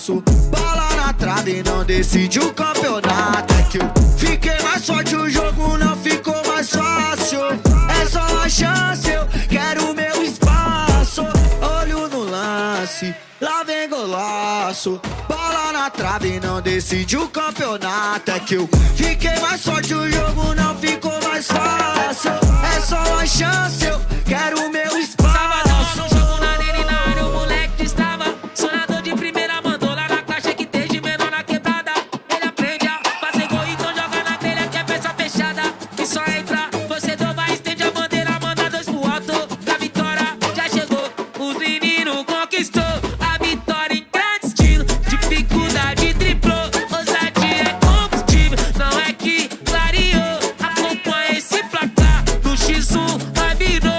golaço. Bola na trave, não decide o campeonato. É que eu fiquei mais forte, o jogo não ficou mais fácil. É só uma chance, eu quero o meu espaço. Olho no lance, lá vem golaço. Bola na trave, não decide o campeonato. É que eu fiquei mais forte, o jogo não ficou mais fácil. É só uma chance, eu quero o meu espaço. No jogo na dele na área, o moleque estava sonador de primeira, mandou lá na caixa que tem de menor na quebrada. Ele aprende a fazer gol, então joga na grelha que é peça fechada. E só entra, você vai, estende a bandeira, manda dois pro alto. Da vitória já chegou, os meninos conquistou a vitória em grande estilo. Dificuldade triplou, ousadia é combustível. Não é que clareou, acompanha esse placar. No X1 vai virou.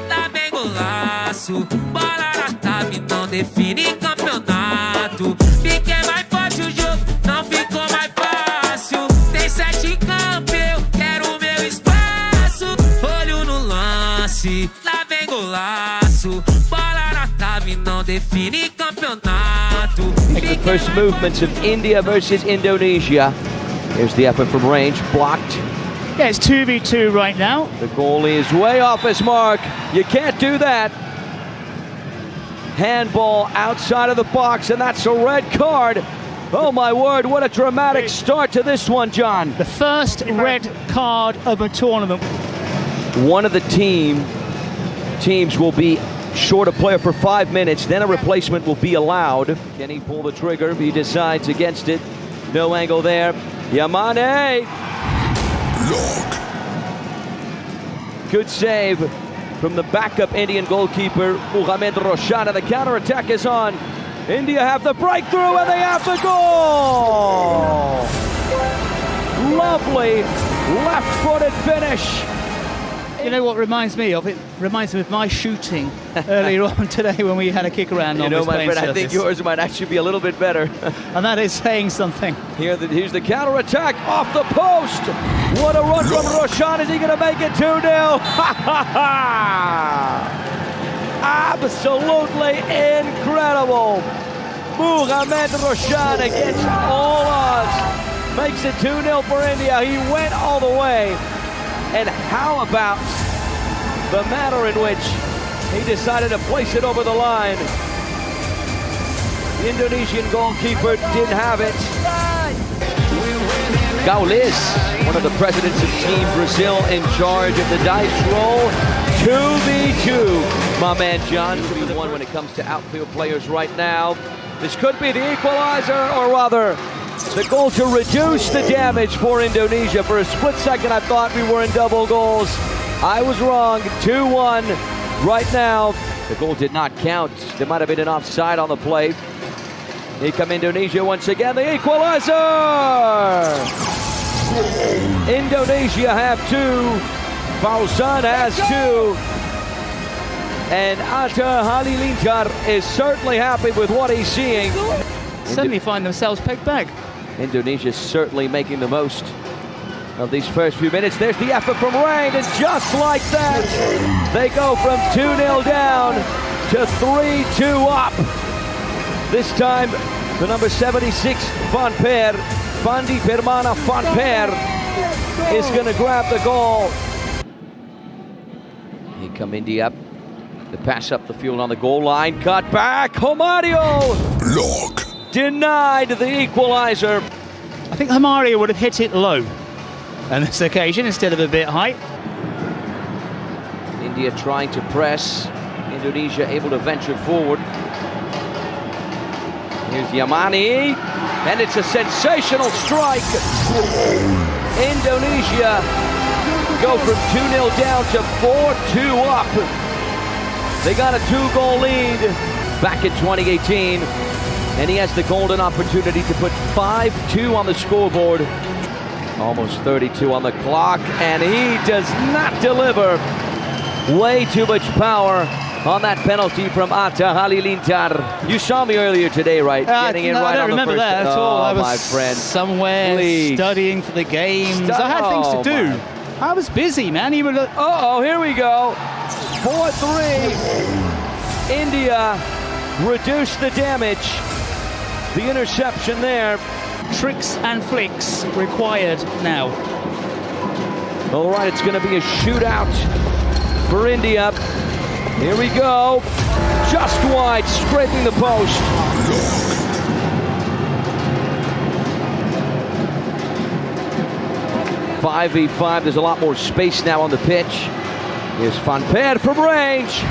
Tá bem golaço, bola na trave, não define campeonato. Fiquei mais forte, o jogo não ficou mais fácil. Tem 7 em campo, eu quero o meu espaço. Olho no lance, lá vem golaço. Bola na trave, não define campeonato. The first movements of India versus Indonesia. Here's the effort from range, blocked. Yeah, it's 2v2 right now. The goalie is way off his mark. You can't do that. Handball outside of the box, and that's a red card. Oh my word, what a dramatic start to this one, John. The first red card of a tournament. One of the teams will be short a player for 5 minutes, then a replacement will be allowed. Can he pull the trigger? He decides against it. No angle there. Yamane. Good save from the backup Indian goalkeeper, Mohamed Roshan. The counter-attack is on. India have the breakthrough and they have the goal! Lovely left-footed finish. You know what reminds me of? It reminds me of my shooting earlier on today when we had a kick around on this my playing friend, surface. I think yours might actually be a little bit better. And that is saying something. Here's the counter-attack off the post. What a run from Roshan. Is he going to make it 2-0? Absolutely incredible. Mohamed Roshan against all odds makes it 2-0 for India. He went all the way. And how about the manner in which he decided to place it over the line? The Indonesian goalkeeper didn't have it. Gaules, one of the presidents of Team Brazil, in charge of the dice roll. 2v2, my man John. 2v1 when it comes to outfield players right now. This could be the equalizer, or rather, the goal to reduce the damage for Indonesia. For a split second, I thought we were in double goals. I was wrong. 2-1 right now. The goal did not count. There might have been an offside on the play. Here come Indonesia once again. The equalizer! Indonesia have 2. Fauzan has 2. And Atta Halilintar is certainly happy with what he's seeing. Suddenly find themselves pegged back. Indonesia certainly making the most of these first few minutes. There's the effort from Rain, and just like that, they go from 2-0 down to 3-2 up. This time, the number 76, Van Per, Fandi Permana Van Per, is going to grab the goal. Here come India. The pass up the field on the goal line, cut back, Homario! Lock. Denied the equalizer. I think Homario would have hit it low on this occasion instead of a bit high. India trying to press. Indonesia able to venture forward. Here's Yamani, and it's a sensational strike. Indonesia go from 2-0 down to 4-2 up. They got a 2-goal lead back in 2018. And he has the golden opportunity to put 5-2 on the scoreboard. Almost 32 on the clock, and he does not deliver. Way too much power on that penalty from Atta Halilintar. You saw me earlier today, right? Getting in right on the first. I don't remember that at all. I was my friend. somewhere studying for the games. I had things to do. I was busy, man. Uh-oh, here we go. 4-3. India reduce the damage. The interception there. Tricks and flicks required now. All right, it's going to be a shootout for India. Here we go. Just wide, scraping the post. Five v 5. There's a lot more space now on the pitch. Here's Van Peer from range.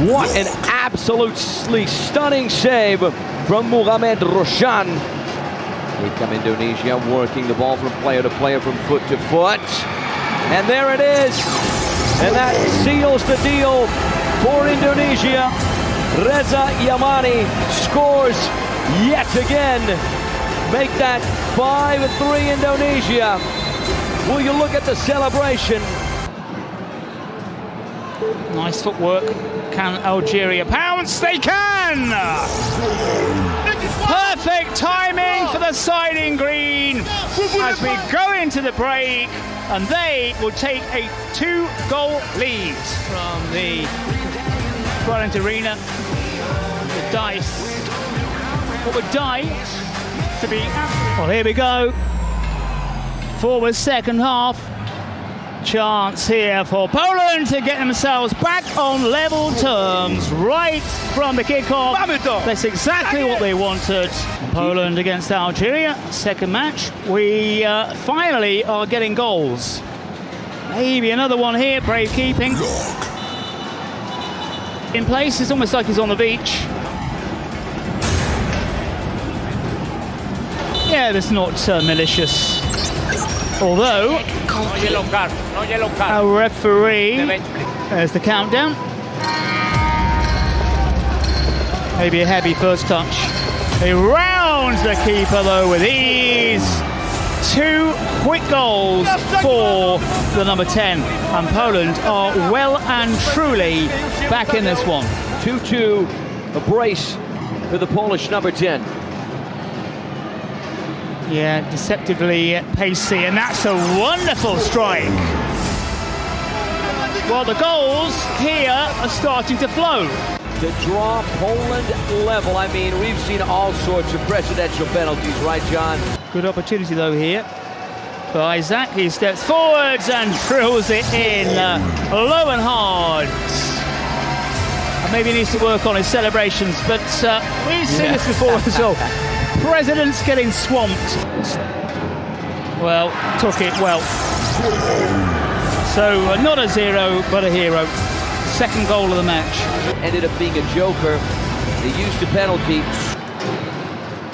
What an absolutely stunning save from Mohamed Roshan. Here come Indonesia, working the ball from player to player, from foot to foot. And there it is. And that seals the deal for Indonesia. Reza Yamani scores yet again. Make that 5-3 Indonesia. Will you look at the celebration? Nice footwork. Can Algeria pounce? They can! Perfect timing for the side in green as we go into the break, and they will take a 2-goal lead from the Bryant Arena. The dice. What would die to be... Well, here we go. Forward second half. Chance here for Poland to get themselves back on level terms right from the kickoff. That's exactly what they wanted. Poland against Algeria, second match. We finally are getting goals. Maybe another one here, brave keeping. In place, it's almost like he's on the beach. Yeah, that's not malicious. Although, our referee, there's the countdown. Maybe a heavy first touch. He rounds the keeper though with ease. 2 quick goals for the number 10. And Poland are well and truly back in this one. 2-2, a brace for the Polish number 10. Yeah, deceptively pacey, and that's a wonderful strike. Well, the goals here are starting to flow. To draw Poland level, I mean, we've seen all sorts of presidential penalties, right, John? Good opportunity, though, here for Isaac. He steps forwards and drills it in low and hard. And maybe he needs to work on his celebrations, but we've seen this before as well. President's getting swamped. Well, took it well. So not a zero, but a hero. Second goal of the match. Ended up being a joker. They used the penalty.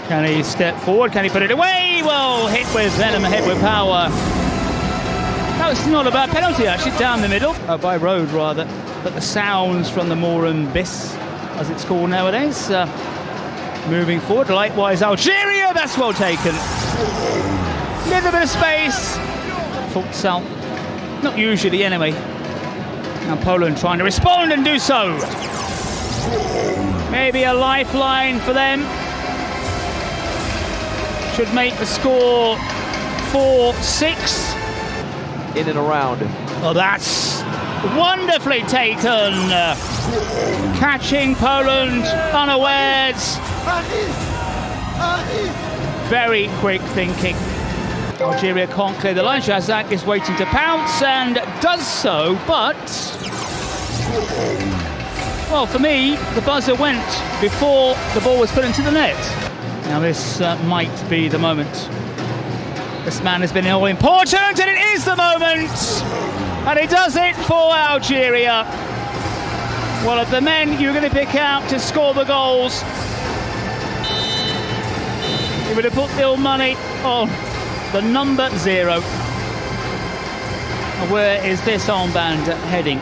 Can he step forward? Can he put it away? Well, hit with venom, hit with power. No, it's not a bad penalty, actually, down the middle. By road, rather. But the sounds from the Morum Bis, as it's called nowadays. Moving forward, likewise Algeria, that's well taken. Little bit of space. Futsal, not usually anyway. Now Poland trying to respond and do so. Maybe a lifeline for them. Should make the score 4-6. In and around. Well, that's wonderfully taken. Catching Poland unawares. Very quick thinking. Algeria can't clear the line. Shazak is waiting to pounce and does so, but... Well, for me, the buzzer went before the ball was put into the net. Now this might be the moment. This man has been all important, and it is the moment! And he does it for Algeria. One of the men you're going to pick out to score the goals. You would have put the money on the number 0. Where is this armband heading?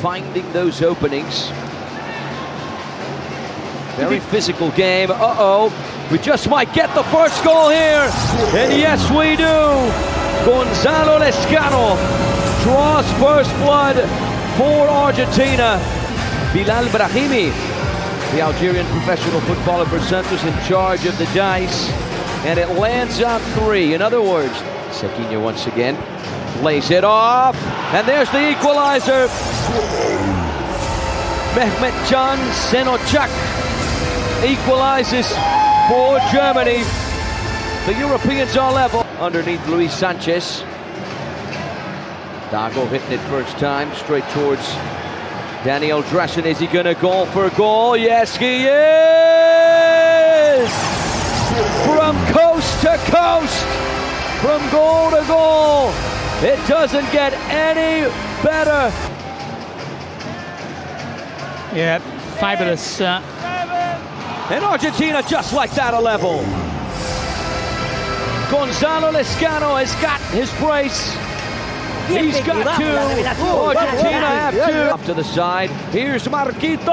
Finding those openings. Very physical game. Uh-oh. We just might get the first goal here. And yes, we do. Gonzalo Lescano draws first blood for Argentina. Bilal Brahimi, the Algerian professional footballer for Santos, in charge of the dice. And it lands on 3. In other words, Cequinho once again lays it off, and there's the equalizer. Mehmetcan Şenocak equalizes for Germany. The Europeans are level. Underneath Luis Sanchez. Dago hitting it first time, straight towards Daniel Dressen. Is he going to go for a goal? Yes, he is! From coast to coast, from goal to goal, it doesn't get any better. Yeah, fabulous. And Argentina just like that a level. Gonzalo Lezcano has got his brace. He's got two. Argentina have two. Off to the side. Here's Marquito.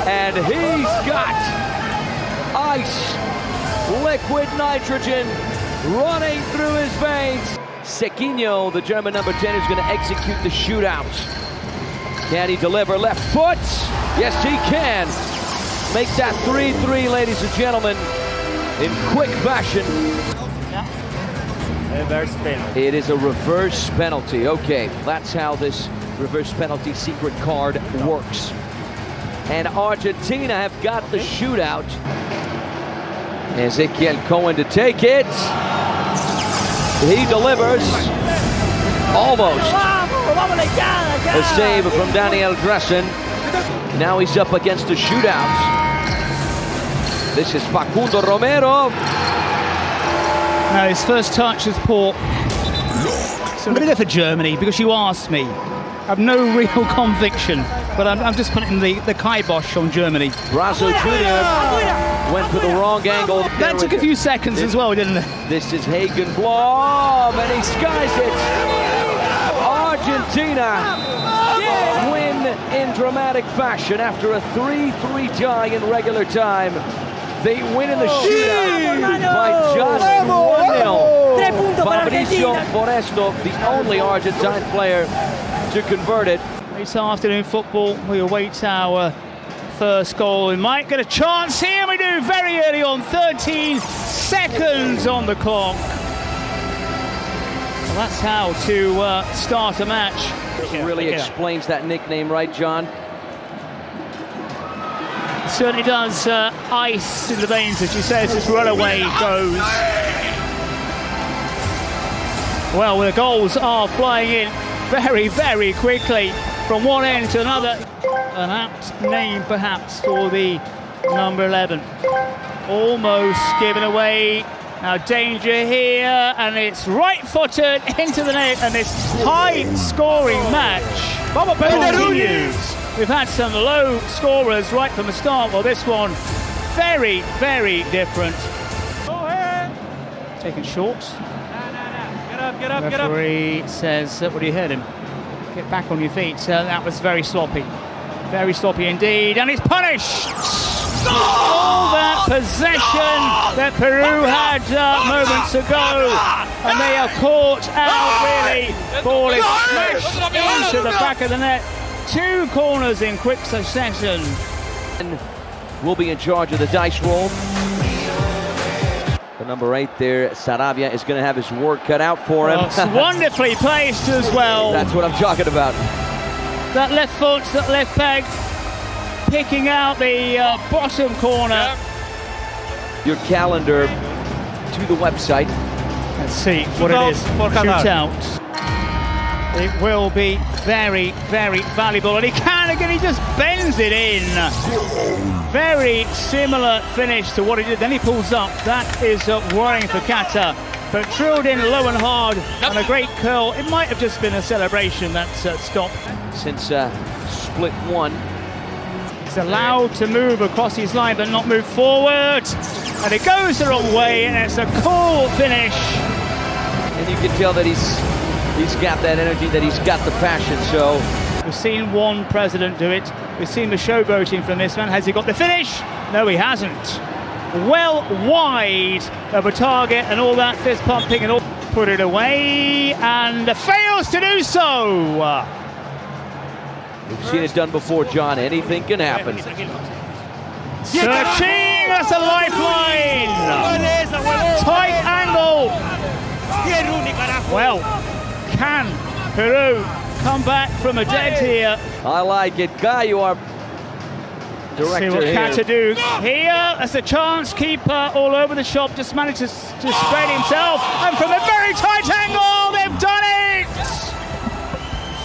And he's got ice, liquid nitrogen running through his veins. Cequinho, the German number 10, is going to execute the shootout. Can he deliver left foot? Yes, he can. Make that 3-3, ladies and gentlemen, in quick fashion. Reverse penalty. It is a reverse penalty. Okay, that's how this reverse penalty secret card works. And Argentina have got the shootout. Ezequiel Cohen to take it. He delivers. Almost. A save from Daniel Dressen. Now he's up against a shootout. This is Facundo Romero. No, his first touch is poor. So I'm going to go for Germany because you asked me. I have no real conviction, but I'm just putting the kibosh on Germany. Brazo Jr. went for the wrong angle. That took a few seconds as well, didn't it? This is Hagen Blom, and he skies it. Argentina win in dramatic fashion after a 3-3 tie in regular time. They win in the shootout by just 1-0. Fabricio Foresto, the only Argentine player to convert it. This afternoon football, we await our first goal. We might get a chance here. We do very early on, 13 seconds on the clock. Well, that's how to start a match. Really explains that nickname, right, John? Certainly does. Ice in the veins, as she says, as runaway goes. Well, the goals are flying in very, very quickly from one end to another. An apt name, perhaps, for the number 11. Almost given away. Now danger here, and it's right-footed into the net, and this high-scoring match continues. We've had some low scorers right from the start. Well, this one, very, very different. Taken short. Get up. Referee says, what do you heard him? Get back on your feet. That was very sloppy. Very sloppy indeed, and it's punished! All that possession that Peru had moments ago, and they are caught out really. Ball is smashed into the back of the net. Two corners in quick succession. And will be in charge of the dice roll. The number 8 there, Sarabia, is going to have his work cut out for him. It's wonderfully placed as well. That's what I'm talking about. That left foot, that left peg, picking out the bottom corner. Your calendar to the website. Let's see what it is. Shootout. It will be very, very valuable. And he can again, he just bends it in. Very similar finish to what he did. Then he pulls up. That is worrying for Qatar. But drilled in low and hard, and a great curl. It might have just been a celebration that's stopped. Since split one. He's allowed to move across his line, but not move forward. And it goes the wrong way, and it's a cool finish. And you can tell that he's got that energy, that he's got the passion, so. We've seen one president do it. We've seen the showboating from this man. Has he got the finish? No, he hasn't. Well wide of a target and all that fist pumping and all. Put it away and fails to do so. We've seen it done before, John. Anything can happen. Searching that's a lifeline. Tight angle. Well, can Peru come back from a dead here? I like it. Guy, you are director See what here. Kata do here. That's a chance. Keeper all over the shop. Just managed to spread himself. And from a very tight angle, they've done it.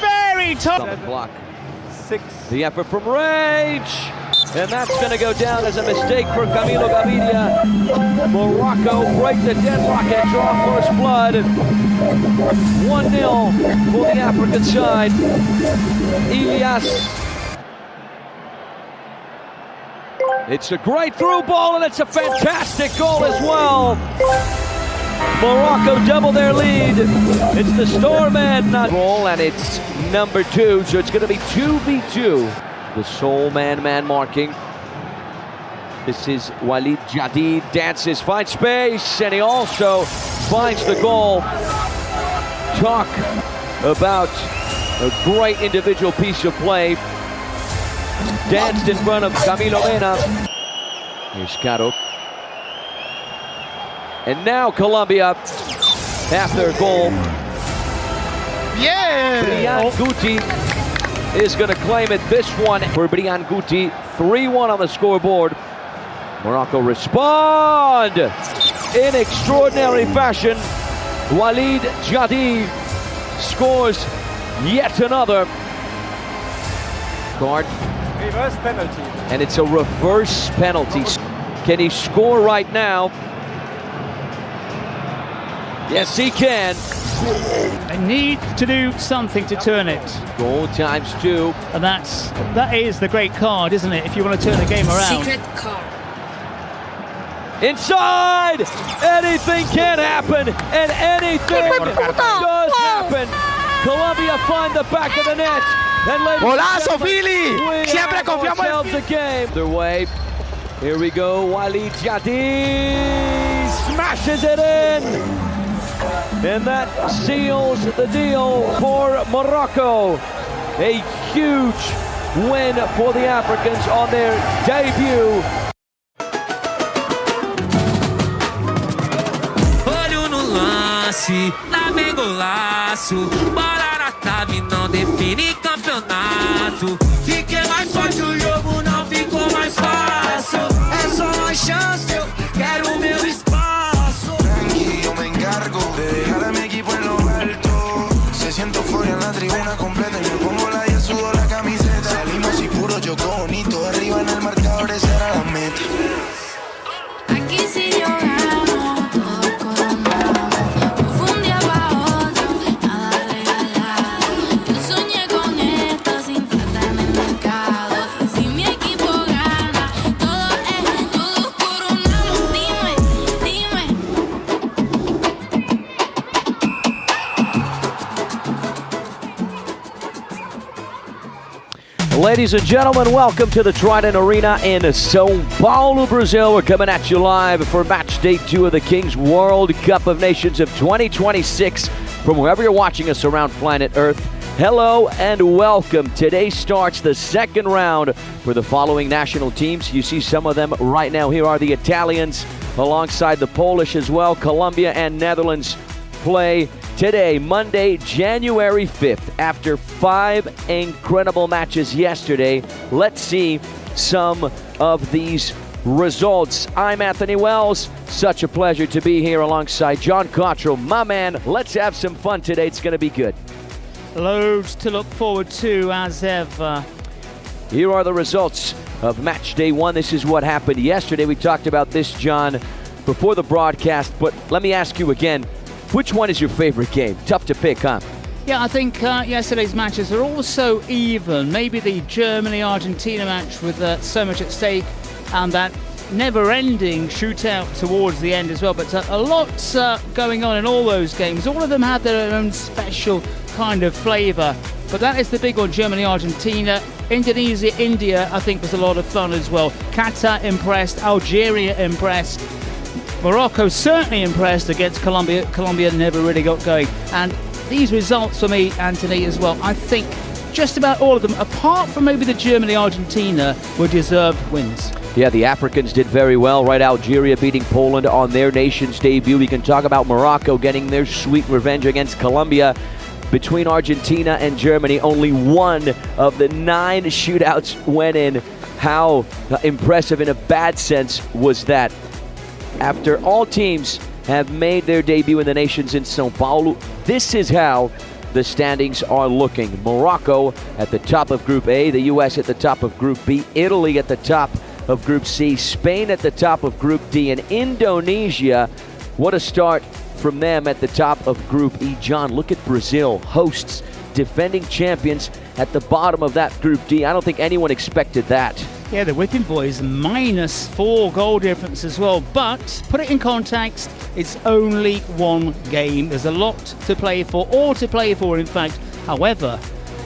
Very tight. Block. The effort from range. And that's going to go down as a mistake for Camilo Gaviria. Morocco break the deadlock and draw first blood. 1-0 for the African side. Elias. It's a great through ball, and it's a fantastic goal as well. Morocco double their lead. It's the Starman goal, and it's number 2, so it's going to be 2v2. The sole man marking. This is Walid Jadid, dances, finds space, and he also finds the goal. Talk about a great individual piece of play. Danced in front of Camilo Mena. Here's Caro. And now Colombia, after a goal. Yeah! Brian Guti is going to claim it. This one for Brian Guti. 3-1 on the scoreboard. Morocco respond in extraordinary fashion. Walid Jadid scores yet another. Guard. Reverse penalty. And it's a reverse penalty. Can he score right now? Yes, he can. They need to do something to turn it. Goal times 2. And that is the great card, isn't it? If you want to turn the game around. Secret card. Inside! Anything can happen, and anything does happen. Colombia find the back of the net. And Golazo, Philly! Siempre confiamos en the game. Their way. Here we go. Walid Jadid smashes it in. And that seals the deal for Morocco. A huge win for the Africans on their debut. Olho no lance, lá vem golaço. Bola na trave, não define campeonato. Fiquei mais forte, o jogo não ficou mais fácil. É só uma chance, eu quero o meu espaço. Tranqui, yo me encargo de dejar a mi equipo en lo alto. Se siento fuera en la tribuna completa y me pongo la y el sudor la camiseta. Salimos y puro yo bonito, arriba en el marcador esa era la meta. Aquí si yo gano, todos coronamos. No fue un día pa' otro, nada regalado. Yo soñé con esto sin plata en el mercado. Y si mi equipo gana, todos coronamos. Dime. Ladies and gentlemen, welcome to the Trident Arena in São Paulo, Brazil. We're coming at you live for match day 2 of the Kings World Cup of Nations of 2026 from wherever you're watching us around planet Earth. Hello and welcome. Today starts the second round for the following national teams. You see some of them right now. Here are the Italians alongside the Polish as well. Colombia and Netherlands play today, Monday, January 5th. After 5 incredible matches yesterday, let's see some of these results. I'm Anthony Wells. Such a pleasure to be here alongside John Cottrell. My man, let's have some fun today. It's going to be good. Loads to look forward to as ever. Here are the results of match day 1. This is what happened yesterday. We talked about this, John, before the broadcast, but let me ask you again. Which one is your favorite game? Tough to pick, huh? Yeah, I think yesterday's matches are all so even. Maybe the Germany-Argentina match with so much at stake and that never-ending shootout towards the end as well. But a lot's going on in all those games. All of them have their own special kind of flavour. But that is the big one, Germany-Argentina. Indonesia-India, I think, was a lot of fun as well. Qatar impressed, Algeria impressed. Morocco certainly impressed against Colombia. Colombia never really got going. And these results for me, Anthony, as well, I think just about all of them, apart from maybe the Germany-Argentina, were deserved wins. Yeah, the Africans did very well, right? Algeria beating Poland on their nation's debut. We can talk about Morocco getting their sweet revenge against Colombia. Between Argentina and Germany, only one of the 9 shootouts went in. How impressive in a bad sense was that? After all teams have made their debut in the nations in São Paulo, this is how the standings are looking. Morocco at the top of Group A, the US at the top of Group B, Italy at the top of Group C, Spain at the top of Group D, and Indonesia, what a start from them at the top of Group E. John, look at Brazil, hosts, defending champions at the bottom of that Group D. I don't think anyone expected that. Yeah, the Whipping Boys, -4 goal difference as well. But put it in context, it's only one game. There's a lot to play for, or to play for, in fact. However,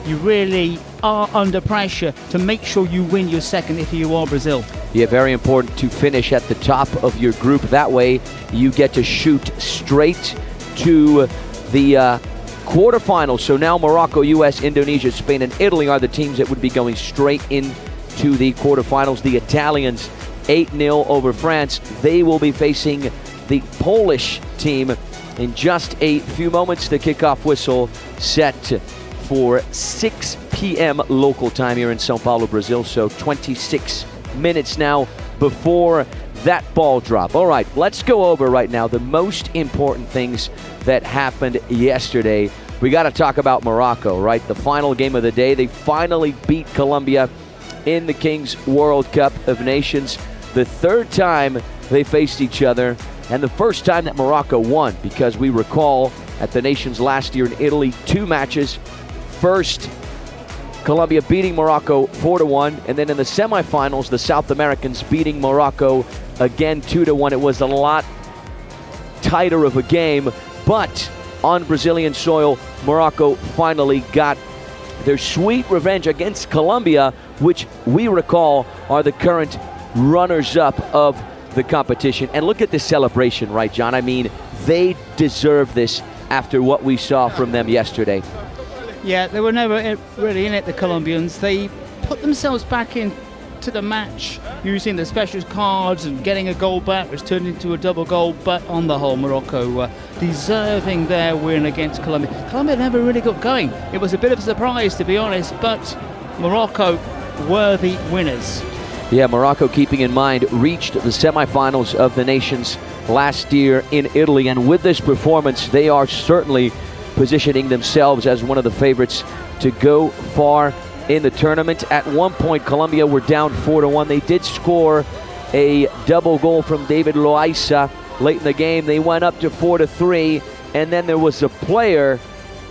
you really are under pressure to make sure you win your second if you are Brazil. Yeah, very important to finish at the top of your group. That way, you get to shoot straight to the quarterfinals. So now Morocco, US, Indonesia, Spain, and Italy are the teams that would be going straight into the quarterfinals. The Italians 8-0 over France. They will be facing the Polish team in just a few moments. The kickoff whistle set for 6 p.m. local time here in São Paulo, Brazil. So 26 minutes now before that ball drop. All right, let's go over right now the most important things that happened yesterday. We got to talk about Morocco, right? The final game of the day. They finally beat Colombia in the Kings World Cup of Nations. The third time they faced each other, and the first time that Morocco won, because we recall at the Nations last year in Italy, 2 matches. First, Colombia beating Morocco 4-1, and then in the semifinals, the South Americans beating Morocco again 2-1. It was a lot tighter of a game, but on Brazilian soil, Morocco finally got their sweet revenge against Colombia, which we recall are the current runners-up of the competition. And look at this celebration, right, John? I mean, they deserve this after what we saw from them yesterday. Yeah, they were never really in it, the Colombians. They put themselves back into the match using the special cards and getting a goal back, which turned into a double goal. But on the whole, Morocco deserving their win against Colombia. Colombia never really got going. It was a bit of a surprise, to be honest, but Morocco were the winners. Yeah, Morocco, keeping in mind, reached the semifinals of the Nations last year in Italy. And with this performance, they are certainly positioning themselves as one of the favorites to go far in the tournament. At one point, Colombia were down 4-1. They did score a double goal from David Loaiza late in the game. They went up to 4-3, and then there was a player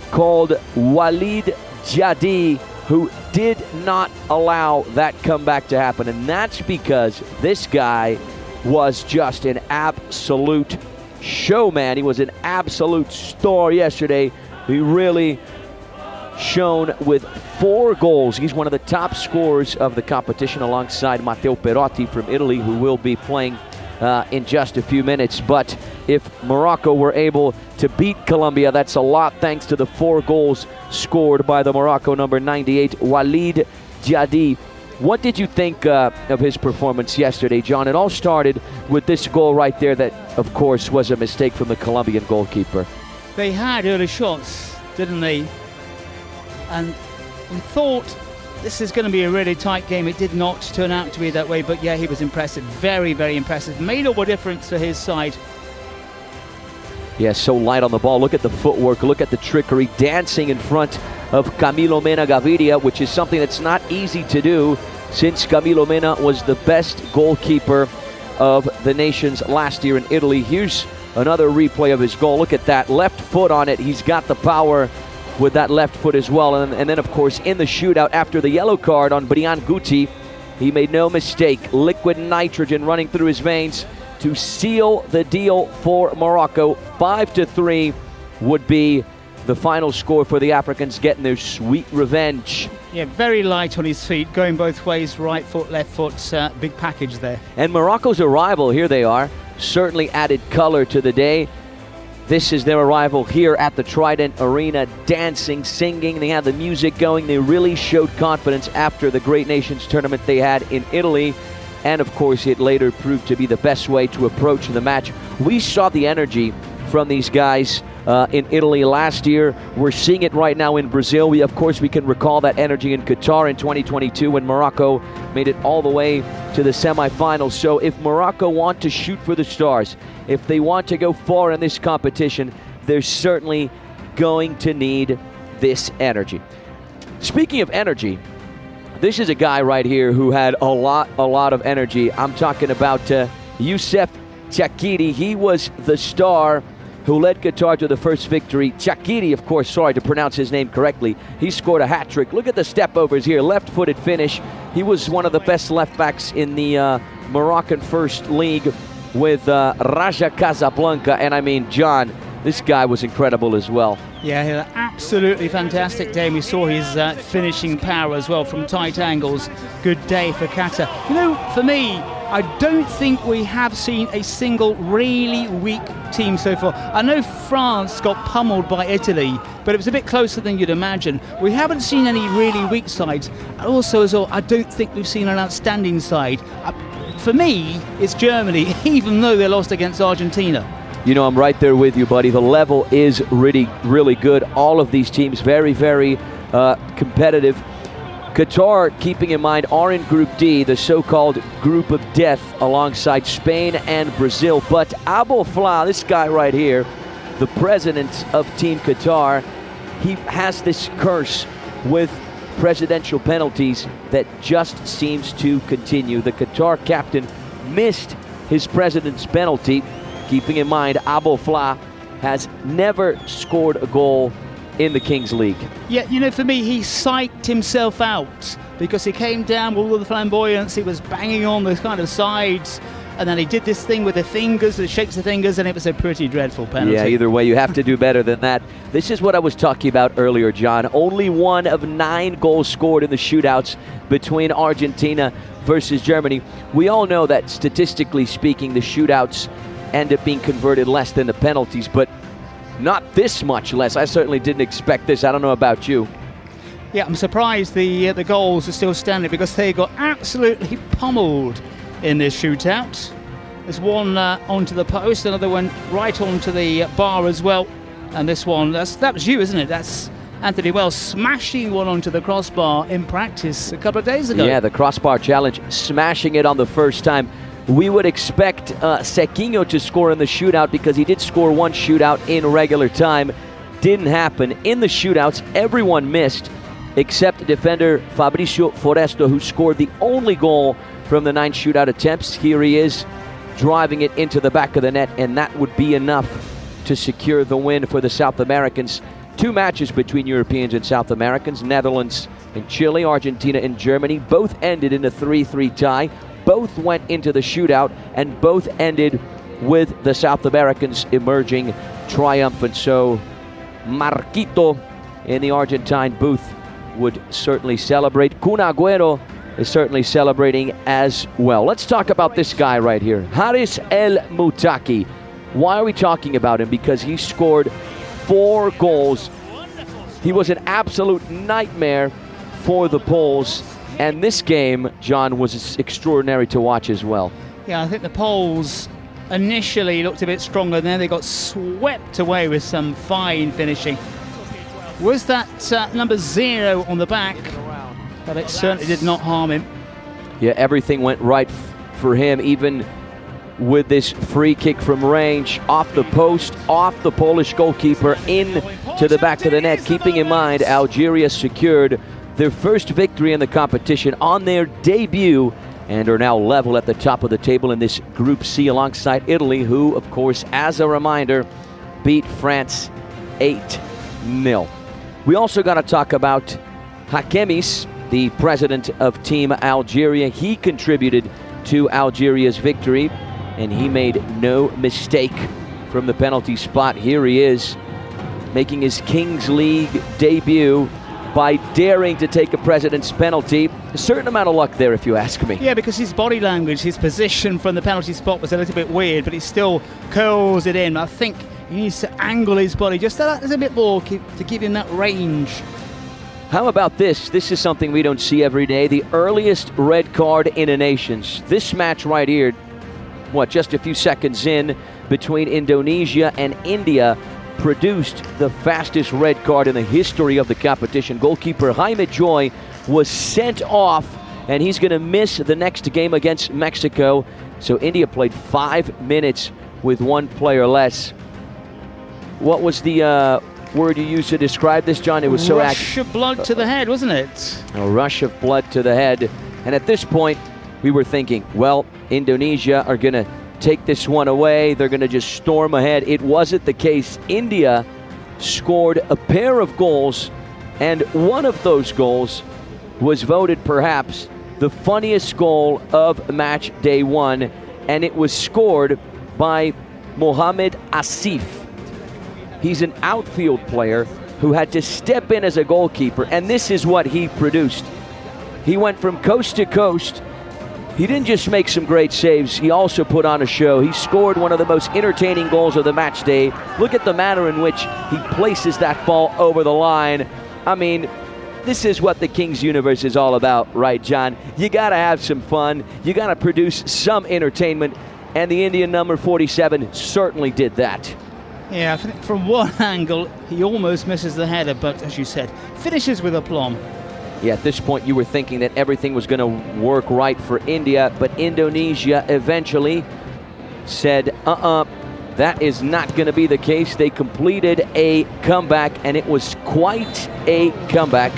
called Walid Jadi who did not allow that comeback to happen, and that's because this guy was just an absolute showman. He was an absolute star yesterday. He really shone with 4 goals. He's one of the top scorers of the competition alongside Matteo Perotti from Italy, who will be playing in just a few minutes. But if Morocco were able to beat Colombia, that's a lot thanks to the 4 goals scored by the Morocco number 98, Walid Jadi. What did you think of his performance yesterday, John? It all started with this goal right there that, of course, was a mistake from the Colombian goalkeeper. They had early shots, didn't they? And we thought this is going to be a really tight game. It did not turn out to be that way, but yeah, he was impressive. Very, very impressive. Made all the difference for his side. Yeah, so light on the ball. Look at the footwork. Look at the trickery. Dancing in front of Camilo Mena Gaviria, which is something that's not easy to do since Camilo Mena was the best goalkeeper of the Nations last year in Italy. Here's another replay of his goal. Look at that. Left foot on it. He's got the power with that left foot as well. And then, of course, in the shootout after the yellow card on Brian Guti, he made no mistake. Liquid nitrogen running through his veins to seal the deal for Morocco. 5-3 would be the final score for the Africans, getting their sweet revenge. Yeah, very light on his feet, going both ways, right foot, left foot, big package there. And Morocco's arrival, here they are, certainly added color to the day. This is their arrival here at the Trident Arena, dancing, singing. They had the music going. They really showed confidence after the Great Nations tournament they had in Italy. And of course, it later proved to be the best way to approach the match. We saw the energy from these guys in Italy last year. We're seeing it right now in Brazil. We can recall that energy in Qatar in 2022 when Morocco made it all the way to the semifinals. So if Morocco want to shoot for the stars, if they want to go far in this competition, they're certainly going to need this energy. Speaking of energy, this is a guy right here who had a lot of energy. I'm talking about Youssef Chakiri. He was the star who led Qatar to the first victory. Chakiri, of course, sorry to pronounce his name correctly. He scored a hat trick. Look at the step overs here, left-footed finish. He was one of the best left backs in the Moroccan First League with Raja Casablanca. And I mean, John, this guy was incredible as well. Yeah, he had an absolutely fantastic day. We saw his finishing power as well from tight angles. Good day for Qatar. You know, for me, I don't think we have seen a single really weak team so far. I know France got pummeled by Italy, but it was a bit closer than you'd imagine. We haven't seen any really weak sides. Also, as well, I don't think we've seen an outstanding side. For me, it's Germany, even though they lost against Argentina. You know, I'm right there with you, buddy. The level is really good. All of these teams very competitive. Qatar, keeping in mind, are in Group D, the so-called Group of Death, alongside Spain and Brazil. But Abou Fla, this guy right here, the president of Team Qatar, he has this curse with presidential penalties that just seems to continue. The Qatar captain missed his president's penalty. Keeping in mind, Abou Fla has never scored a goal in the Kings League. Yeah, you know, for me, he psyched himself out because he came down with all the flamboyance. He was banging on the kind of sides, and then he did this thing with the fingers, the shakes the fingers, and it was a pretty dreadful penalty. Yeah, either way, you have to do better than that. This is what I was talking about earlier, John. Only one of 9 goals scored in the shootouts between Argentina versus Germany. We all know that, statistically speaking, the shootouts end up being converted less than the penalties, but not this much less. I certainly didn't expect this. I don't know about you. Yeah, I'm surprised the goals are still standing because they got absolutely pummeled in this shootout. There's one onto the post, another one right onto the bar as well, and this one, that was you, isn't it? That's Anthony Wells smashing one onto the crossbar in practice a couple of days ago. Yeah, the crossbar challenge, smashing it on the first time. We would expect Sequinho to score in the shootout because he did score one shootout in regular time. Didn't happen. In the shootouts, everyone missed except defender Fabricio Foresto, who scored the only goal from the 9 shootout attempts. Here he is, driving it into the back of the net, and that would be enough to secure the win for the South Americans. 2 matches between Europeans and South Americans, Netherlands and Chile, Argentina and Germany, both ended in a 3-3 tie. Both went into the shootout, and both ended with the South Americans emerging triumphant. So Marquito in the Argentine booth would certainly celebrate. Kun Agüero is certainly celebrating as well. Let's talk about this guy right here, Haris El Moutaki. Why are we talking about him? Because he scored 4 goals. He was an absolute nightmare for the Poles. And this game, John, was extraordinary to watch as well. Yeah, I think the Poles initially looked a bit stronger, and then they got swept away with some fine finishing. Was that number 0 on the back? But it certainly did not harm him. Yeah, everything went right for him, even with this free kick from range, off the post, off the Polish goalkeeper, in to the back of the net. Keeping in mind, Algeria secured their first victory in the competition on their debut and are now level at the top of the table in this Group C alongside Italy, who, of course, as a reminder, beat France 8-0. We also got to talk about Hakemis, the president of Team Algeria. He contributed to Algeria's victory, and he made no mistake from the penalty spot. Here he is, making his Kings League debut by daring to take a president's penalty. A certain amount of luck there, if you ask me. Yeah, because his body language, his position from the penalty spot was a little bit weird, but he still curls it in. I think He needs to angle his body just a little bit more to give him that range. How about this? This is something we don't see every day. The earliest red card in a nations. This match right here, just a few seconds in between Indonesia and India, produced the fastest red card in the history of the competition. Goalkeeper Jaime Joy was sent off, and he's going to miss the next game against Mexico. So India played 5 minutes with one player less. What was the word you used to describe this, John? It was so rush of blood to the head, wasn't it? A rush of blood to the head. And at this point, we were thinking, well, Indonesia are going to take this one away. They're going to just storm ahead. It wasn't the case. India scored a pair of goals, and one of those goals was voted perhaps the funniest goal of match day one, and it was scored by Mohamed Asif. He's an outfield player who had to step in as a goalkeeper, and this is what he produced. He went from coast to coast. He didn't just make some great saves, he also put on a show. He scored one of the most entertaining goals of the match day. Look at the manner in which he places that ball over the line. I mean, this is what the Kings universe is all about, right, John? You gotta have some fun, you gotta produce some entertainment, and the Indian number 47 certainly did that. Yeah, from one angle, he almost misses the header, but as you said, finishes with aplomb. Yeah, at this point you were thinking that everything was going to work right for India, but Indonesia eventually said, that is not going to be the case. They completed a comeback, and it was quite a comeback.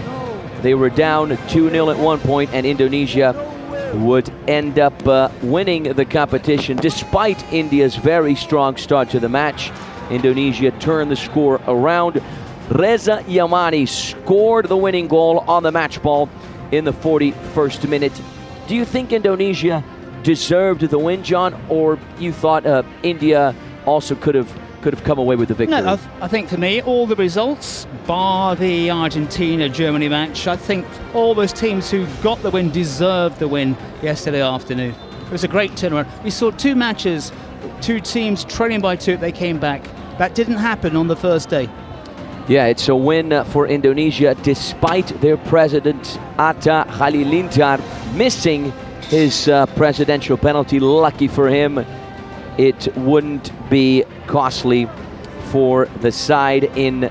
They were down 2-0 at one point, and Indonesia would end up winning the competition despite India's very strong start to the match. Indonesia turned the score around. Reza Yamani scored the winning goal on the match ball in the 41st minute. Do you think Indonesia deserved the win, John, or you thought India also could have come away with the victory? No, I think for me, all the results, bar the Argentina-Germany match, I think all those teams who got the win deserved the win yesterday afternoon. It was a great turnaround. We saw two matches, two teams trailing by two, they came back. That didn't happen on the first day. Yeah, it's a win for Indonesia despite their president, Atta Halilintar, missing his presidential penalty. Lucky for him, it wouldn't be costly for the side in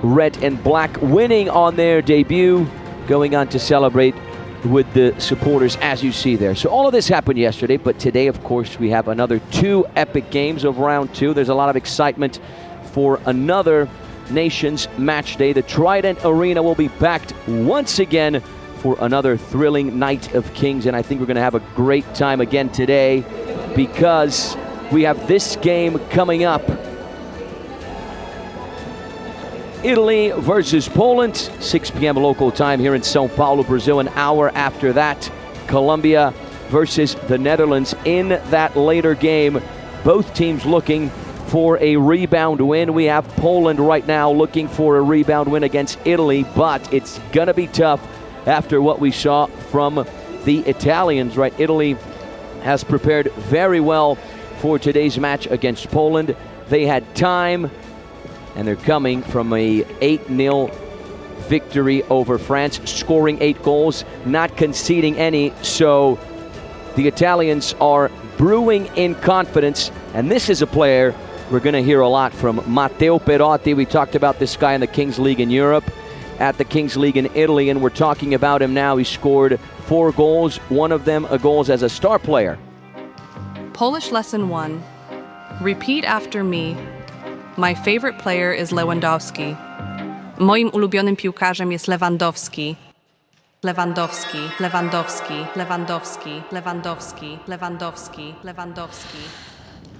red and black, winning on their debut, going on to celebrate with the supporters as you see there. So all of this happened yesterday, but today, of course, we have another two epic games of round two. There's a lot of excitement for another Nations match day. The Trident Arena will be packed once again for another thrilling night of Kings, and I think we're going to have a great time again today because we have this game coming up. Italy versus Poland, 6 p.m. local time here in São Paulo, Brazil. An hour after that, Colombia versus the Netherlands in that later game. Both teams looking for a rebound win. We have Poland right now looking for a rebound win against Italy, but it's gonna be tough after what we saw from the Italians, right? Italy has prepared very well for today's match against Poland. They had time, and they're coming from a 8-0 victory over France, scoring 8 goals, not conceding any. So the Italians are brewing in confidence, and this is a player we're going to hear a lot from. Matteo Perotti, we talked about this guy in the Kings League in Europe, at the Kings League in Italy, and we're talking about him now. He scored 4 goals, one of them a goal as a star player. Polish lesson 1. Repeat after me. My favorite player is Lewandowski. Moim ulubionym piłkarzem jest Lewandowski. Lewandowski, Lewandowski, Lewandowski, Lewandowski, Lewandowski, Lewandowski.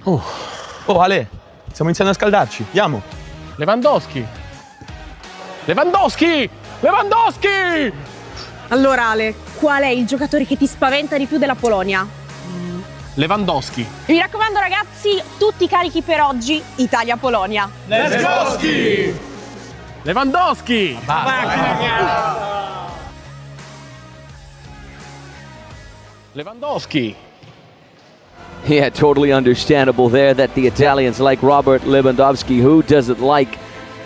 Oh Ale, stiamo iniziando a scaldarci, andiamo. Lewandowski! Lewandowski! Lewandowski! Allora Ale, qual è il giocatore che ti spaventa di più della Polonia? Lewandowski! Mi raccomando ragazzi, tutti carichi per oggi, Italia-Polonia. Lewandowski! Lewandowski! Lewandowski! Yeah, totally understandable there that the Italians like Robert Lewandowski. Who doesn't like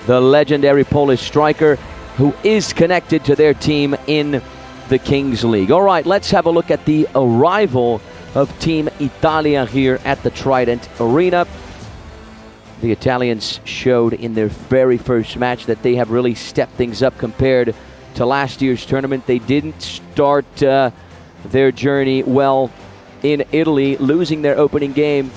the legendary Polish striker who is connected to their team in the Kings League? All right, let's have a look at the arrival of Team Italia here at the Trident Arena. The Italians showed in their very first match that they have really stepped things up compared to last year's tournament. They didn't start their journey well in Italy, losing their opening game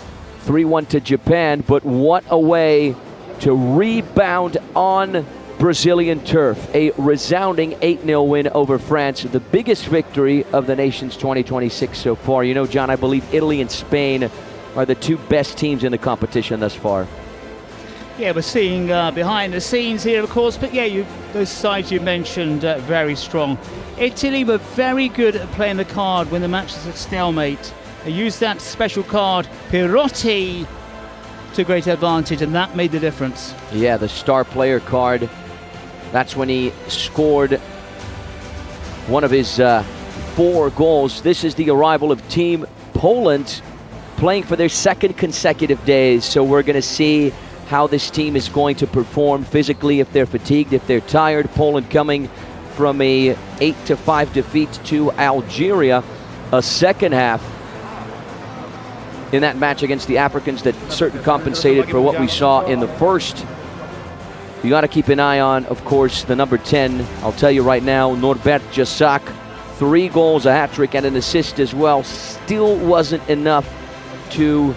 3-1 to Japan, but what a way to rebound on Brazilian turf. A resounding 8-0 win over France, the biggest victory of the nation's 2026 so far. You know, John, I believe Italy and Spain are the two best teams in the competition thus far. Yeah, we're seeing behind the scenes here, of course, but yeah, those sides you mentioned, very strong. Italy were very good at playing the card when the match was at stalemate. They used that special card, Perotti, to great advantage, and that made the difference. Yeah, the star player card. That's when he scored one of his 4 goals. This is the arrival of Team Poland, playing for their second consecutive days, so we're going to see how this team is going to perform physically, if they're fatigued, if they're tired. Poland coming from a 8-5 defeat to Algeria, a second half in that match against the Africans that certainly compensated for what we saw in the first. You got to keep an eye on, of course, the number 10. I'll tell you right now, Norbert Jasak, 3 goals, a hat-trick, and an assist as well. Still wasn't enough to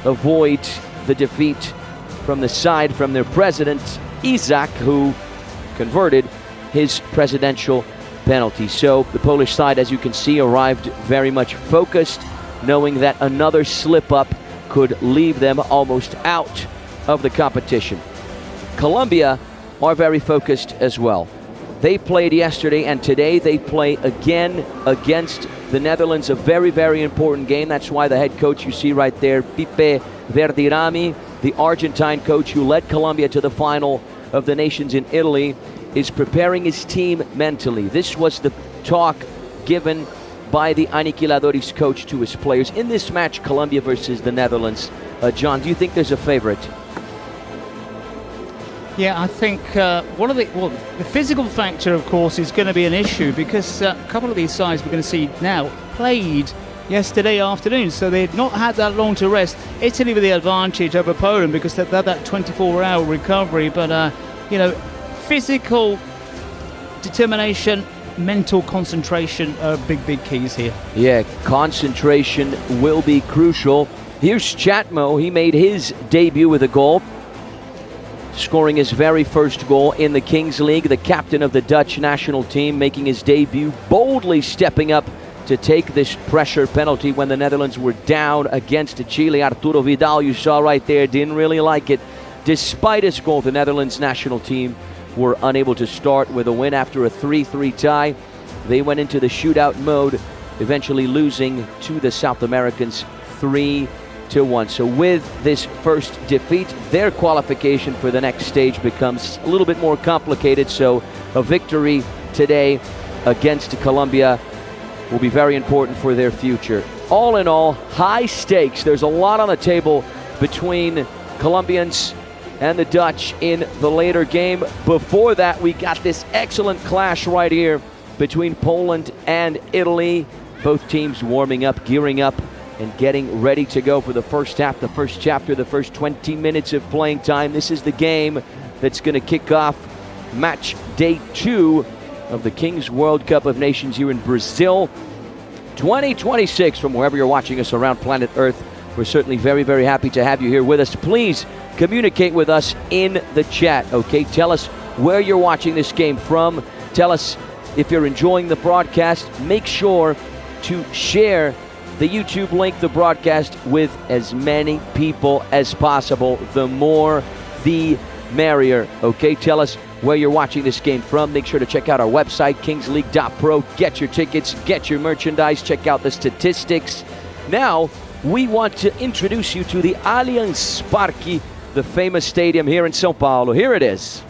avoid the defeat from the side from their president, Isak, who converted his presidential penalty. So the Polish side, as you can see, arrived very much focused, knowing that another slip-up could leave them almost out of the competition. Colombia are very focused as well. They played yesterday, and today they play again against the Netherlands, a very, very important game. That's why the head coach you see right there, Pipe Verdirami, the Argentine coach who led Colombia to the final of the Nations in Italy, is preparing his team mentally. This was the talk given by the Aniquiladores coach to his players in this match, Colombia versus the Netherlands. John, do you think there's a favorite? Yeah, I think the physical factor, of course, is going to be an issue because a couple of these sides we're going to see now played yesterday afternoon, so they've not had that long to rest. Italy with the advantage over Poland because they've had that 24-hour recovery, but physical determination, mental concentration are big keys here. Yeah, concentration will be crucial. Here's Chatmo. He made his debut with a goal, scoring his very first goal in the Kings League. The captain of the Dutch national team making his debut, boldly stepping up to take this pressure penalty when the Netherlands were down against Chile. Arturo Vidal, you saw right there, didn't really like it. Despite his goal, the Netherlands national team were unable to start with a win after a 3-3 tie. They went into the shootout mode, eventually losing to the South Americans 3-1. So with this first defeat, their qualification for the next stage becomes a little bit more complicated. So a victory today against Colombia will be very important for their future. All in all, high stakes. There's a lot on the table between Colombians and the Dutch in the later game. Before that, we got this excellent clash right here between Poland and Italy. Both teams warming up, gearing up, and getting ready to go for the first half, the first chapter, the first 20 minutes of playing time. This is the game that's going to kick off match day 2 of the Kings World Cup of Nations here in Brazil 2026. From wherever you're watching us around planet Earth, we're certainly very, very happy to have you here with us. Please communicate with us in the chat, okay? Tell us where you're watching this game from. Tell us if you're enjoying the broadcast. Make sure to share the YouTube link, the broadcast, with as many people as possible. The more, the merrier, okay? Tell us where you're watching this game from. Make sure to check out our website, kingsleague.pro. Get your tickets, get your merchandise, check out the statistics. Now, we want to introduce you to the Allianz Parque, the famous stadium here in São Paulo. Here it is.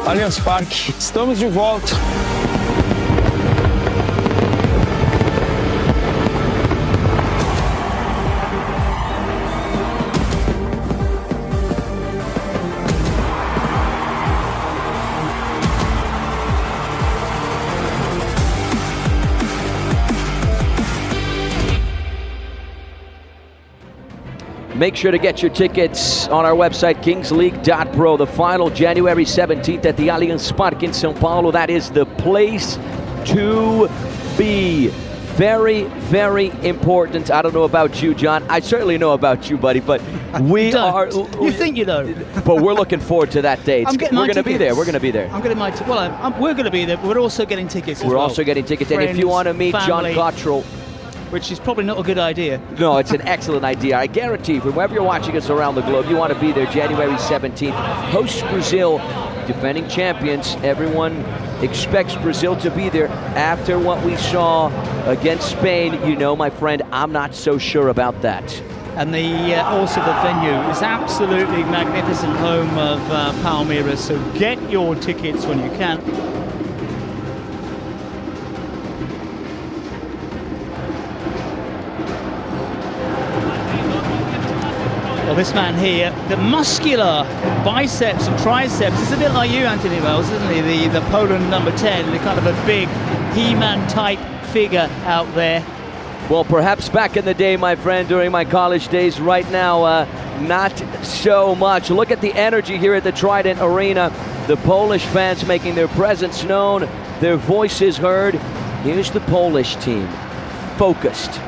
Allianz Parque, estamos de volta. Make sure to get your tickets on our website, kingsleague.pro. The final January 17th at the Allianz Parque in São Paulo. That is the place to be. Very, very important. I don't know about you, John. I certainly know about you, buddy, but we are... You think you know. But we're looking forward to that day. I'm getting We're my going to be there. We're going to be there. I'm getting my we're going to be there, but we're also getting tickets as We're well. also getting tickets. Friends, and if you want to meet family, John Cottrell... which is probably not a good idea. No, it's an excellent idea. I guarantee from wherever you're watching us around the globe, you want to be there January 17th. Host Brazil, defending champions. Everyone expects Brazil to be there after what we saw against Spain. You know, my friend, I'm not so sure about that. And also the venue is absolutely magnificent, home of Palmeiras, so get your tickets when you can. Well, this man here, the muscular biceps and triceps, is a bit like you, Anthony Wells, isn't he? The Poland number 10, the kind of a big He-Man type figure out there. Well, perhaps back in the day, my friend, during my college days. Right now, not so much. Look at the energy here at the Trident Arena. The Polish fans making their presence known, their voices heard. Here's the Polish team, focused,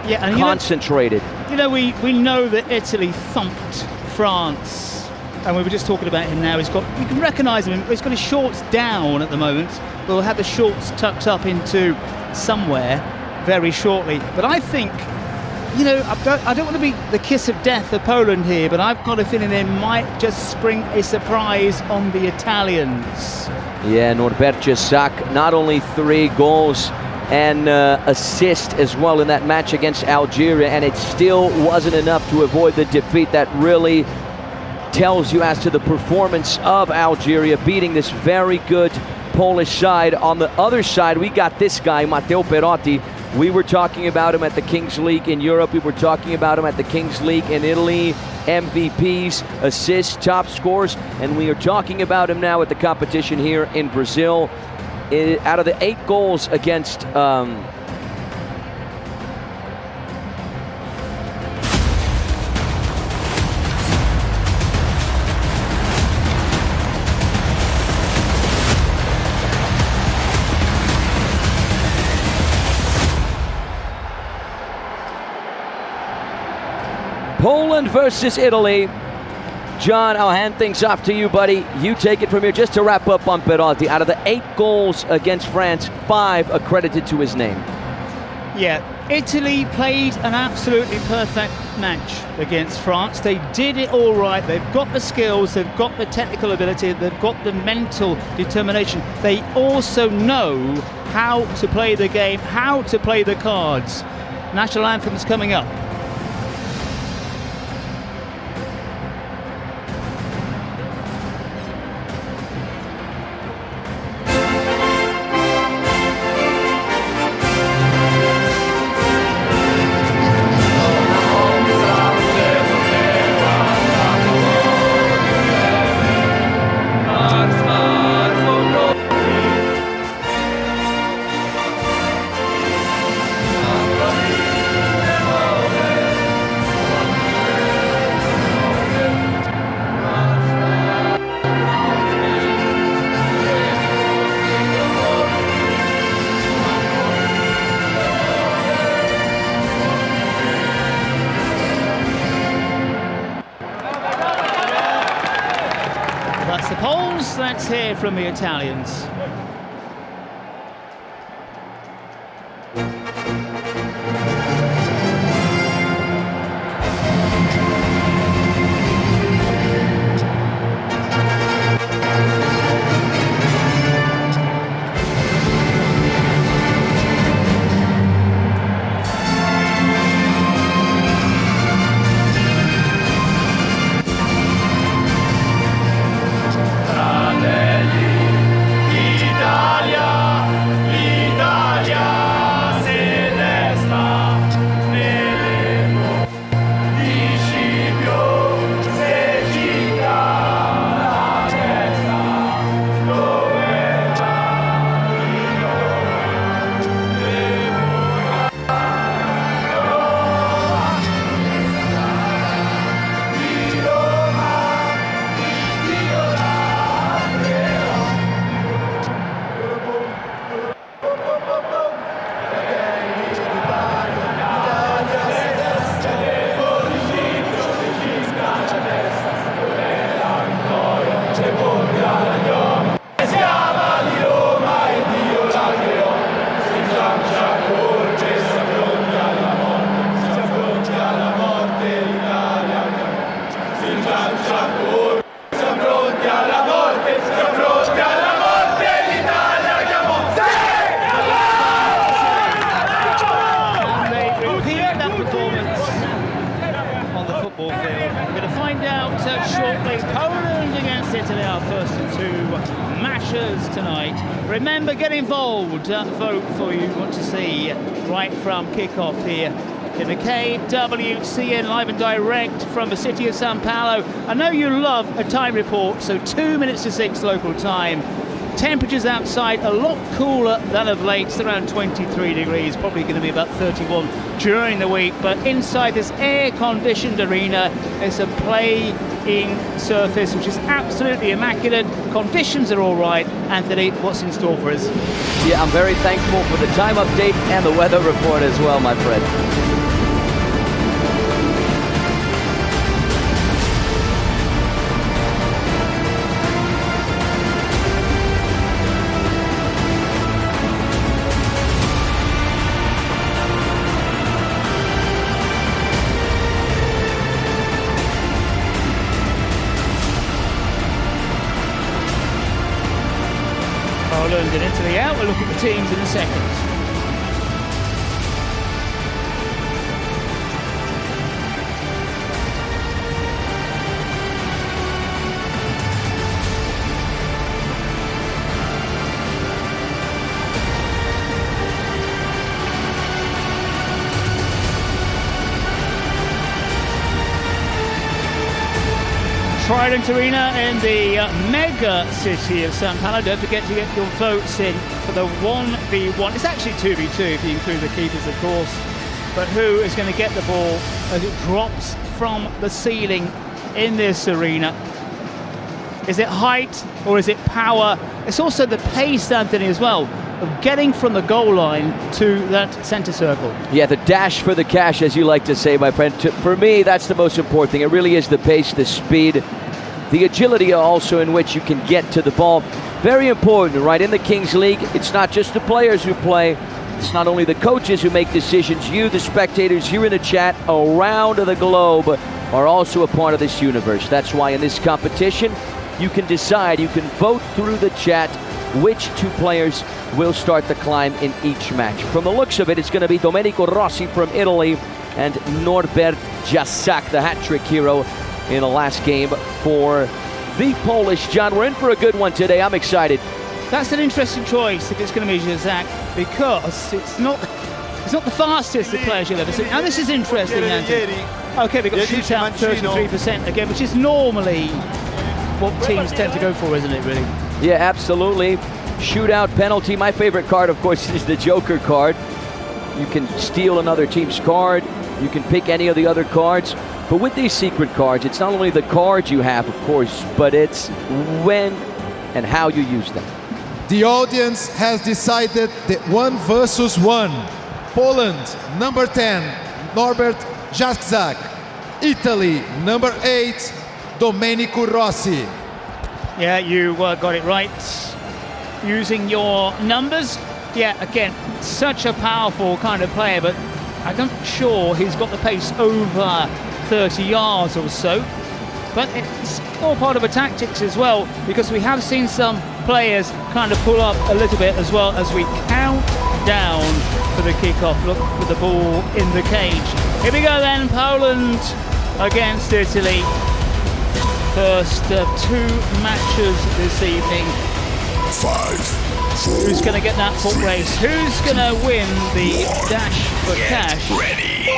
and concentrated. We know that Italy thumped France, and we were just talking about him now. You can recognise him. He's got his shorts down at the moment. We'll have the shorts tucked up into somewhere very shortly. But I think, I don't want to be the kiss of death of Poland here, but I've got a feeling they might just spring a surprise on the Italians. Yeah, Norbert Sak, not only 3 goals and assist as well in that match against Algeria, and it still wasn't enough to avoid the defeat. That really tells you as to the performance of Algeria beating this very good Polish side. On the other side, we got this guy, Matteo Perotti. We were talking about him at the Kings League in Europe. We were talking about him at the Kings League in Italy. MVPs, assists, top scores, and we are talking about him now at the competition here in Brazil. Out of the 8 goals against Poland versus Italy. John, I'll hand things off to you, buddy. You take it from here. Just to wrap up on Perotti, out of the 8 goals against France, 5 accredited to his name. Yeah, Italy played an absolutely perfect match against France. They did it all right. They've got the skills, they've got the technical ability, they've got the mental determination. They also know how to play the game, how to play the cards. National anthem's coming up. That's the Poles, let's hear from the Italians. football field. We're going to find out shortly. Poland against Italy, our first of two matches tonight. Remember, get involved. Vote for you want to see right from kickoff here in the KWCN live and direct from the city of São Paulo. I know you love a time report, so 2 minutes to 6 local time. Temperatures outside a lot cooler than of late. It's around 23 degrees, probably going to be about 31 during the week. But inside this air-conditioned arena, there's a playing surface which is absolutely immaculate. Conditions are all right. Anthony, what's in store for us? Yeah, I'm very thankful for the time update and the weather report as well, my friend. Poland and Italy out. We'll look at the teams in a second. Trident Arena in the mega city of São Paulo. Don't forget to get your votes in for the 1v1. It's actually 2v2 if you include the keepers, of course. But who is going to get the ball as it drops from the ceiling in this arena? Is it height or is it power? It's also the pace, Anthony, as well, of getting from the goal line to that centre circle. Yeah, the dash for the cash, as you like to say, my friend. For me, that's the most important thing. It really is the pace, the speed, the agility also in which you can get to the ball. Very important, right? In the Kings League, it's not just the players who play. It's not only the coaches who make decisions. You, the spectators here in the chat around the globe, are also a part of this universe. That's why in this competition, you can decide, you can vote through the chat which two players will start the climb in each match. From the looks of it, it's going to be Domenico Rossi from Italy and Norbert Jasak, the hat-trick hero in the last game for the Polish. John, we're in for a good one today. I'm excited. That's an interesting choice if it's going to be Jasak, because it's not the fastest the players you'll ever see. Now this is interesting, Anthony. Okay, we've got shootout 33% again, which is normally what teams tend to go for, isn't it, really? Yeah, absolutely. Shootout, penalty. My favorite card, of course, is the Joker card. You can steal another team's card. You can pick any of the other cards. But with these secret cards, it's not only the cards you have, of course, but it's when and how you use them. The audience has decided that 1 versus 1. Poland, number 10, Norbert Jasak. Italy, number 8, Domenico Rossi. Yeah, you got it right. Using your numbers. Yeah, again, such a powerful kind of player, but I'm not sure he's got the pace over 30 yards or so. But it's all part of the tactics as well, because we have seen some players kind of pull up a little bit as well as we count down for the kickoff. Look for the ball in the cage. Here we go then, Poland against Italy. First of 2 matches this evening. 5, 4, who's going to get that foot race? Who's going to win the dash for cash? Ready.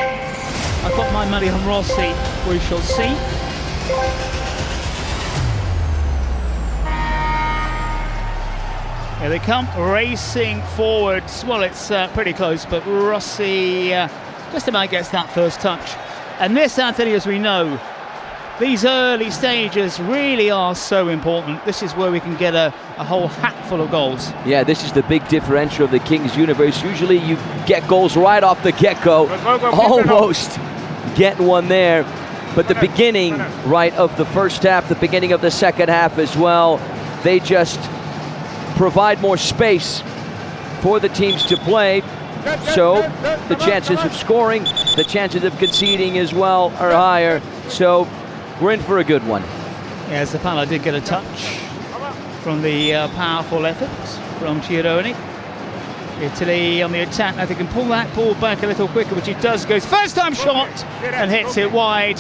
I've got my money on Rossi. We shall see. Here they come, racing forwards. Well, it's pretty close, but Rossi just about gets that first touch. And this, Anthony, as we know, these early stages really are so important. This is where we can get a whole hatful of goals. Yeah, this is the big differential of the Kings universe. Usually you get goals right off the get-go. Almost get one there. But the beginning, right, of the first half, the beginning of the second half as well, they just provide more space for the teams to play. So the chances of scoring, the chances of conceding as well are higher. So we're in for a good one. Yeah, Zapala did get a touch from the powerful effort from Gironi. Italy on the attack. Now they can pull that ball back a little quicker, which it does. Goes first time shot and hits it wide.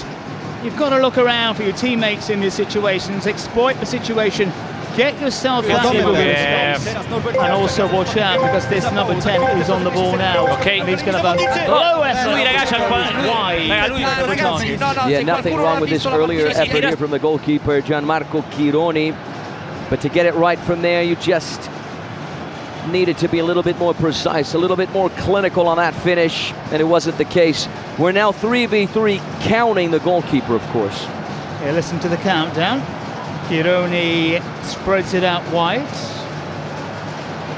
You've got to look around for your teammates in these situations, exploit the situation, get yourself out in space, and also watch out because this number 10 is on the ball now. Okay. And he's going to have a low effort wide. Yeah, nothing wrong with this earlier effort here from the goalkeeper, Gianmarco Chironi. But to get it right from there, you just needed to be a little bit more precise, a little bit more clinical on that finish, and it wasn't the case. We're now 3v3, counting the goalkeeper, of course. Yeah, listen to the countdown. Chironi spreads it out wide.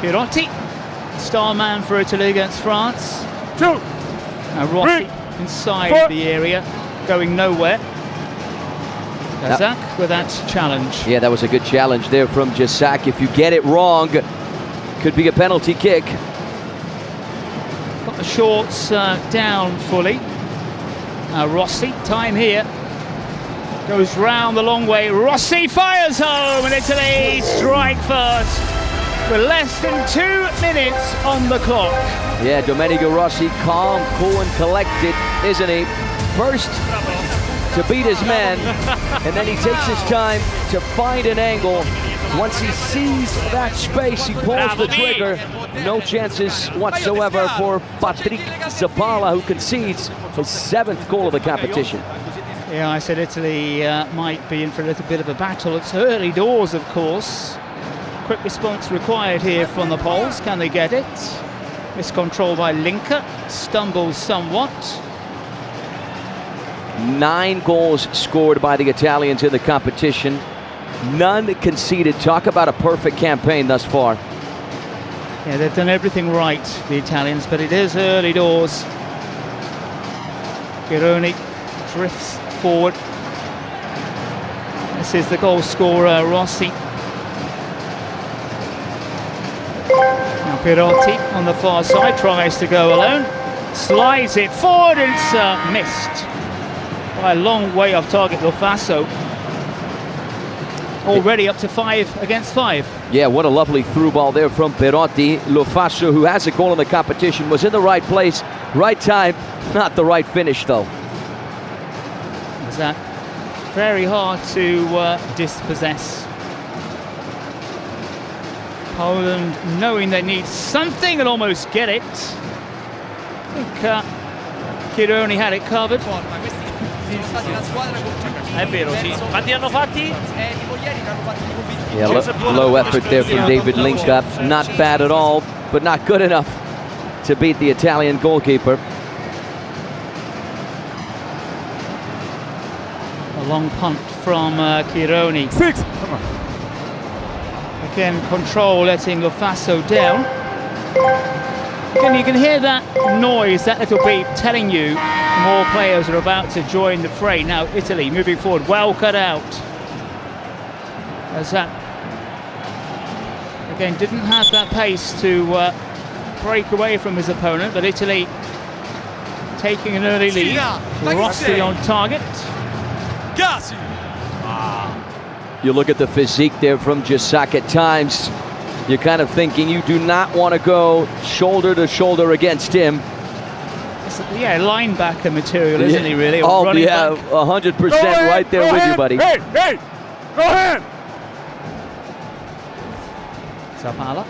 Pirotti, star man for Italy against France. Now Rossi inside the area, going nowhere. Jacek with that challenge. Yeah, that was a good challenge there from Jacek. If you get it wrong, could be a penalty kick. Got the shorts down fully. Rossi, time here. Goes round the long way. Rossi fires home, and Italy strike first with less than 2 minutes on the clock. Yeah, Domenico Rossi, calm, cool, and collected, isn't he? First to beat his man, and then he takes his time to find an angle. Once he sees that space, he pulls the trigger. No chances whatsoever for Patrick Zabala, who concedes his 7th goal of the competition. Yeah, I said Italy might be in for a little bit of a battle. It's early doors, of course. Quick response required here from the Poles. Can they get it? Miscontrol by Linker. Stumbles somewhat. 9 goals scored by the Italians in the competition. None conceded. Talk about a perfect campaign thus far. Yeah, they've done everything right, the Italians, but it is early doors. Chironi drifts forward. This is the goal scorer, Rossi. Now Pirotti on the far side tries to go alone. Slides it forward, and it's missed by a long way off target. Lofaso already up to 5 against 5. Yeah, what a lovely through ball there from Pirotti. Lofaso, who has a goal in the competition, was in the right place, right time, not the right finish though. Is that very hard to dispossess. Poland knowing they need something and almost get it. I think Chironi had it covered. Yeah, low effort there from David Linka. Not bad at all, but not good enough to beat the Italian goalkeeper. A long punt from Chironi. 6. Again, control letting Lofaso down. Again, you can hear that noise, that little beep, telling you more players are about to join the fray. Now Italy moving forward, well cut out. As that, again, didn't have that pace to break away from his opponent, but Italy taking an early lead. Rossi on target. You look at the physique there from Jacek at times. You're kind of thinking you do not want to go shoulder to shoulder against him. Yeah, linebacker material, isn't he, really? Oh, yeah, 100% right there with you, buddy. Hey, go ahead! Zabala.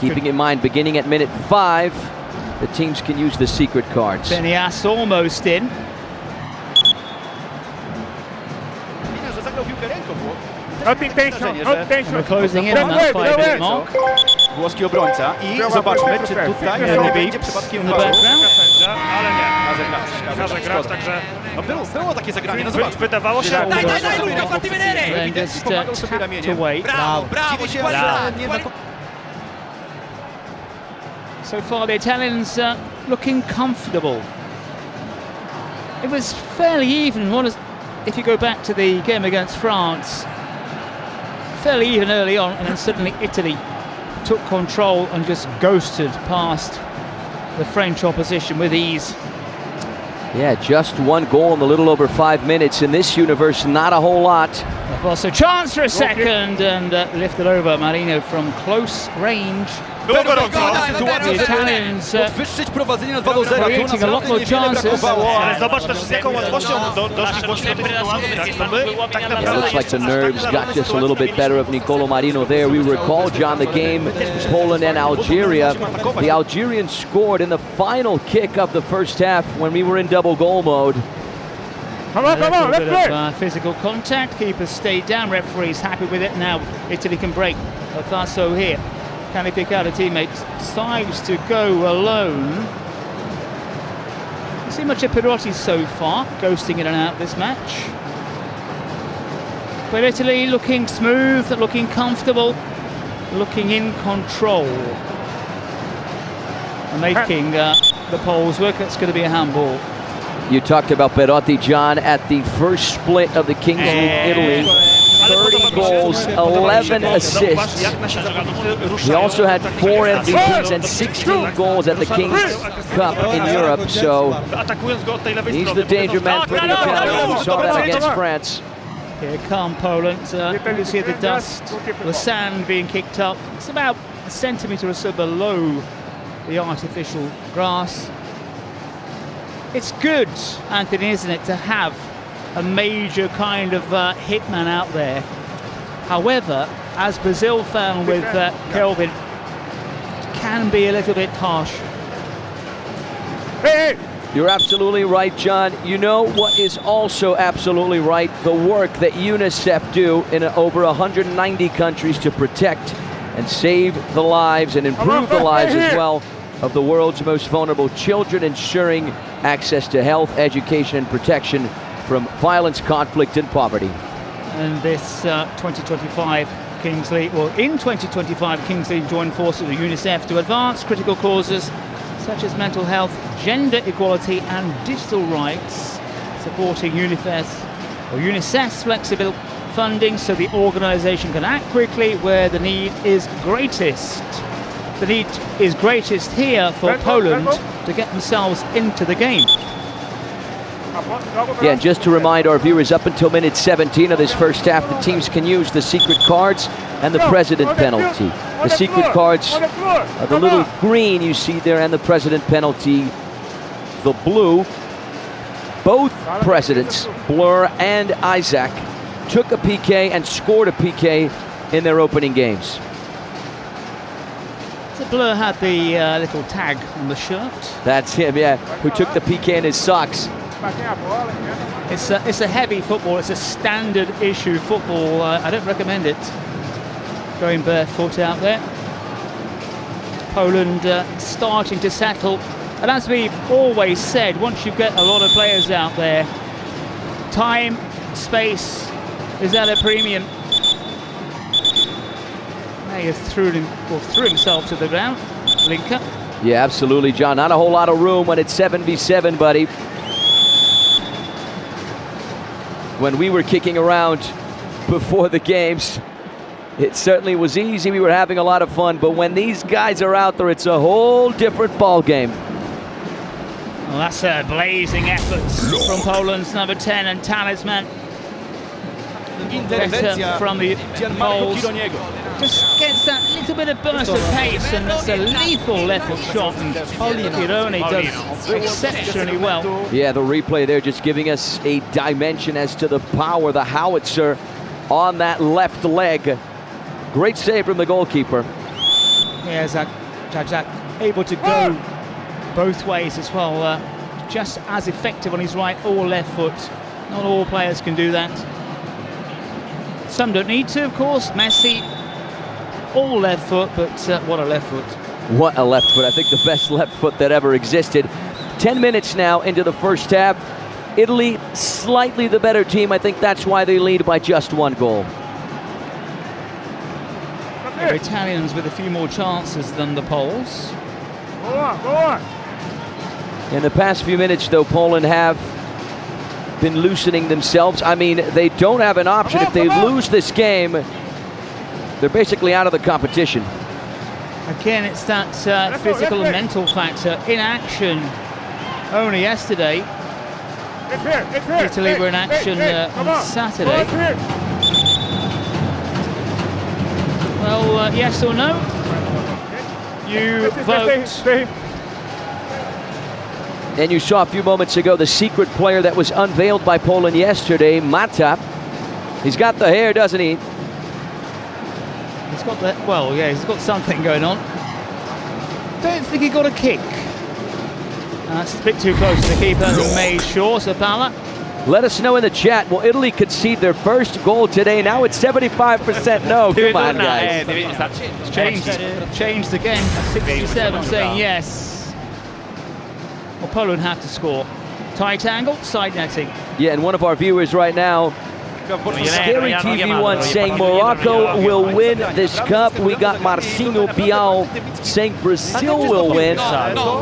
Keeping in mind, beginning at minute 5, the teams can use the secret cards. Benias almost in. Attention. We're closing in on that 5-minute mark. Włoski obrońca i zobaczmy, czy tutaj będzie przypadkiem in the background. Ale nie. Każe grać, także było takie zagranie, no zobaczmy. wydawało się... And just tapped away. So far the Italians looking comfortable. It was fairly even. If you go back to the game against France, fairly even early on, and then suddenly Italy took control and just ghosted past the French opposition with ease. Yeah, just 1 goal in a little over 5 minutes. In this universe, not a whole lot. Also chance for a second, and lifted over Marino from close range. Było gorąco. The Italians Podwyższyć prowadzenie na 2 do 0. creating a lot more chances. Ale zobacz też z jaką łatwością doszli właśnie do tej sytuacji. To my tak It naprawdę... looks like the nerves got just a little bit better of Nicolo Marino there. We recall, John, the game Poland and Algeria. The Algerians scored in the final kick of the first half when we were in double goal mode. Come on, A little let's bit play. of physical contact. Keeper stayed down. Referee's happy with it. Now Italy can break. Faso here. Can he pick out a teammate? Decides to go alone. You see much of Perotti so far, ghosting in and out this match. But Italy looking smooth, looking comfortable, looking in control. And making the Poles work. It's going to be a handball. You talked about Perotti, John, at the first split of the Kings League Italy. 30 goals, 11 assists. He also had 4 MVPs and 16 goals at the Kings Cup in Europe, so he's the danger man for the Italians. We saw that against France. Here come Poland. You see the dust, the sand being kicked up. It's about a centimetre or so below the artificial grass. It's good, Anthony, isn't it, to have a major kind of hitman out there. However, as Brazil found with Kelvin, it can be a little bit harsh. Hey, You're absolutely right, John. You know what is also absolutely right? The work that UNICEF do in over 190 countries to protect and save the lives and improve the lives as well of the world's most vulnerable children, ensuring access to health, education, and protection from violence, conflict, and poverty. And this 2025 Kings League, well, in 2025 Kings League joined forces with UNICEF to advance critical causes such as mental health, gender equality, and digital rights, supporting UNICEF's flexible funding so the organisation can act quickly where the need is greatest. The need is greatest here for Poland to get themselves into the game. Yeah, and just to remind our viewers, up until minute 17 of this first half, the teams can use the secret cards and the president penalty. The secret cards are the little green you see there, and the president penalty, the blue. Both presidents, Blur and Isaac, took a PK and scored a PK in their opening games. So Blur had the little tag on the shirt. That's him, yeah, who took the PK in his socks. It's a heavy football. It's a standard issue football. I don't recommend it. Going barefoot out there. Poland starting to settle. And as we've always said, once you get a lot of players out there, time, space is at a premium. He threw himself to the ground. Linker. Yeah, absolutely, John. Not a whole lot of room when it's 7v7, buddy. When we were kicking around before the games, it certainly was easy. We were having a lot of fun. But when these guys are out there, it's a whole different ball game. Well, that's a blazing effort from Poland's number 10 and talisman. Better from the Poles. Just gets that little bit of burst of pace, and that's a lethal left foot shot. And Pironi does exceptionally well. Yeah, the replay there just giving us a dimension as to the power, the howitzer on that left leg. Great save from the goalkeeper. Yeah, Zak able to go both ways as well. Just as effective on his right or left foot. Not all players can do that. Some don't need to, of course. Messi, all left foot, but what a left foot. What a left foot. I think the best left foot that ever existed. 10 minutes now into the first half. Italy, slightly the better team. I think that's why they lead by just 1 goal. The Italians with a few more chances than the Poles. Go on. In the past few minutes, though, Poland have been loosening themselves. I mean, they don't have an option. If they lose this game, they're basically out of the competition. Again, it's that physical and mental factor. In action only yesterday. Italy were in action on Saturday. Well, yes or no? You vote. And you saw a few moments ago the secret player that was unveiled by Poland yesterday, Mata. He's got the hair, doesn't he? He's got that. Well, yeah, he's got something going on. Don't think he got a kick. That's a bit too close to the keeper who made sure. So Paula. Let us know in the chat. Will Italy concede their first goal today? Now it's 75% no. Come on, guys. It's changed again. 67 saying yes. Well, Poland have to score. Tight angle, side netting. Yeah, and one of our viewers right now, Scary TV1, saying Morocco will win this cup. We got Marcinho Bial saying Brazil will win. We got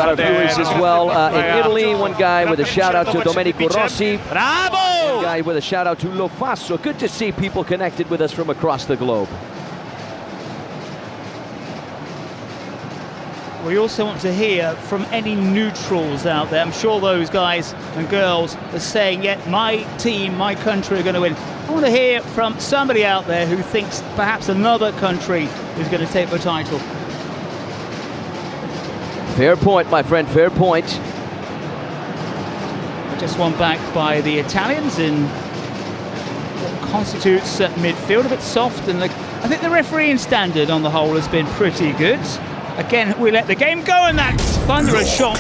our viewers as well in Italy. One guy with a shout out to Domenico Rossi. Bravo! One guy with a shout out to Lo Faso. Good to see people connected with us from across the globe. We also want to hear from any neutrals out there. I'm sure those guys and girls are saying, yeah, my team, my country are going to win. I want to hear from somebody out there who thinks perhaps another country is going to take the title. Fair point, my friend, fair point. Just one back by the Italians in what constitutes midfield, a bit soft. And I think the refereeing standard on the whole has been pretty good. Again, we let the game go, and that's thunderous shot.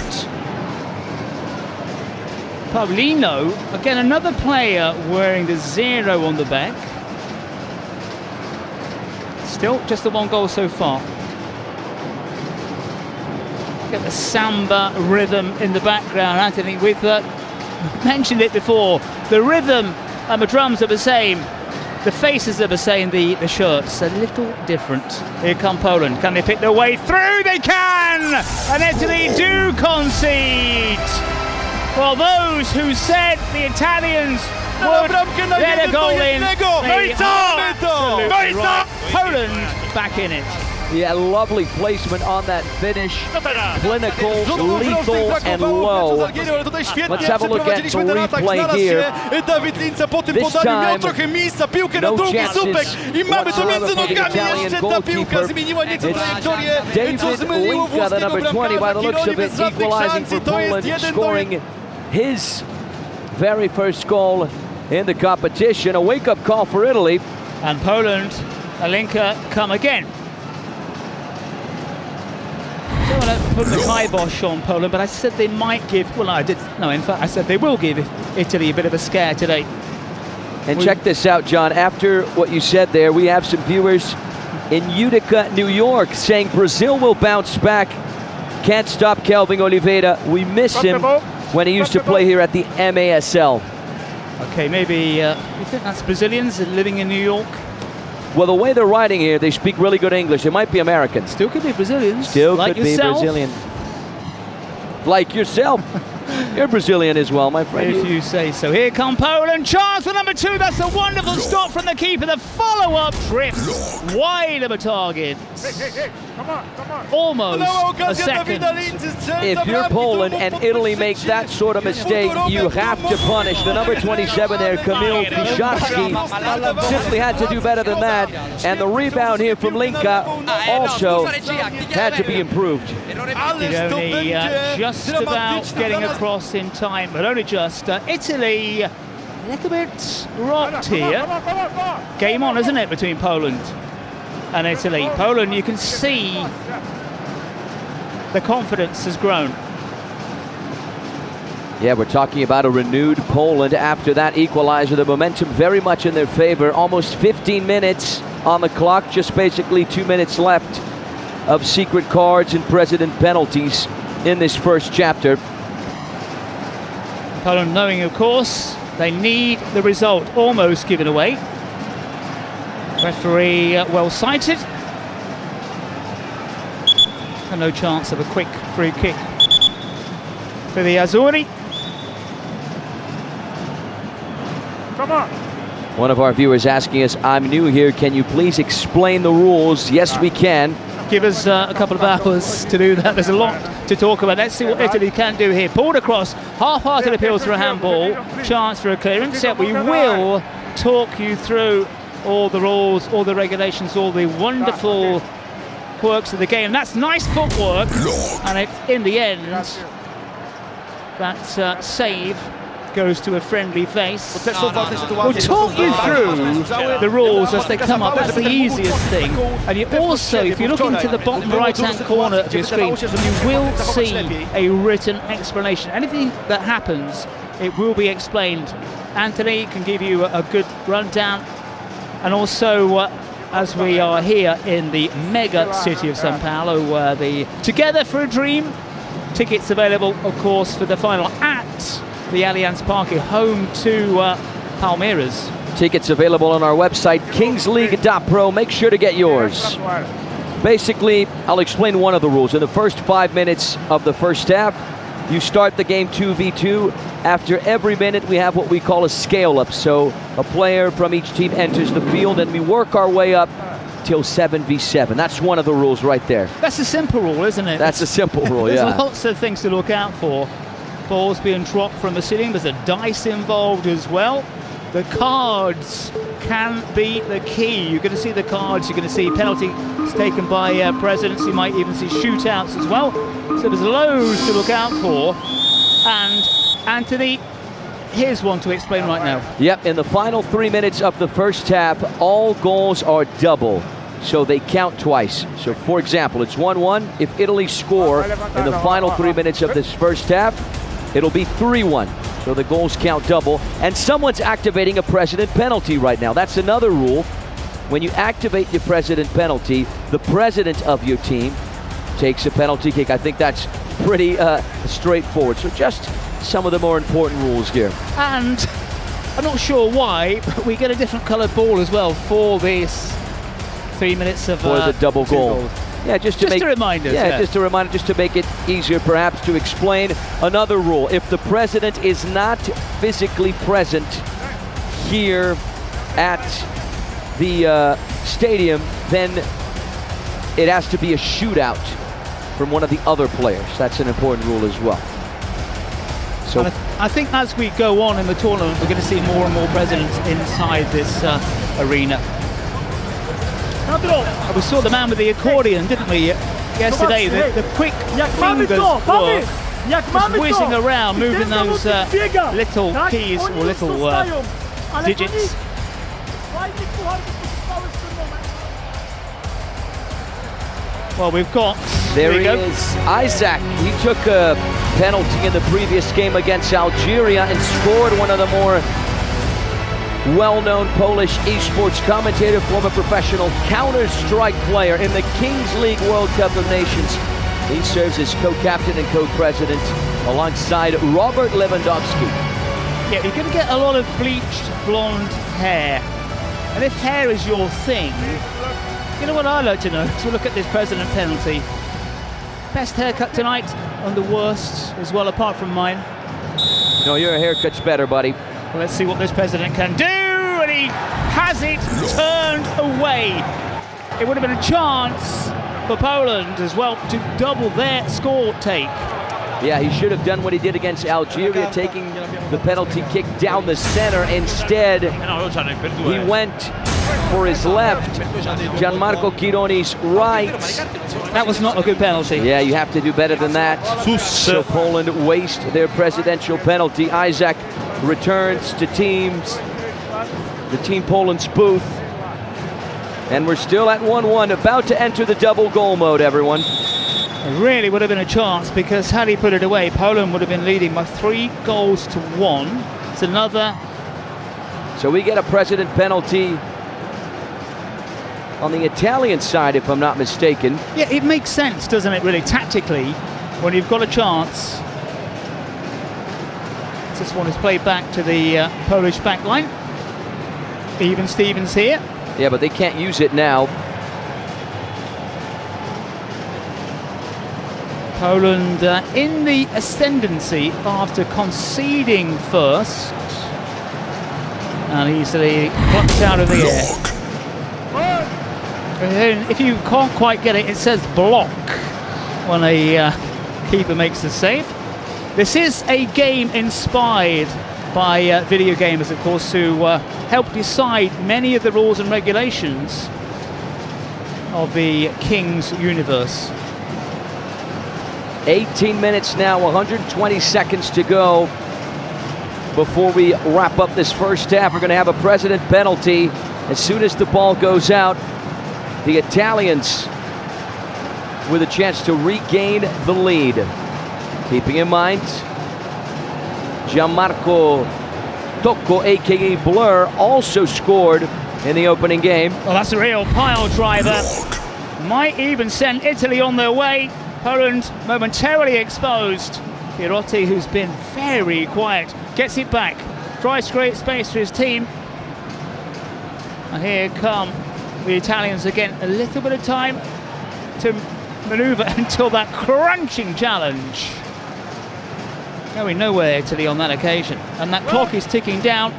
Paulino, again, another player wearing the 0 on the back. Still just the one goal so far. Get the samba rhythm in the background, Anthony. We've mentioned it before. The rhythm and the drums are the same. The faces are the same, the shirts a little different. Here come Poland. Can they pick their way through? They can! And Italy do concede. Well, those who said the Italians would let a goal in, Poland back in it. Yeah, lovely placement on that finish. Clinical, lethal, and low. Let's have a look at the replay here. This time, no chances whatsoever for the Italian goalkeeper. It's David Linka, the number 20, by the looks of it, equalizing for Poland, scoring his very first goal in the competition. A wake-up call for Italy. And Poland, Linka come again. I don't want to put the kibosh on Poland, but I said they might give, well, I did, no, in fact, I said they will give Italy a bit of a scare today. And check this out, John. After what you said there, we have some viewers in Utica, New York, saying Brazil will bounce back. Can't stop Kelvin Oliveira. We miss him when he used to play here at the MASL. Okay, maybe you think that's Brazilians living in New York? Well, the way they're writing here, they speak really good English. It might be Americans. Still could be Brazilians. Still like could yourself. be Brazilian. Like yourself. You're Brazilian as well, my friend. If you say so. Here come Poland. Chance for number 2. That's a wonderful stop from the keeper. The follow-up trip wide of a target. Almost a second. If you're Poland and Italy makes that sort of mistake, you have to punish. The number 27 there, Kamil Piszacki, simply had to do better than that. And the rebound here from Linka also had to be improved. Only just about getting across in time, but only just. Italy, a little bit rocked here. Game on, isn't it, between Poland and Italy? Poland, you can see the confidence has grown. Yeah, we're talking about a renewed Poland after that equalizer. The momentum very much in their favor. Almost 15 minutes on the clock, just basically 2 minutes left of secret cards and president penalties in this first chapter. Poland knowing, of course, they need the result almost given away. Referee well sighted. And no chance of a quick free kick for the Azzurri. Come on. One of our viewers asking us, I'm new here, can you please explain the rules? Yes, we can. Give us a couple of hours to do that. There's a lot to talk about. Let's see what Italy can do here. Pulled across, half-hearted appeals for a handball, chance for a clearance. Yeah, we will talk you through all the rules, all the regulations, all the wonderful quirks of the game. That's nice footwork, and in the end, that save goes to a friendly face. We'll talk you through the rules as they come up. That's the easiest thing. And you also, if you look into the bottom right-hand corner of your screen, you will see a written explanation. Anything that happens, it will be explained. Anthony can give you a good rundown. And also, as we are here in the mega city of São Paulo, where the Together for a Dream tickets available, of course, for the final at the Allianz Parque, home to Palmeiras. Tickets available on our website, kingsleague.pro. Make sure to get yours. Basically, I'll explain one of the rules. In the first 5 minutes of the first half, you start the game 2v2. After every minute, we have what we call a scale-up. So a player from each team enters the field, and we work our way up till 7v7. That's one of the rules right there. That's a simple rule, isn't it? That's a simple rule, yeah. There's lots of things to look out for. Balls being dropped from the ceiling. There's a dice involved as well. The cards can be the key. You're going to see the cards. You're going to see penalties taken by presidents. You might even see shootouts as well. So there's loads to look out for. And Anthony, here's one to explain right now. Yep, in the final 3 minutes of the first half, all goals are double, so they count twice. So, for example, it's 1-1. If Italy score in the final 3 minutes of this first half, it'll be 3-1. So the goals count double. And someone's activating a president penalty right now. That's another rule. When you activate your president penalty, the president of your team takes a penalty kick. I think that's pretty straightforward. So just some of the more important rules here. And I'm not sure why, but we get a different coloured ball as well for this 3 minutes of for the double goal. Goals. Yeah, just to remind us. Yeah, just a reminder, just to make it easier perhaps to explain another rule. If the president is not physically present here at the stadium, then it has to be a shootout from one of the other players. That's an important rule as well. So I think as we go on in the tournament, we're going to see more and more presidents inside this arena. And we saw the man with the accordion, didn't we, yesterday? The quick fingers work, just whizzing around, moving those little keys or little digits. Well, we've got... There he is, Isaac. He took a penalty in the previous game against Algeria and scored. One of the more well-known Polish esports commentator, former professional Counter-Strike player in the Kings League World Cup of Nations. He serves as co-captain and co-president alongside Robert Lewandowski. Yeah, you're going to get a lot of bleached blonde hair. And if hair is your thing, you know what I'd like to know? So look at this president penalty. Best haircut tonight and the worst as well, apart from mine. No, your haircut's better, buddy. Well, let's see what this president can do. And he has it turned away. It would have been a chance for Poland as well to double their score take. Yeah, he should have done what he did against Algeria, taking the penalty kick down the center. Instead, he went for his left, Gianmarco Chironi's right. That was not a good penalty. Yeah, you have to do better than that. So Poland waste their presidential penalty. Isaac returns to the Team Poland's booth. And we're still at 1-1, about to enter the double goal mode, everyone. It really would have been a chance, because had he put it away, Poland would have been leading by 3-1. It's another. So we get a president penalty on the Italian side, if I'm not mistaken. Yeah, it makes sense, doesn't it, really, tactically, when you've got a chance. This one is played back to the Polish back line. Even Stevens here. Yeah, but they can't use it now. Poland in the ascendancy after conceding first. And easily plucked out of the air. And if you can't quite get it, it says block when a keeper makes the save. This is a game inspired by video gamers, of course, who help decide many of the rules and regulations of the Kings universe. 18 minutes now, 120 seconds to go before we wrap up this first half. We're going to have a president penalty as soon as the ball goes out. The Italians with a chance to regain the lead. Keeping in mind, Gianmarco Tocco, aka Blur, also scored in the opening game. Well, that's a real pile driver. Might even send Italy on their way. Poland momentarily exposed. Pirotti, who's been very quiet, gets it back. Tries to create space for his team. And here come the Italians again. A little bit of time to manoeuvre until that crunching challenge. Going nowhere, Italy, on that occasion. And that clock is ticking down.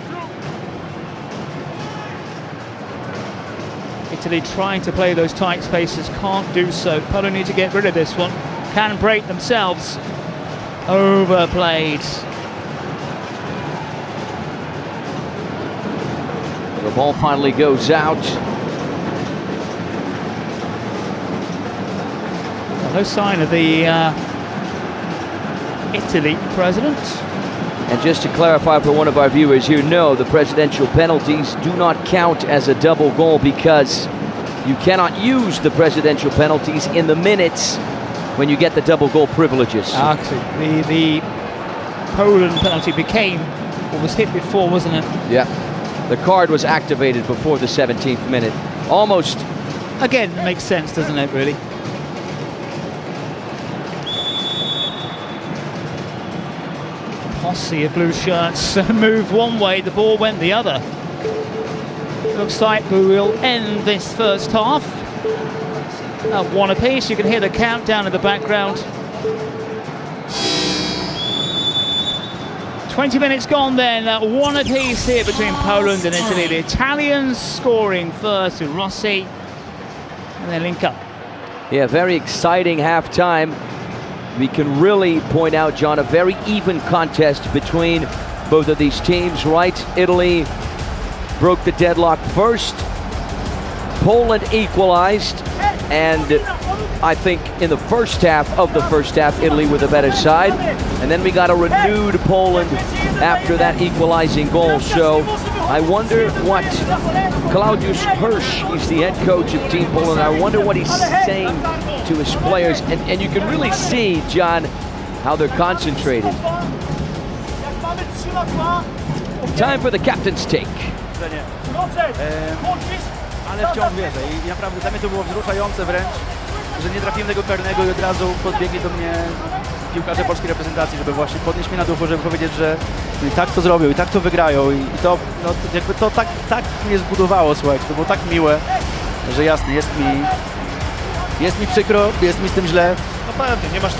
Italy trying to play those tight spaces, can't do so. Poland need to get rid of this one. Can break themselves. Overplayed. The ball finally goes out. No sign of the Italy president. And just to clarify for one of our viewers, you know the presidential penalties do not count as a double goal because you cannot use the presidential penalties in the minutes when you get the double goal privileges. Actually, the Poland penalty became what was hit before, wasn't it? Yeah. The card was activated before the 17th minute. Almost. Again, it makes sense, doesn't it, really? Posse of blue shirts moved one way, the ball went the other. Looks like we will end this first half at one apiece. You can hear the countdown in the background. 20 minutes gone then, one apiece here between Poland and Italy. The Italians scoring first with Rossi, and they link up. Yeah, very exciting halftime. We can really point out, John, a very even contest between both of these teams, right? Italy broke the deadlock first. Poland equalized, and I think in the first half, Italy were the better side. And then we got a renewed Poland after that equalizing goal. So I wonder what Claudius Hirsch, he's the head coach of Team Poland, I wonder what he's saying to his players. And you can really see, John, how they're concentrated. Time for the captain's take. Ale wciąż wierzę i naprawdę dla mnie to było wzruszające wręcz, że nie trafiłem tego karnego i od razu podbiegli do mnie piłkarze polskiej reprezentacji, żeby właśnie podnieść mnie na duchu, żeby powiedzieć, że i tak to zrobią, i tak to wygrają i to, no, jakby to tak mnie zbudowało, słuchajcie, to było tak miłe, że jasne, jest mi przykro, jest mi z tym źle. No pewnie, nie masz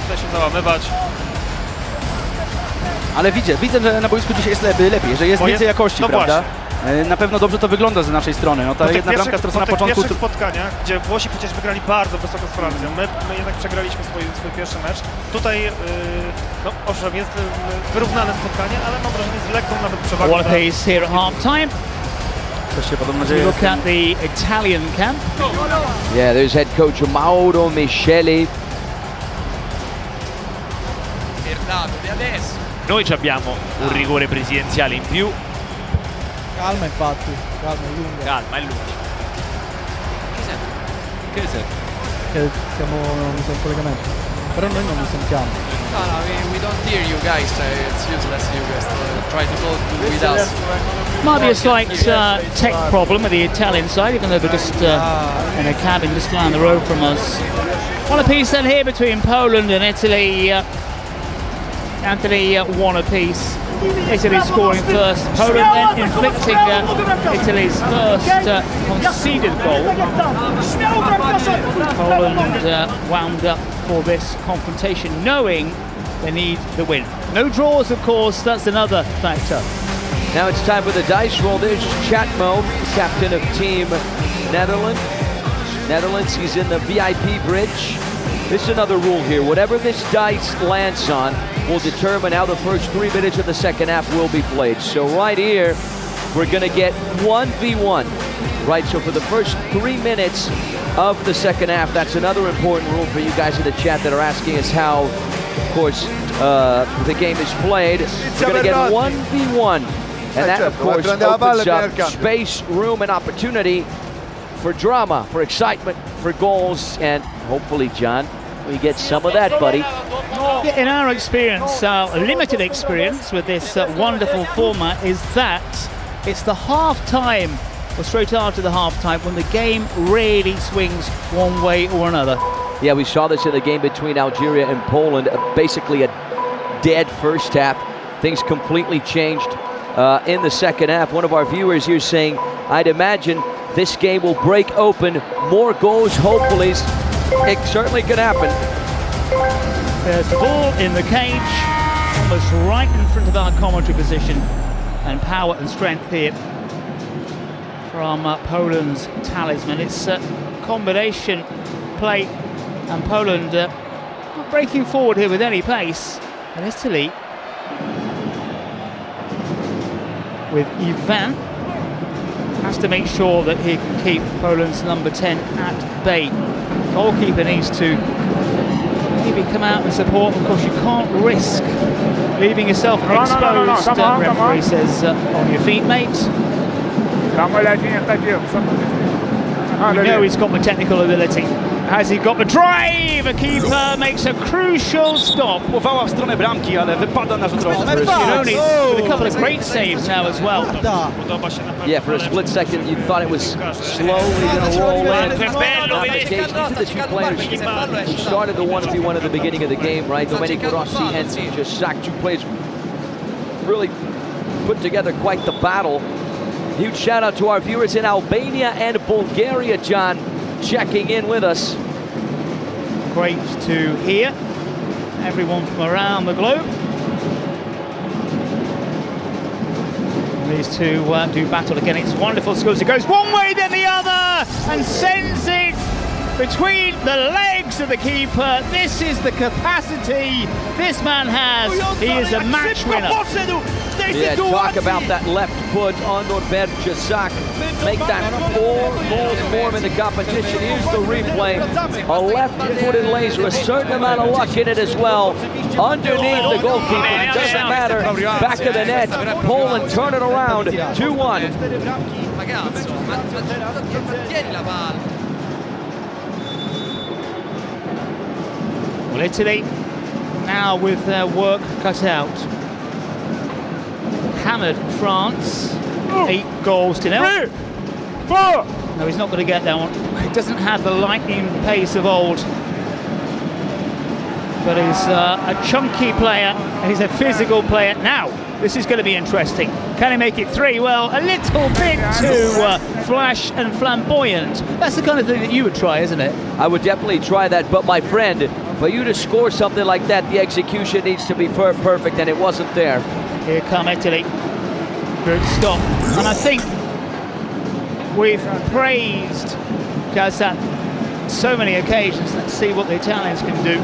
tutaj się załamywać. Ale widzę, że na boisku dzisiaj jest lepiej, że jest więcej jakości, no prawda? Właśnie. Na pewno dobrze to wygląda z naszej strony. No, ta jedna bramka stracona na początku. W pierwszych spotkaniach, gdzie Włosi przecież wygrali bardzo wysoko z Francją, my jednak przegraliśmy swój pierwszy mecz. Tutaj, no owszem, jest wyrównane spotkanie, ale mam wrażenie z lekką nawet przewagą. One pace here at half time. Look at the Italian camp. Yeah, there's head coach Mauro Micheli. Noi abbiamo un rigore presidenziale in più. Calma infatti, calma è lunga. Calma è lunga. Che serve? Che siamo in collegamento. Però noi non mi sentiamo. No, we don't hear you guys. It's useless you guys try to talk with us. Might be a slight tech problem with the Italian side, even though they're just in a cabin just down the road from us. One apiece then here between Poland and Italy. Anthony, one apiece. Italy scoring first. Poland then inflicting Italy's first conceded goal. Poland wound up for this confrontation, knowing they need the win. No draws, of course, that's another factor. Now it's time for the dice roll. There's Chatmo, captain of Team Netherlands. He's in the VIP bridge. This is another rule here. Whatever this dice lands on will determine how the first 3 minutes of the second half will be played. So right here, we're going to get 1v1. right? So for the first 3 minutes of the second half, that's another important rule for you guys in the chat that are asking us how, of course, the game is played. We're going to get 1v1, and that, of course, opens up space, room, and opportunity for drama, for excitement, for goals, and hopefully, John, we get some of that, buddy. Yeah, in our experience, limited experience with this wonderful format, is that it's the half-time, or straight after the half-time, when the game really swings one way or another. Yeah, we saw this in the game between Algeria and Poland, basically a dead first half. Things completely changed in the second half. One of our viewers here saying, I'd imagine this game will break open, more goals, hopefully. It certainly could happen. There's the ball in the cage, almost right in front of our commentary position, and power and strength here from Poland's talisman. It's a combination play, and Poland not breaking forward here with any pace. And Italy with Ivan has to make sure that he can keep Poland's number 10 at bay. Goalkeeper needs to maybe come out and support. Of course, you can't risk leaving yourself exposed. Referee says, on your feet, mate. You know he's got the technical ability. Has he got the drive? A keeper makes a crucial stop. Pływała w stronę bramki, ale wypada na rzut rożny. With a couple of great saves now as well. Yeah, for a split second you thought it was slowly going to roll in. These are the two players who started the 1v1 at the beginning of the game, right? Domenico Rossi and Jasak, two players really put together quite the battle. Huge shout out to our viewers in Albania and Bulgaria, John, checking in with us. Great to hear everyone from around the globe. These two do battle again. It's wonderful skills. It goes one way then the other and sends it between the legs of the keeper. This is the capacity this man has. He is a match winner. Yeah, talk about that left foot on Norbert Jasak. Make that 4 goals more in the competition. Here's the replay. A left-footed laser, a certain amount of luck in it as well. Underneath the goalkeeper, it doesn't matter. Back of the net, Poland turn it around, 2-1. Well, Italy now with their work cut out. Hammered France, 8 goals to 0. 3, 4. No, he's not going to get that one. He doesn't have the lightning pace of old. But he's a chunky player, and he's a physical player. Now, this is going to be interesting. Can he make it 3? Well, a little bit too flash and flamboyant. That's the kind of thing that you would try, isn't it? I would definitely try that, but my friend, for you to score something like that, the execution needs to be perfect, and it wasn't there. Here come Italy. Good stop. And I think we've praised Jasak so many occasions. Let's see what the Italians can do.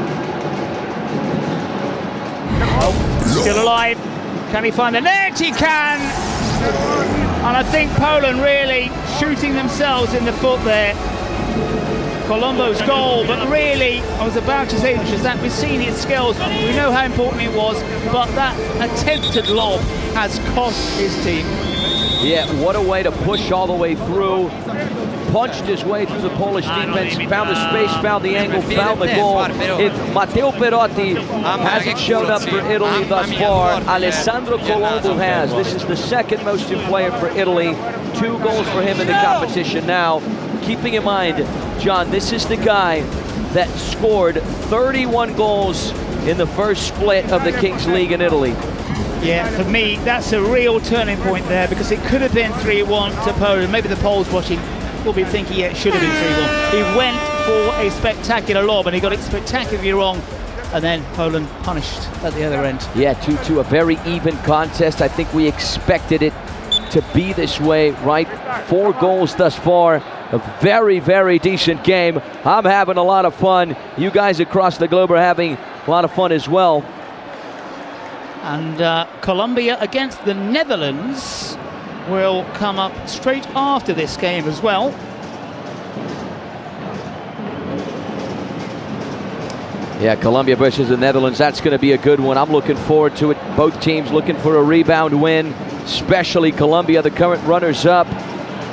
Oh, still alive. Can he find the net? He can! And I think Poland really shooting themselves in the foot there. Colombo's goal, but really, I was about to say to Jasak, we've seen his skills, we know how important it was, but that attempted lob has cost his team. Yeah, what a way to push all the way through. Punched his way through the Polish defense, found the space, found the angle, found the goal. If Matteo Perotti hasn't shown up for Italy thus far, Alessandro Colombo has. This is the second most improved player for Italy. 2 goals for him in the competition now. Keeping in mind, John, this is the guy that scored 31 goals in the first split of the Kings League in Italy. Yeah, for me, that's a real turning point there, because it could have been 3-1 to Poland. Maybe the Poles watching will be thinking, yeah, it should have been 3-1. He went for a spectacular lob, and he got it spectacularly wrong, and then Poland punished at the other end. Yeah, 2-2, a very even contest. I think we expected it to be this way, right? 4 goals thus far. A very, very decent game. I'm having a lot of fun. You guys across the globe are having a lot of fun as well. And Colombia against the Netherlands. will come up straight after this game as well. Yeah, Colombia versus the Netherlands, that's going to be a good one. I'm looking forward to it. Both teams looking for a rebound win, especially Colombia, the current runners-up,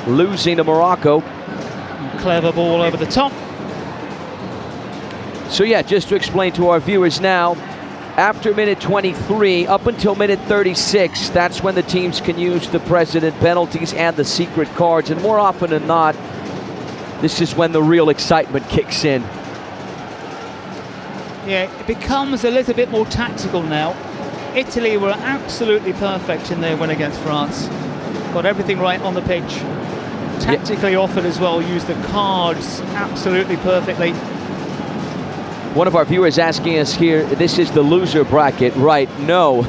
losing to Morocco. Clever ball over the top. So yeah, just to explain to our viewers now, after minute 23, up until minute 36, that's when the teams can use the precedent penalties and the secret cards. And more often than not, this is when the real excitement kicks in. Yeah, it becomes a little bit more tactical now. Italy were absolutely perfect in their win against France. Got everything right on the pitch. Tactically offered as well, used the cards absolutely perfectly. One of our viewers asking us here, this is the loser bracket, right? No,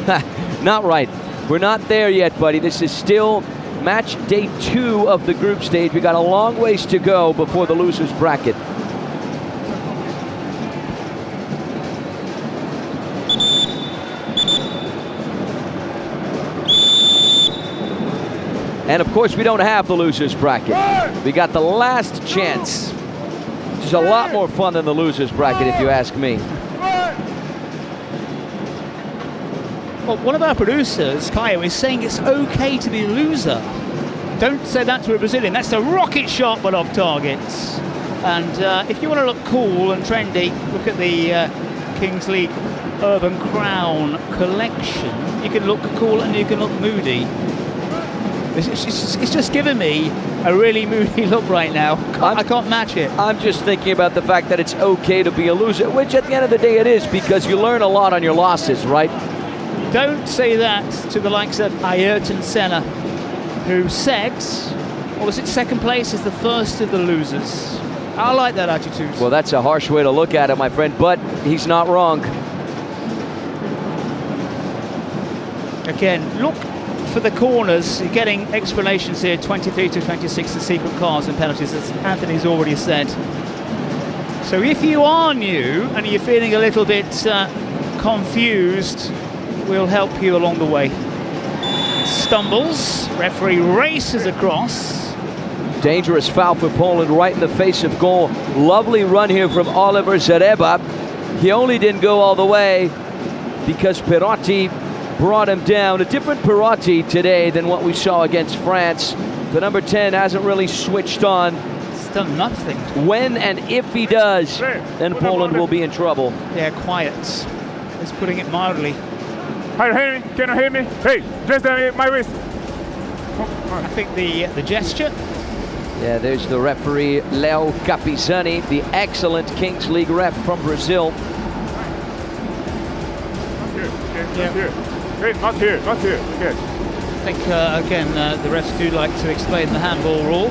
not right. We're not there yet, buddy. This is still match day 2 of the group stage. We got a long ways to go before the losers bracket. And of course, we don't have the losers bracket. We got the last chance, which is a lot more fun than the losers bracket, if you ask me. Well, one of our producers, Caio, is saying it's okay to be a loser. Don't say that to a Brazilian. That's a rocket shot, but off target. And if you want to look cool and trendy, look at the Kings League Urban Crown collection. You can look cool and you can look moody. It's just giving me a really moody look right now. I can't match it. I'm just thinking about the fact that it's okay to be a loser, which at the end of the day it is, because you learn a lot on your losses, right? Don't say that to the likes of Ayrton Senna, who said, what was it, second place is the first of the losers. I like that attitude. Well, that's a harsh way to look at it, my friend, but he's not wrong. Again, look for the corners. You're getting explanations here, 23 to 26, the secret cards and penalties, as Anthony's already said. So if you are new and you're feeling a little bit confused, we'll help you along the way. Stumbles, referee races across. Dangerous foul for Poland right in the face of goal. Lovely run here from Oliver Zareba. He only didn't go all the way because Perotti brought him down. A different Perotti today than what we saw against France. The number 10 hasn't really switched on. It's done nothing. When and if he does, then Poland will be in trouble. Yeah, quiet. It's putting it mildly. Hi, Henry, can you hear me? Hey, just my wrist. I think the gesture. Yeah, there's the referee, Leo Capizani, the excellent Kings League ref from Brazil. Not here. Hey, not here. Okay. I think, again, the refs do like to explain the handball rule.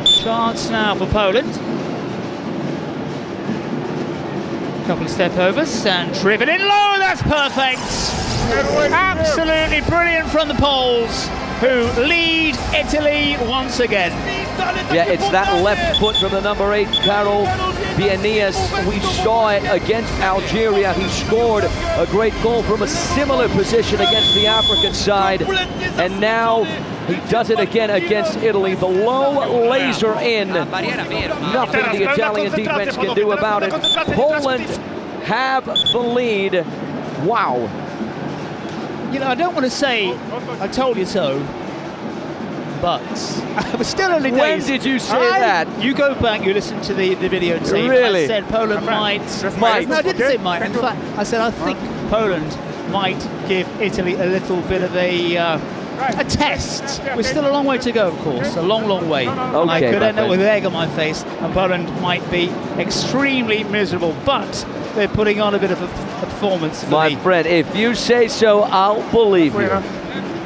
Chance now for Poland. Couple of step overs and driven in low. That's perfect. Absolutely brilliant from the Poles, who lead Italy once again. Yeah, it's that left foot from the number 8, Karol Bienias. We saw it against Algeria. He scored a great goal from a similar position against the African side. And now he does it again against Italy. The low laser in. Nothing the Italian defense can do about it. Poland have the lead. Wow. You know, I don't want to say I told you so, but I was still early days. When did you say that? You go back, you listen to the videotape. Really? I said Poland might. No, I didn't say might. In fact, I said I think Poland might give Italy a little bit of a test. We're still a long way to go, of course. A long, long way. Okay, I could end up with egg on my face, and Poland might be extremely miserable, but they're putting on a bit of a performance for my friend, if you say so, I'll believe you.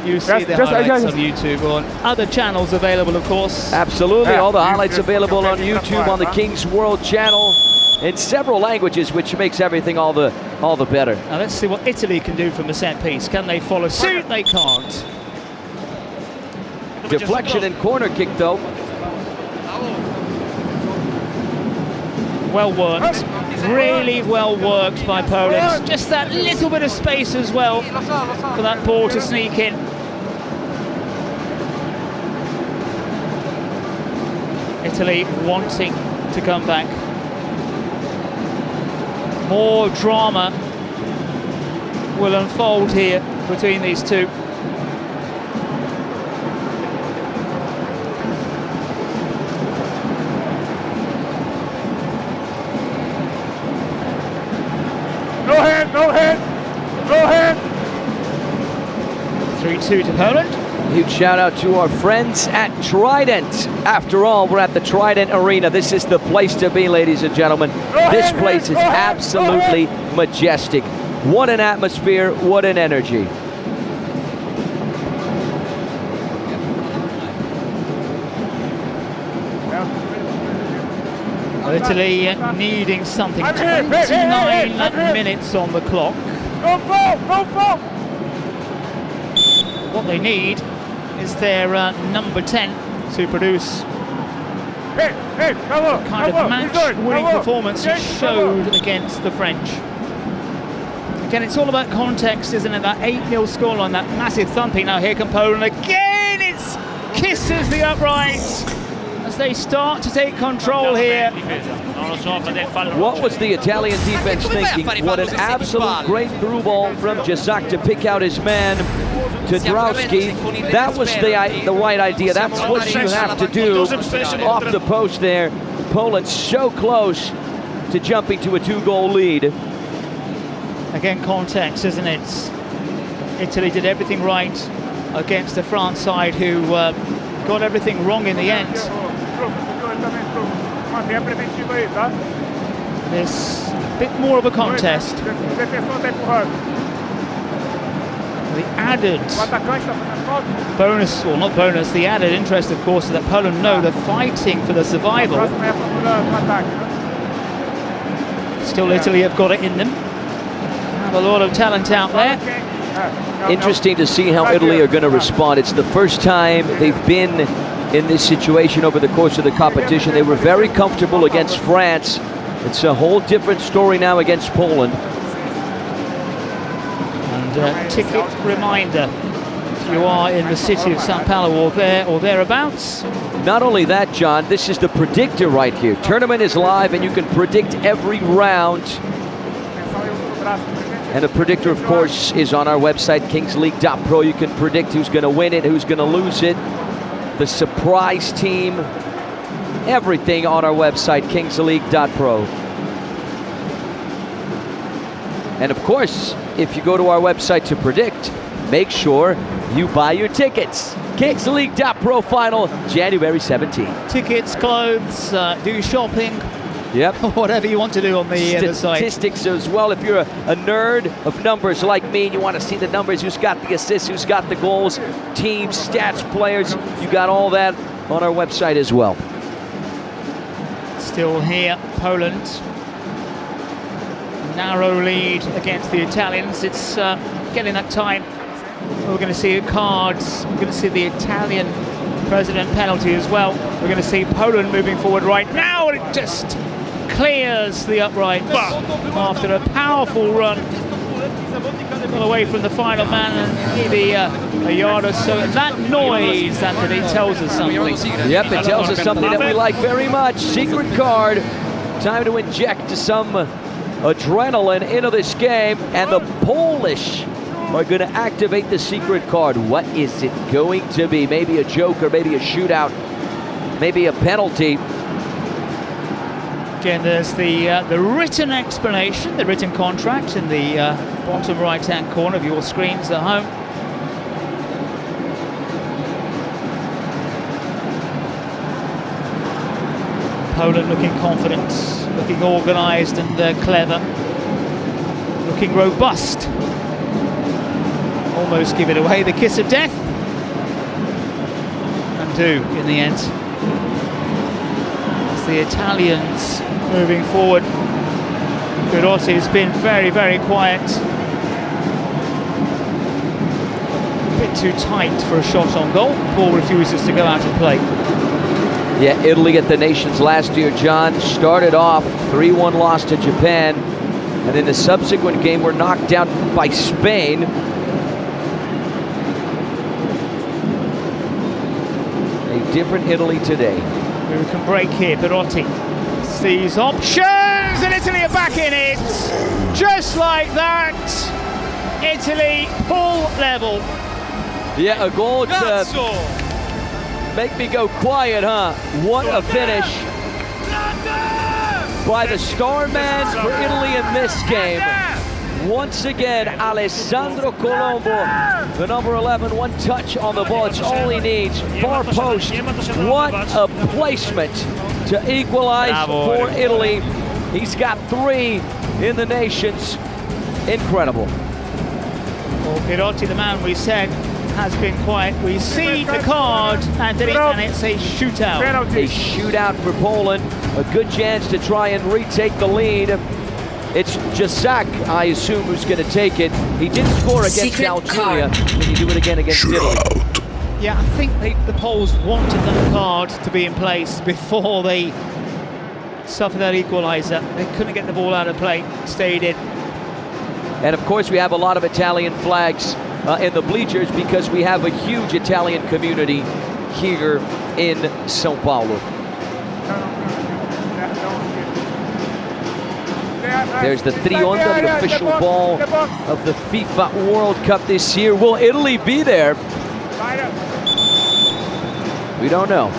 You see the highlights on YouTube or on other channels available, of course. Absolutely, all the highlights available on YouTube, on the Kings World channel, in several languages, which makes everything all the better. Now let's see what Italy can do from the set piece. Can they follow suit? They can't. Deflection and corner kick, though. Well worked. Really well worked by Poland. Just that little bit of space as well for that ball to sneak in. Italy wanting to come back. More drama will unfold here between these two. No hand, no hand, no hand. 3-2 to Poland. Huge shout out to our friends at Trident. After all, we're at the Trident Arena. This is the place to be, ladies and gentlemen. This place is absolutely majestic. What an atmosphere, what an energy. Italy needing something. 29 minutes on the clock. Go fall, go fall. What they need is their number 10 to produce the kind of match-winning performance he showed against the French. Again, it's all about context, isn't it? That 8-0 scoreline, that massive thumping. Now here come Poland again. It's kisses the upright as they start to take control here. What was the Italian defense thinking? What an absolute great through ball from Jacek to pick out his man, to Drowski. That was the right idea. That's what you have to do off the post there. Poland so close to jumping to a 2-goal lead. Again, context, isn't it? Italy did everything right against the France side, who got everything wrong in the end. This a bit more of a contest. The added bonus, or not bonus, the added interest, of course, is that Poland know they're fighting for the survival. Still, Italy have got it in them. Have a lot of talent out there. Interesting to see how Italy are going to respond. It's the first time they've been in this situation over the course of the competition. They were very comfortable against France. It's a whole different story now against Poland. And ticket reminder, if you are in the city of São Paulo or thereabouts. Not only that, John, this is the predictor right here. Tournament is live and you can predict every round. And the predictor, of course, is on our website, kingsleague.pro. You can predict who's going to win it, who's going to lose it, the surprise team, everything on our website, kingsleague.pro. And of course, if you go to our website to predict, make sure you buy your tickets. kingsleague.pro final, January 17th. Tickets, clothes, do shopping. Yep. Whatever you want to do on the site. Statistics as well. If you're a nerd of numbers like me and you want to see the numbers, who's got the assists, who's got the goals, teams, stats, players, you got all that on our website as well. Still here, Poland. Narrow lead against the Italians. It's getting that time. We're going to see cards. We're going to see the Italian president penalty as well. We're going to see Poland moving forward right now, and it just clears the upright after a powerful run. Got away from the final man and maybe a yard or so. And that noise, Anthony, tells us something. Yep, it tells us something that we like very much. Secret card. Time to inject some adrenaline into this game, and the Polish are going to activate the secret card. What is it going to be? Maybe a joke, or maybe a shootout, maybe a penalty. Again, there's the written explanation, the written contract in the bottom right-hand corner of your screens at home. Poland looking confident, looking organised and clever, looking robust. Almost give it away, the kiss of death, and do in the end. As the Italians moving forward, Guidotti has been very, very quiet. A bit too tight for a shot on goal. Ball refuses to go out of play. Yeah, Italy at the Nations last year, John, started off 3-1 loss to Japan, and in the subsequent game were knocked out by Spain. A different Italy today. Who can break here? Perotti sees options, and Italy are back in it. Just like that, Italy full level. Yeah, a goal to make me go quiet, huh? What a finish by the star man for Italy in this game. Once again, Alessandro Colombo, the number 11, one touch on the ball. It's all he needs. Far post. What a placement to equalize for Italy. He's got 3 in the nations. Incredible. Well, Perotti, the man we said, has been quiet. We see the card, Anthony, and it's a shootout. A shootout for Poland. A good chance to try and retake the lead. It's Jasak, I assume, who's going to take it. He did score against Algeria. Can he do it again against Italy? Yeah, I think the Poles wanted that card to be in place before they suffered that equaliser. They couldn't get the ball out of play, stayed in. And of course, we have a lot of Italian flags in the bleachers because we have a huge Italian community here in São Paulo. There's the Trionda, the official ball of the FIFA World Cup this year. Will Italy be there? We don't know.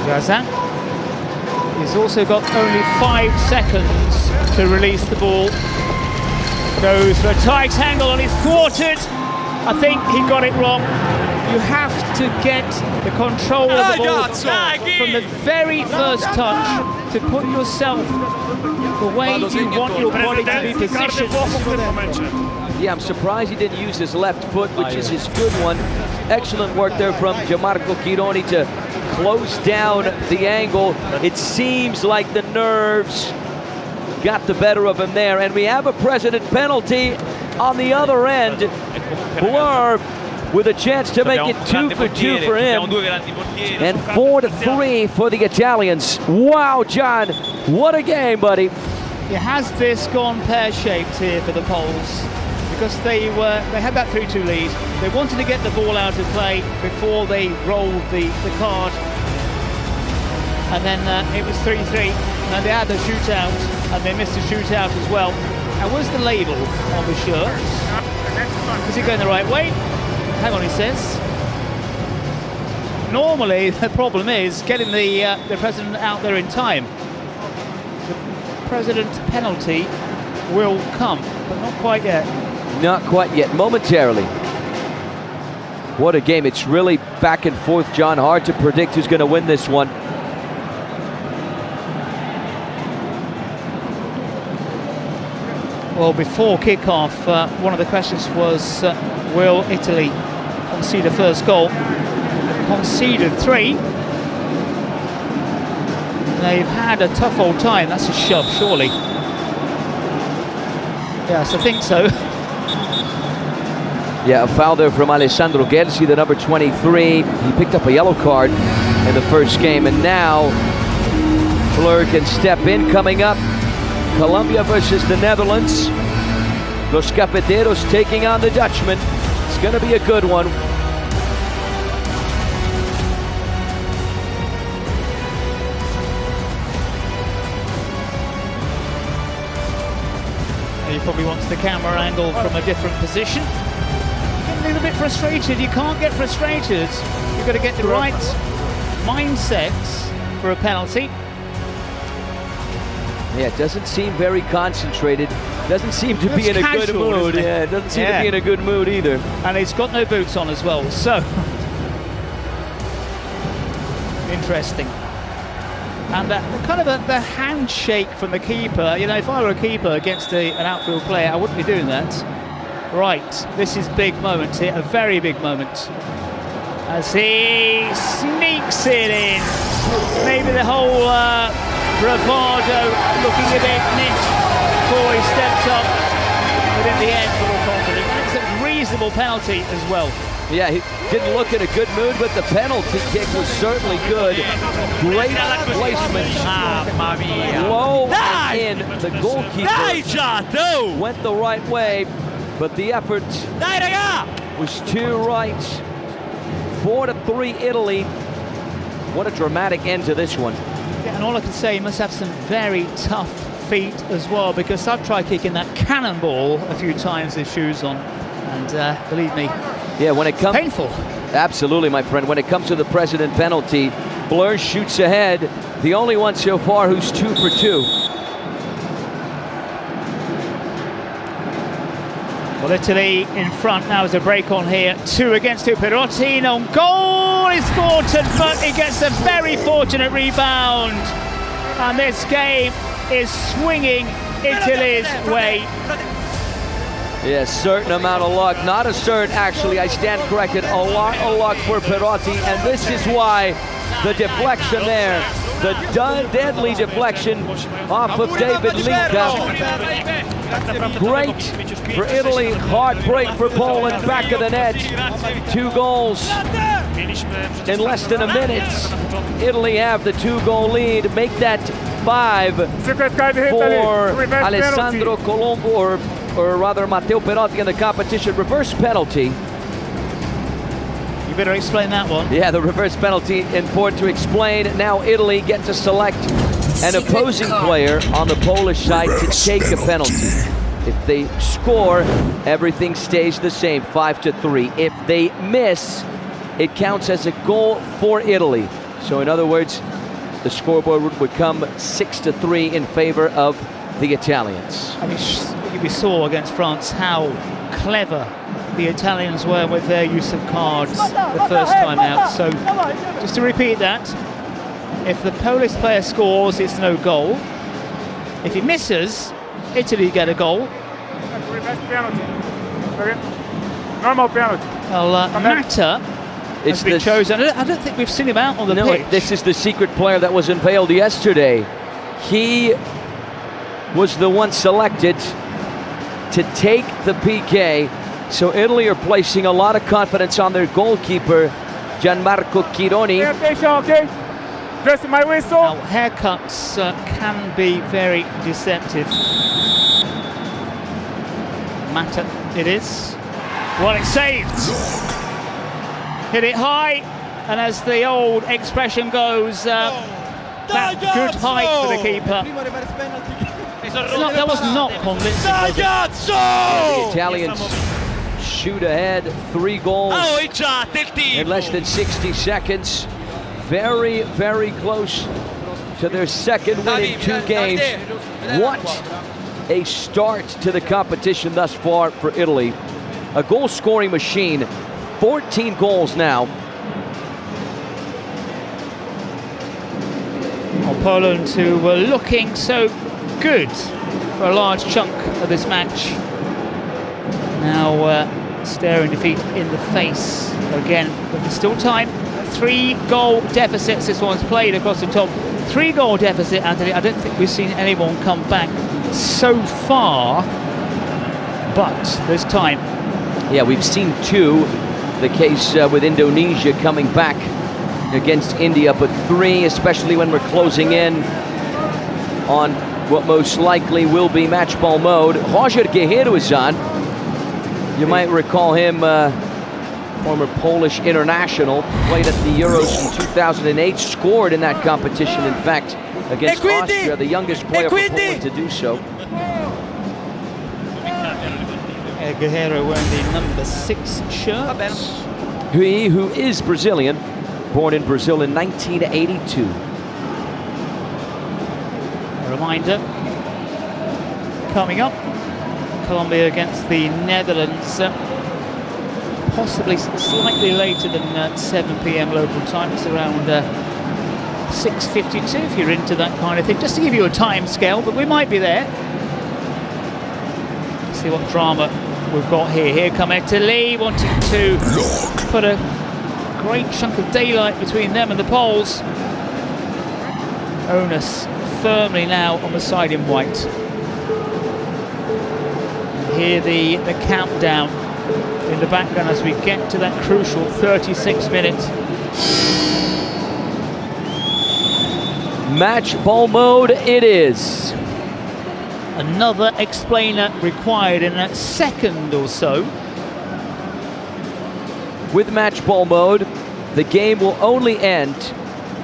Jazan. He's also got only 5 seconds to release the ball. Goes for a tight angle and he's thwarted. I think he got it wrong. You have to get the control of the ball from the very first touch to put yourself the way you want your body to be positioned. Yeah, I'm surprised he didn't use his left foot, which is his good one. Excellent work there from Gianmarco Chironi to close down the angle. It seems like the nerves got the better of him there, and we have a precedent penalty on the other end. Blur with a chance to make it 2 for 2 for him, and 4 to 3 for the Italians. Wow, John, what a game, buddy. Has this gone pear-shaped here for the Poles? Because they had that 3-2 lead. They wanted to get the ball out of play before they rolled the card. And then it was 3-3. And they had the shootout, and they missed the shootout as well. And where's the label on the shirt? Is it going the right way? Hang on, he says. Normally, the problem is getting the president out there in time. The president penalty will come, but not quite yet. Not quite yet, momentarily. What a game. It's really back and forth, John. Hard to predict who's going to win this one. Well, before kickoff, one of the questions was, will Italy concede a first goal? They've conceded 3. They've had a tough old time. That's a shove, surely. Yes, I think so. Yeah, a foul there from Alessandro Gelsi, the number 23. He picked up a yellow card in the first game, and now Fleur can step in. Coming up, Colombia versus the Netherlands. Los Cafeteros taking on the Dutchmen. It's going to be a good one. He probably wants the camera angle from a different position. Getting a little bit frustrated. You can't get frustrated. You've got to get the right mindset for a penalty. Yeah, it doesn't seem very concentrated. Doesn't seem to be in a good mood. Yeah, it doesn't seem to be in a good mood either. And he's got no boots on as well, so interesting. And that kind of the handshake from the keeper. You know, if I were a keeper against an outfield player, I wouldn't be doing that. Right, this is big moment here, a very big moment. As he sneaks it in. Maybe the whole bravado looking a bit niche before he steps up, but in the end, full confident. It's a reasonable penalty as well. Yeah, he didn't look in a good mood, but the penalty kick was certainly good. Great placement. Low in. The goalkeeper went the right way, but the effort was too right. 4-3 Italy. What a dramatic end to this one. Yeah, and all I can say, he must have some very tough feet as well, because I've tried kicking that cannonball a few times with shoes on, and believe me, yeah, when it comes painful. Absolutely, my friend. When it comes to the president penalty, Blur shoots ahead. The only one so far who's 2 for 2. Well, Italy in front now as a break on here. 2 against 2. Perotti on goal is thwarted, but he gets a very fortunate rebound. And this game is swinging Italy's way. Yeah, certain amount of luck. Not a certain, actually, I stand corrected. A lot of luck for Perotti, and this is why the deflection there, the deadly deflection off of David Linka. Great for Italy, heartbreak for Poland, back of the net. 2 goals in less than a minute. Italy have the 2-goal lead, make that 5 for Alessandro Colombo, or rather Matteo Perotti in the competition. Reverse penalty. You better explain that one. Yeah, the reverse penalty, important to explain. Now Italy get to select an opposing player on the Polish side to take a penalty. If they score, everything stays the same, 5-3. If they miss, it counts as a goal for Italy. So in other words, the scoreboard would become 6-3 in favor of the Italians. I mean, we saw against France how clever the Italians were with their use of cards the first time out. So just to repeat that, if the Polish player scores, it's no goal. If he misses, Italy get a goal. Normal penalty. Well, Mata has been chosen. I don't think we've seen him out on the pitch. This is the secret player that was unveiled yesterday. He was the one selected to take the PK. So Italy are placing a lot of confidence on their goalkeeper, Gianmarco Chironi. Pay attention, okay? Just my whistle. Now, haircuts can be very deceptive. Mata, it is. Well, it's saved. Hit it high, and as the old expression goes, that good height for the keeper. That was not convincing. The Italians shoot ahead, 3 goals in less than 60 seconds. Very, very close to their second win in 2 games. What a start to the competition thus far for Italy. A goal-scoring machine, 14 goals now. Well, Poland, who were looking so good for a large chunk of this match, now staring defeat in the face again, but there's still time. 3-goal deficits this one's played across the top. 3-goal deficit, Anthony. I don't think we've seen anyone come back so far, but there's time. Yeah, we've seen 2. The case with Indonesia coming back against India, but 3, especially when we're closing in on what most likely will be match ball mode. Roger Guerreiro is on. You might recall him, former Polish international, played at the Euros in 2008, scored in that competition, in fact, against Austria, the youngest player for Poland to do so. Guerreiro wearing the number 6 shirt. He, who is Brazilian, born in Brazil in 1982. A reminder, coming up, Colombia against the Netherlands, possibly slightly later than 7 p.m. local time. It's around 6:52 if you're into that kind of thing, just to give you a time scale, but we might be there. See what drama we've got here. Here come Italy, wanting to put a great chunk of daylight between them and the Poles. Onus firmly now on the side in white. Hear the countdown in the background as we get to that crucial 36 minutes. Match ball mode it is. Another explainer required in a second or so. With match ball mode, the game will only end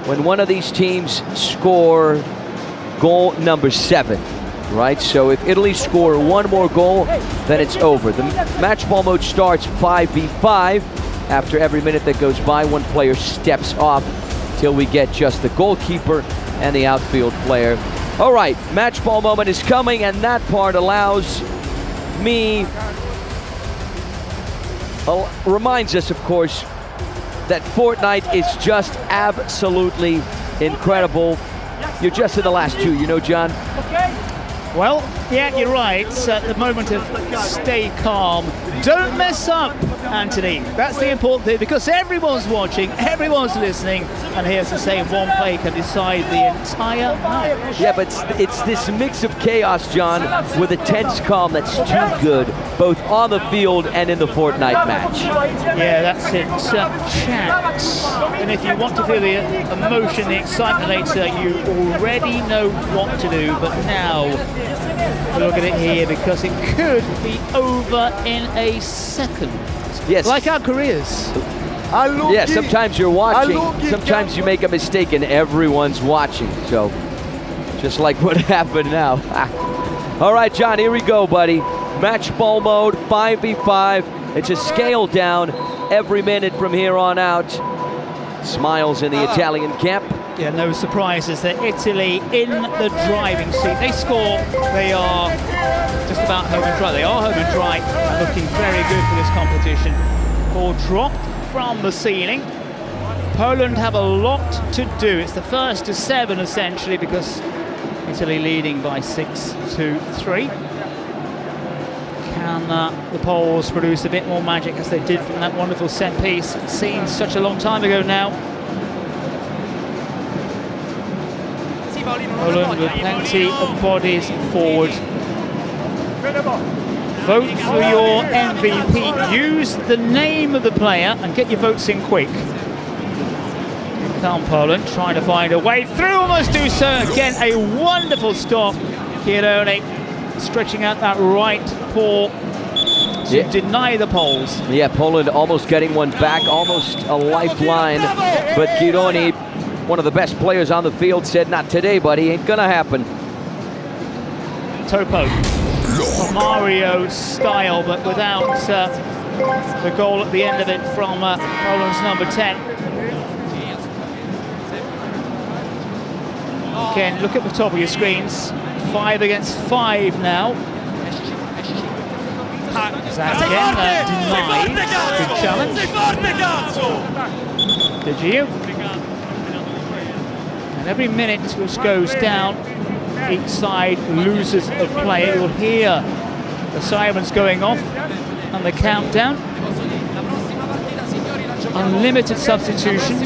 when one of these teams score goal number 7, right? So if Italy score one more goal, then it's over. The match ball mode starts 5v5. After every minute that goes by, one player steps off till we get just the goalkeeper and the outfield player. All right, match ball moment is coming, and that part allows me, reminds us, of course, that Fortnite is just absolutely incredible. You're just in the last 2, you know, John? Well, yeah, you're right. At the moment of stay calm. Don't mess up, Anthony. That's the important thing, because everyone's watching, everyone's listening, and here's the same one play can decide the entire match. Yeah, but it's this mix of chaos, John, with a tense calm that's too good, both on the field and in the Fortnite match. Yeah, that's it. Chat. And if you want to feel the emotion, the excitement later, you already know what to do. But now, look at it here, because it could be over in a second. Yes. Like our careers. Yeah, sometimes you're watching, sometimes you make a mistake and everyone's watching. So, just like what happened now. All right, John, here we go, buddy. Match ball mode, 5v5. It's a scale down every minute from here on out. Smiles in the Italian camp. Yeah, no surprises that Italy in the driving seat. They score, they are just about home and dry. They are home and dry, looking very good for this competition. Ball dropped from the ceiling. Poland have a lot to do. It's the first to 7 essentially, because Italy leading by 6-3. Can the Poles produce a bit more magic as they did from that wonderful set piece? It seems such a long time ago now. Poland with plenty of bodies forward. Vote for your MVP. Use the name of the player and get your votes in quick. Here come Poland, trying to find a way through, almost do so. Again, a wonderful stop. Chiarone stretching out that right paw to deny the Poles. Yeah, Poland almost getting one back, almost a lifeline. But Chiarone, one of the best players on the field, said, not today, buddy, ain't gonna happen. Topo, Mario style, but without the goal at the end of it from Poland's number 10. Again, look at the top of your screens. 5 against 5 now. Zach again, denied. Good challenge. Did you? And every minute which goes down, each side loses a player. You'll hear the sirens going off and the countdown. Unlimited substitutions.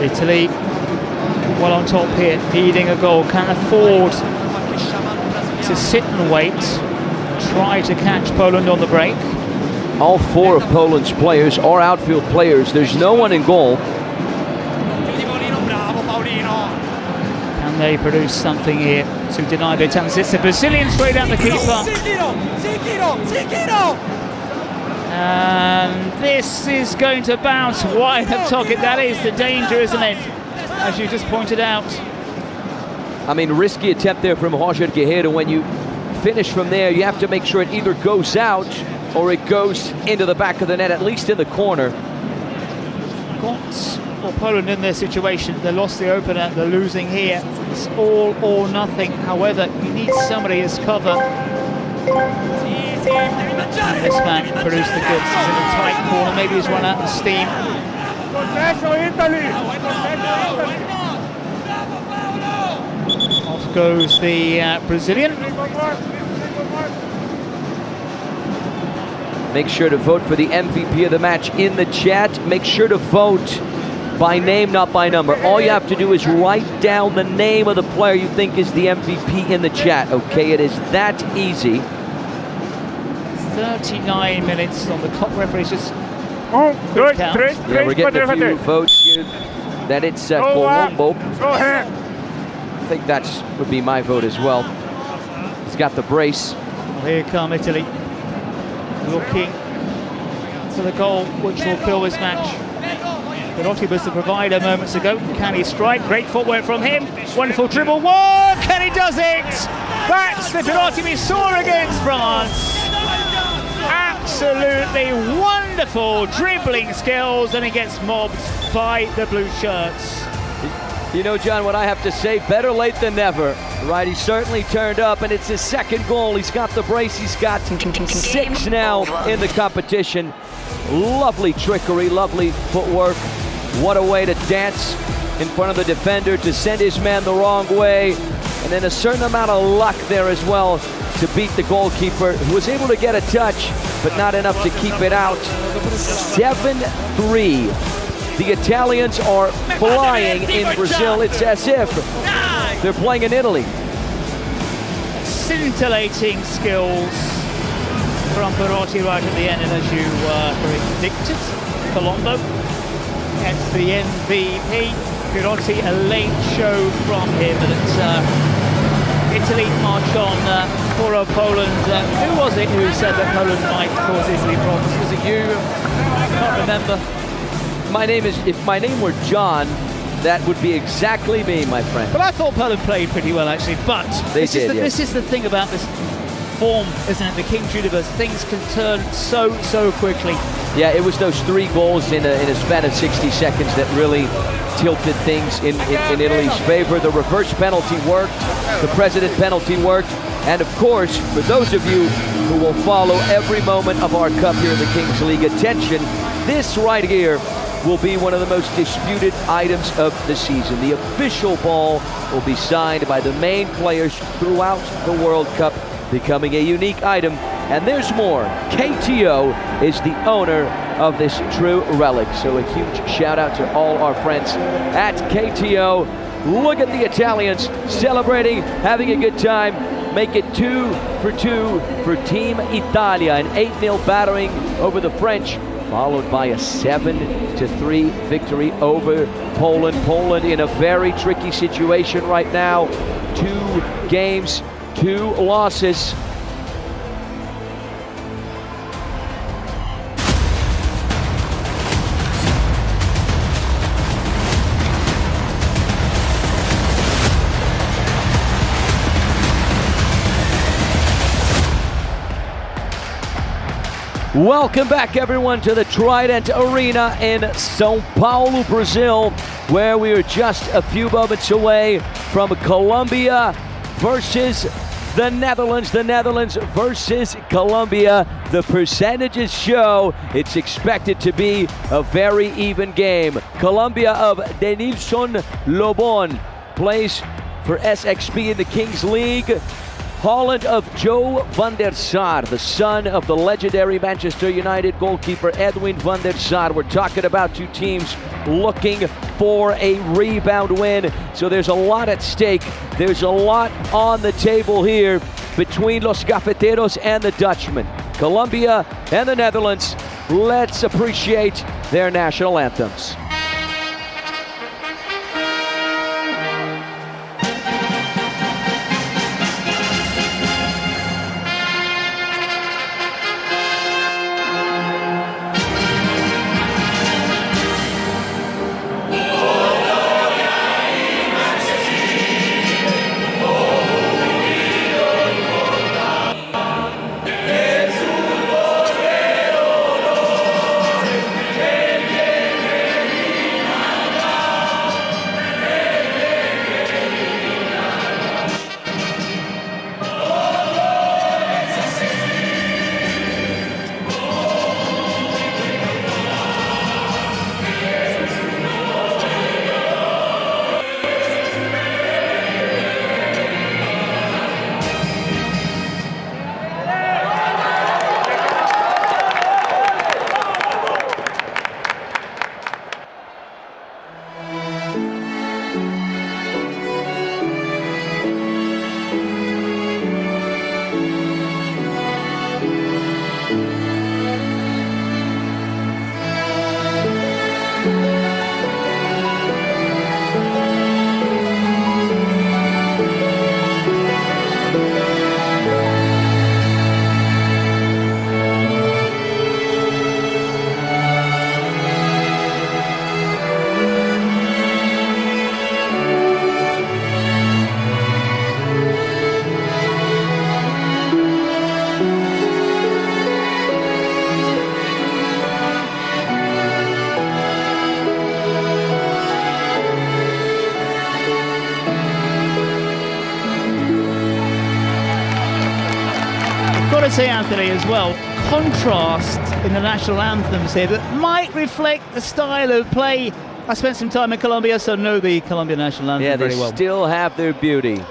Italy well on top here, needing a goal, can't afford to sit and wait, try to catch Poland on the break. All 4 of Poland's players are outfield players. There's no one in goal. Can they produce something here to deny the attempts? It's the Brazilian straight out the keeper. And this is going to bounce wide of target. That is the danger, isn't it? As you just pointed out. I mean, risky attempt there from Roger Guerreiro. When you finish from there, you have to make sure it either goes out or it goes into the back of the net, at least in the corner. Poland in their situation. They lost the opener, they're losing here. It's all or nothing. However, you need somebody as cover. And this man produced the goods. He's in a tight corner. Maybe he's run out of steam. Off goes the Brazilian. Make sure to vote for the MVP of the match in the chat. Make sure to vote by name, not by number. All you have to do is write down the name of the player you think is the MVP in the chat, okay? It is that easy. 39 minutes on the clock. Referee's just quick count. Yeah, we're getting a few votes here that it's Colombo. I think that would be my vote as well. He's got the brace. Well, here come Italy, looking for the goal which will kill this match. Perotti was the provider moments ago. Can he strike? Great footwork from him. Wonderful dribble work, and he does it! That's the Perotti we saw against France. Absolutely wonderful dribbling skills, and he gets mobbed by the blue shirts. You know, John, what I have to say, better late than never, right? He certainly turned up, and it's his second goal. He's got the brace. He's got 6 now in the competition. Lovely trickery, lovely footwork. What a way to dance in front of the defender, to send his man the wrong way. And then a certain amount of luck there as well to beat the goalkeeper, who was able to get a touch, but not enough to keep it out. 7-3. The Italians are flying in Brazil. It's as if they're playing in Italy. Scintillating skills from Perotti right at the end, and as you predicted, Colombo gets the MVP. Perotti, a late show from him, but Italy march on. Poor old Poland. Who was it who said that Poland might cause Italy problems? Was it you? I can't remember. If my name were John, that would be exactly me, my friend. But I thought Poland played pretty well, actually. But this is the thing about this form, isn't it? The King Judiverse, things can turn so quickly. Yeah, it was those 3 goals in a span of 60 seconds that really tilted things in Italy's favor. The reverse penalty worked, the president penalty worked, and of course, for those of you who will follow every moment of our cup here in the Kings League, attention, this right here will be one of the most disputed items of the season. The official ball will be signed by the main players throughout the World Cup, becoming a unique item. And there's more. KTO is the owner of this true relic. So a huge shout out to all our friends at KTO. Look at the Italians celebrating, having a good time. Make it 2-2 for Team Italia. An 8-0 battering over the French, followed by a 7-3 victory over Poland. Poland in a very tricky situation right now. 2 games, 2 losses. Welcome back, everyone, to the Trident Arena in São Paulo, Brazil, where we are just a few moments away from Colombia versus the Netherlands. The Netherlands versus Colombia. The percentages show it's expected to be a very even game. Colombia of Denilson Lobon plays for SXP in the Kings League. Holland of Joe van der Sar, the son of the legendary Manchester United goalkeeper Edwin van der Sar. We're talking about 2 teams looking for a rebound win. So there's a lot at stake. There's a lot on the table here between Los Cafeteros and the Dutchmen. Colombia and the Netherlands. Let's appreciate their national anthems. to say, Anthony, as well, contrast in the national anthems here that might reflect the style of play. I spent some time in Colombia, so know the Colombian national anthem very well. Yeah, they still have their beauty.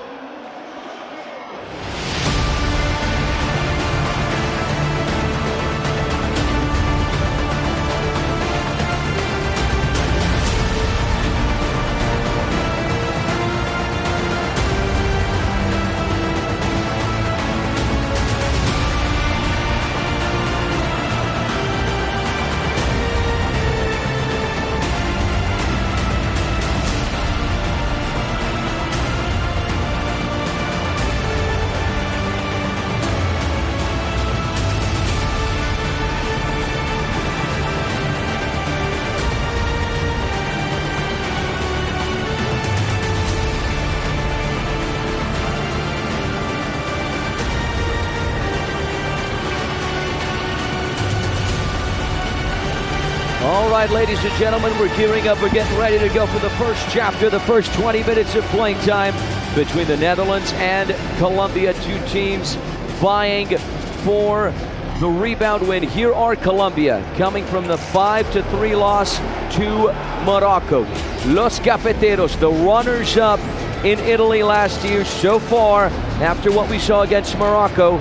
All right, ladies and gentlemen, we're gearing up. We're getting ready to go for the first chapter, the first 20 minutes of playing time between the Netherlands and Colombia. Two teams vying for the rebound win. Here are Colombia, coming from the 5-3 loss to Morocco. Los Cafeteros, the runners-up in Italy last year. So far, after what we saw against Morocco,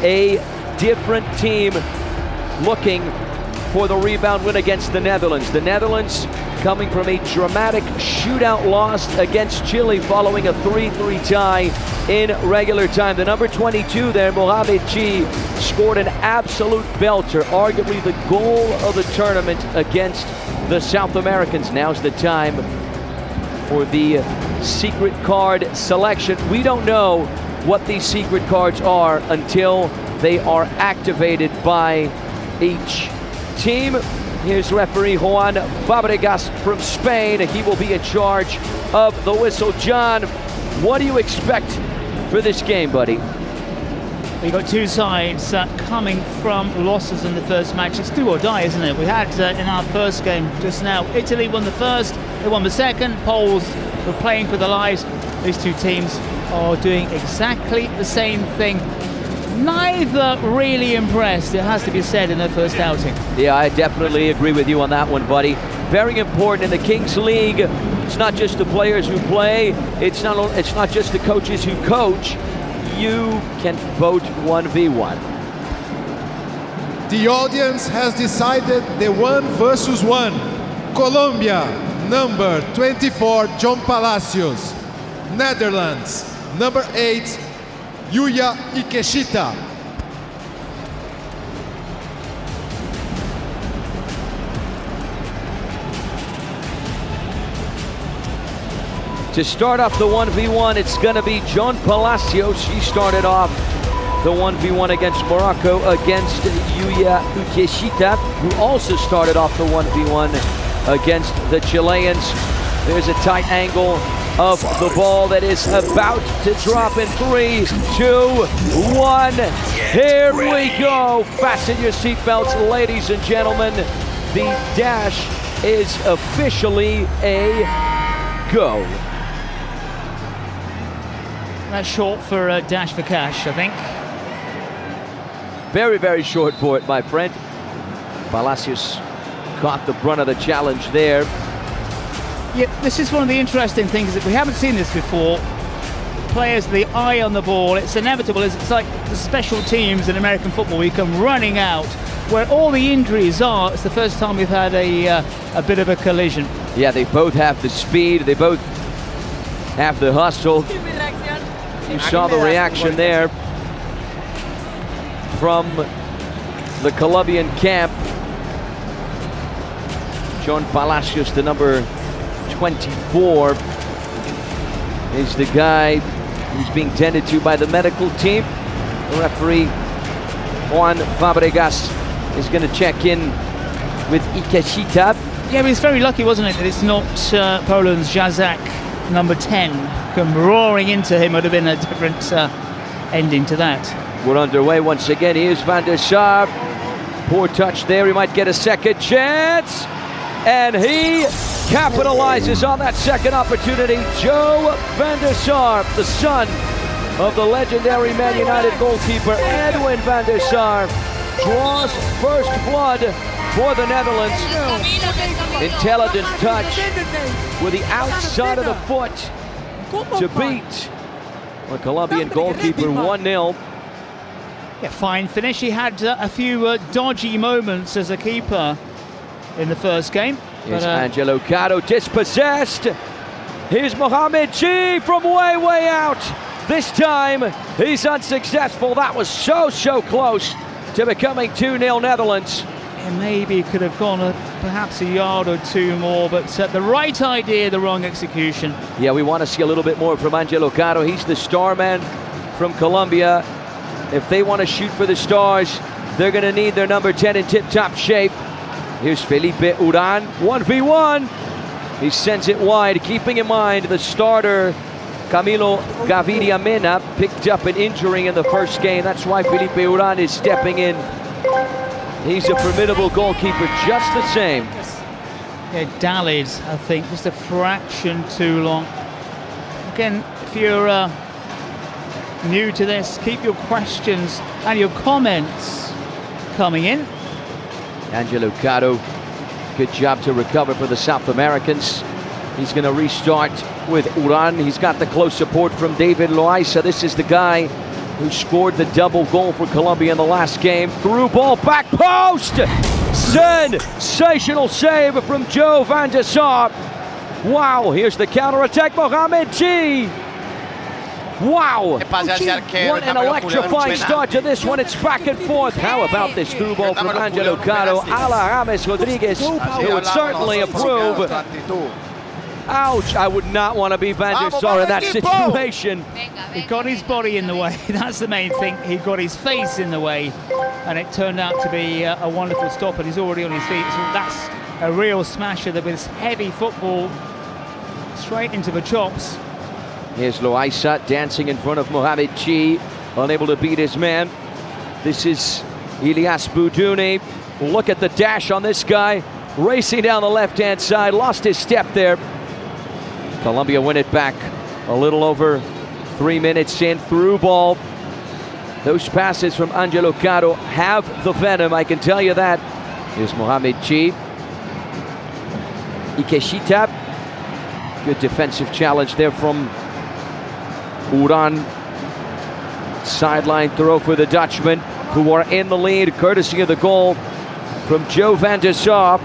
a different team looking for the rebound win against the Netherlands. The Netherlands coming from a dramatic shootout loss against Chile following a 3-3 tie in regular time. The number 22 there, Mohamed G, scored an absolute belter, arguably the goal of the tournament against the South Americans. Now's the time for the secret card selection. We don't know what these secret cards are until they are activated by each team. Here's referee Juan Fabregas from Spain. He will be in charge of the whistle. John, what do you expect for this game, buddy? We've got two sides coming from losses in the first match. It's do or die, isn't it? We had in our first game just now, Italy won the first, they won the second. Poles were playing for their lives. These two teams are doing exactly the same thing. Neither really impressed, it has to be said, in their first outing. Yeah, I definitely agree with you on that one, buddy. Very important in the Kings League. It's not just the players who play, it's not just the coaches who coach. You can vote 1v1. The audience has decided the 1 versus 1. Colombia, number 24, John Palacios. Netherlands, number 8, Yuya Ikeshita. To start off the 1v1, it's going to be John Palacios. He started off the 1v1 against Morocco against Yuya Ikeshita, who also started off the 1v1 against the Chileans. There's a tight angle of the ball that is about to drop in 3, 2, 1. Here we go. Fasten your seatbelts, ladies and gentlemen. The dash is officially a go. That's short for dash for cash, I think. Very, very short for it, my friend. Palacios caught the brunt of the challenge there. Yeah, this is one of the interesting things that we haven't seen this before. Players, the eye on the ball, it's inevitable. It's like the special teams in American football. We come running out where all the injuries are. It's the first time we've had a bit of a collision. Yeah, they both have the speed. They both have the hustle. You saw the reaction there from the Colombian camp. John Palacios, the number 24, is the guy who's being tended to by the medical team. The referee, Juan Fabregas, is going to check in with Ikeshita. Yeah, but it's very lucky, wasn't it, that it's not Poland's Jacek, number 10, come roaring into him. Would have been a different ending to that. We're underway once again. Here's Van der Sar. Poor touch there. He might get a second chance. And he capitalizes on that second opportunity. Joe Van der Sar, the son of the legendary Man United goalkeeper Edwin van der Sar draws first blood for the Netherlands. Intelligent touch with the outside of the foot to beat the Colombian goalkeeper 1-0. Yeah, fine finish. He had a few dodgy moments as a keeper in the first game. Here's Angelo Caro dispossessed. Here's Mohamed Chi from way out. This time he's unsuccessful. That was so close to becoming 2-0 Netherlands. And maybe could have gone perhaps a yard or two more, but the right idea, the wrong execution. Yeah, we want to see a little bit more from Angelo Caro. He's the star man from Colombia. If they want to shoot for the stars, they're going to need their number 10 in tip-top shape. Here's Felipe Uran, 1v1. He sends it wide, keeping in mind the starter, Camilo Gaviria Mena, picked up an injury in the first game. That's why Felipe Uran is stepping in. He's a formidable goalkeeper just the same. Yeah, dallied, I think, just a fraction too long. Again, if you're new to this, keep your questions and your comments coming in. Angelo Caro, good job to recover for the South Americans. He's going to restart with Uran. He's got the close support from David Loaiza. This is the guy who scored the double goal for Colombia in the last game. Through ball, back post! Sensational save from Joe van der Sar. Wow, here's the counter-attack, Mohamed Chi. Wow, what an electrifying start to this one. It's back and forth. How about this through ball from Angelo Caro? Ala James Rodriguez, who would certainly approve. Ouch, I would not want to be Van der Sar in that situation. He got his body in the way, that's the main thing. He got his face in the way, and it turned out to be a wonderful stop, and he's already on his feet. So that's a real smasher that with heavy football straight into the chops. Here's Loaiza dancing in front of Mohamed Chi, unable to beat his man. This is Ilyas Boudouni. Look at the dash on this guy, racing down the left-hand side, lost his step there. Colombia win it back a little over 3 minutes in. Through ball. Those passes from Angelo Caro have the venom, I can tell you that. Here's Mohamed Chi. Ikeshita. Good defensive challenge there from Uran. Sideline throw for the Dutchmen, who are in the lead, courtesy of the goal from Joe van der Sar.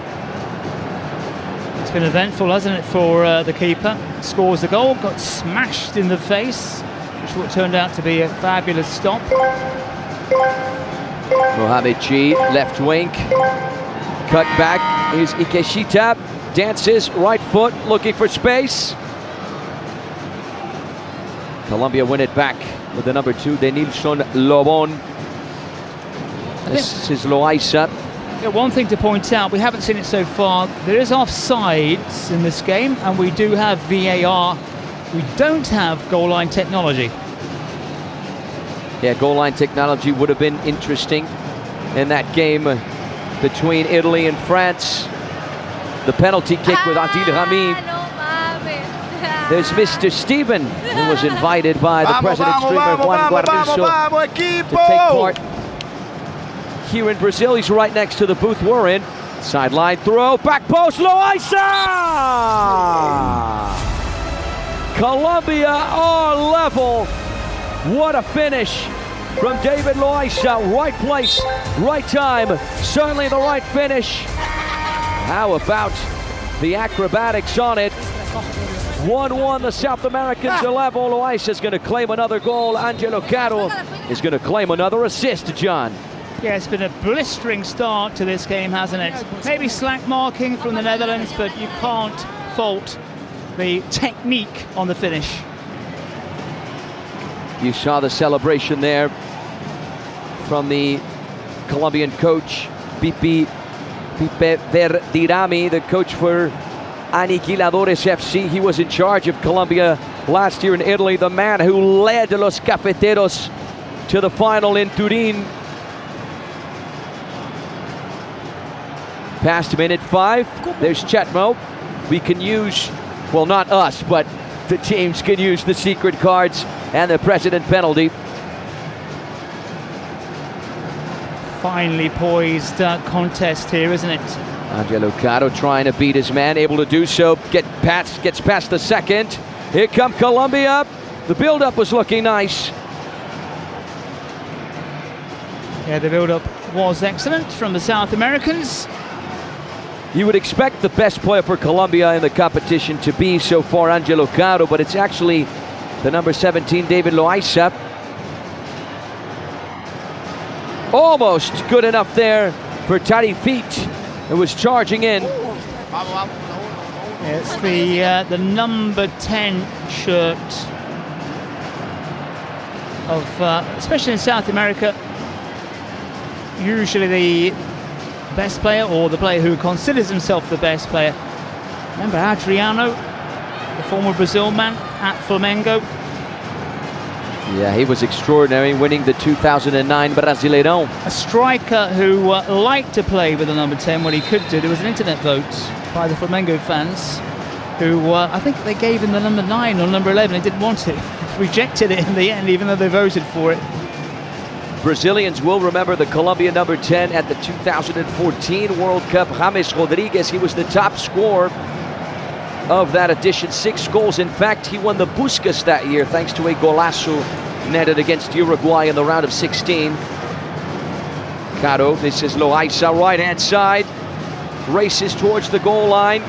It's been eventful, hasn't it, for the keeper? Scores the goal, got smashed in the face, which what turned out to be a fabulous stop. Mohamed Chi, left wing, cut back. Here's Ikeshita, dances, right foot, looking for space. Colombia win it back with the number 2, Denilson Lobon. This is Loaiza. Yeah, one thing to point out, we haven't seen it so far. There is offsides in this game, and we do have VAR. We don't have goal line technology. Yeah, goal line technology would have been interesting in that game between Italy and France. The penalty kick with Adil Rami. There's Mr. Steven, who was invited by the president streamer Juan Guarnizo to take part here in Brazil. He's right next to the booth we're in. Sideline throw, back post, Loaiza! Colombia are level. What a finish from David Loaiza. Right place, right time, certainly the right finish. How about the acrobatics on it? 1-1, the South Americans are level. Loaiza is going to claim another goal. Angelo Caro is going to claim another assist, John. Yeah, it's been a blistering start to this game, hasn't it? Maybe slack marking from the Netherlands, but you can't fault the technique on the finish. You saw the celebration there from the Colombian coach, Pipe Verdirami, the coach for Aniquiladores FC. He was in charge of Colombia last year in Italy, the man who led Los Cafeteros to the final in Turin. Past minute 5, there's Chetmo. We can use, well, not us, but the teams can use the secret cards and the president penalty. Finely poised contest here, isn't it? Angelo Caro trying to beat his man, able to do so, gets past the second. Here come Colombia. The build-up was looking nice. Yeah, the build-up was excellent from the South Americans. You would expect the best player for Colombia in the competition to be so far Angelo Caro, but it's actually the number 17, David Loaiza. Almost good enough there for Tarifit, who was charging in. It's the number 10 shirt of, especially in South America, usually the best player or the player who considers himself the best player. Remember Adriano, the former Brazil man at Flamengo? Yeah, he was extraordinary, winning the 2009 Brasileirão. A striker who liked to play with the number 10 when he could do. There was an internet vote by the Flamengo fans who I think they gave him the number 9 or number 11. He didn't want it. Rejected it in the end, even though they voted for it. Brazilians will remember the Colombia number 10 at the 2014 World Cup. James Rodriguez, he was the top scorer of that edition, 6 goals. In fact, he won the Puskas that year thanks to a golazo netted against Uruguay in the round of 16. Caro, this is Loaiza, right-hand side, races towards the goal line.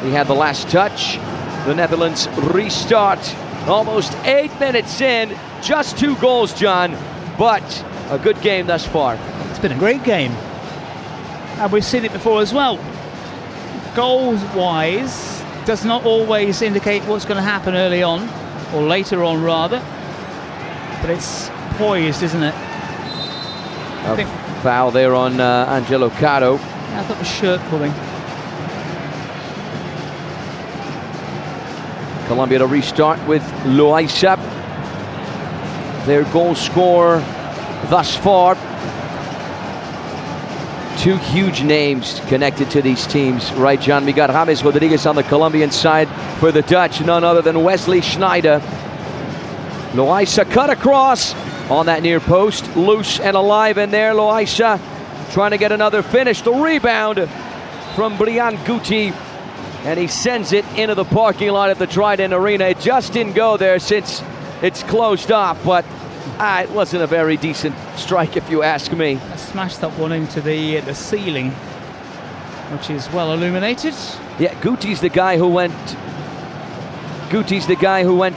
He had the last touch. The Netherlands restart. Almost 8 minutes in, just 2 goals, John, but a good game thus far. It's been a great game, and we've seen it before as well. Goals-wise, does not always indicate what's going to happen early on, or later on rather, but it's poised, isn't it? A foul there on Angelo Caro. Yeah, I thought it was shirt pulling. Colombia to restart with Loaiza, their goal scorer thus far. 2 huge names connected to these teams, right, John? We got James Rodriguez on the Colombian side for the Dutch, none other than Wesley Sneijder. Loaiza cut across on that near post, loose and alive in there. Loaiza trying to get another finish. The rebound from Brian Guti, and he sends it into the parking lot at the Trident Arena. It just didn't go there since it's closed off, but it wasn't a very decent strike if you ask me. I smashed that one into the ceiling, which is well illuminated. Yeah, Guti's the guy who went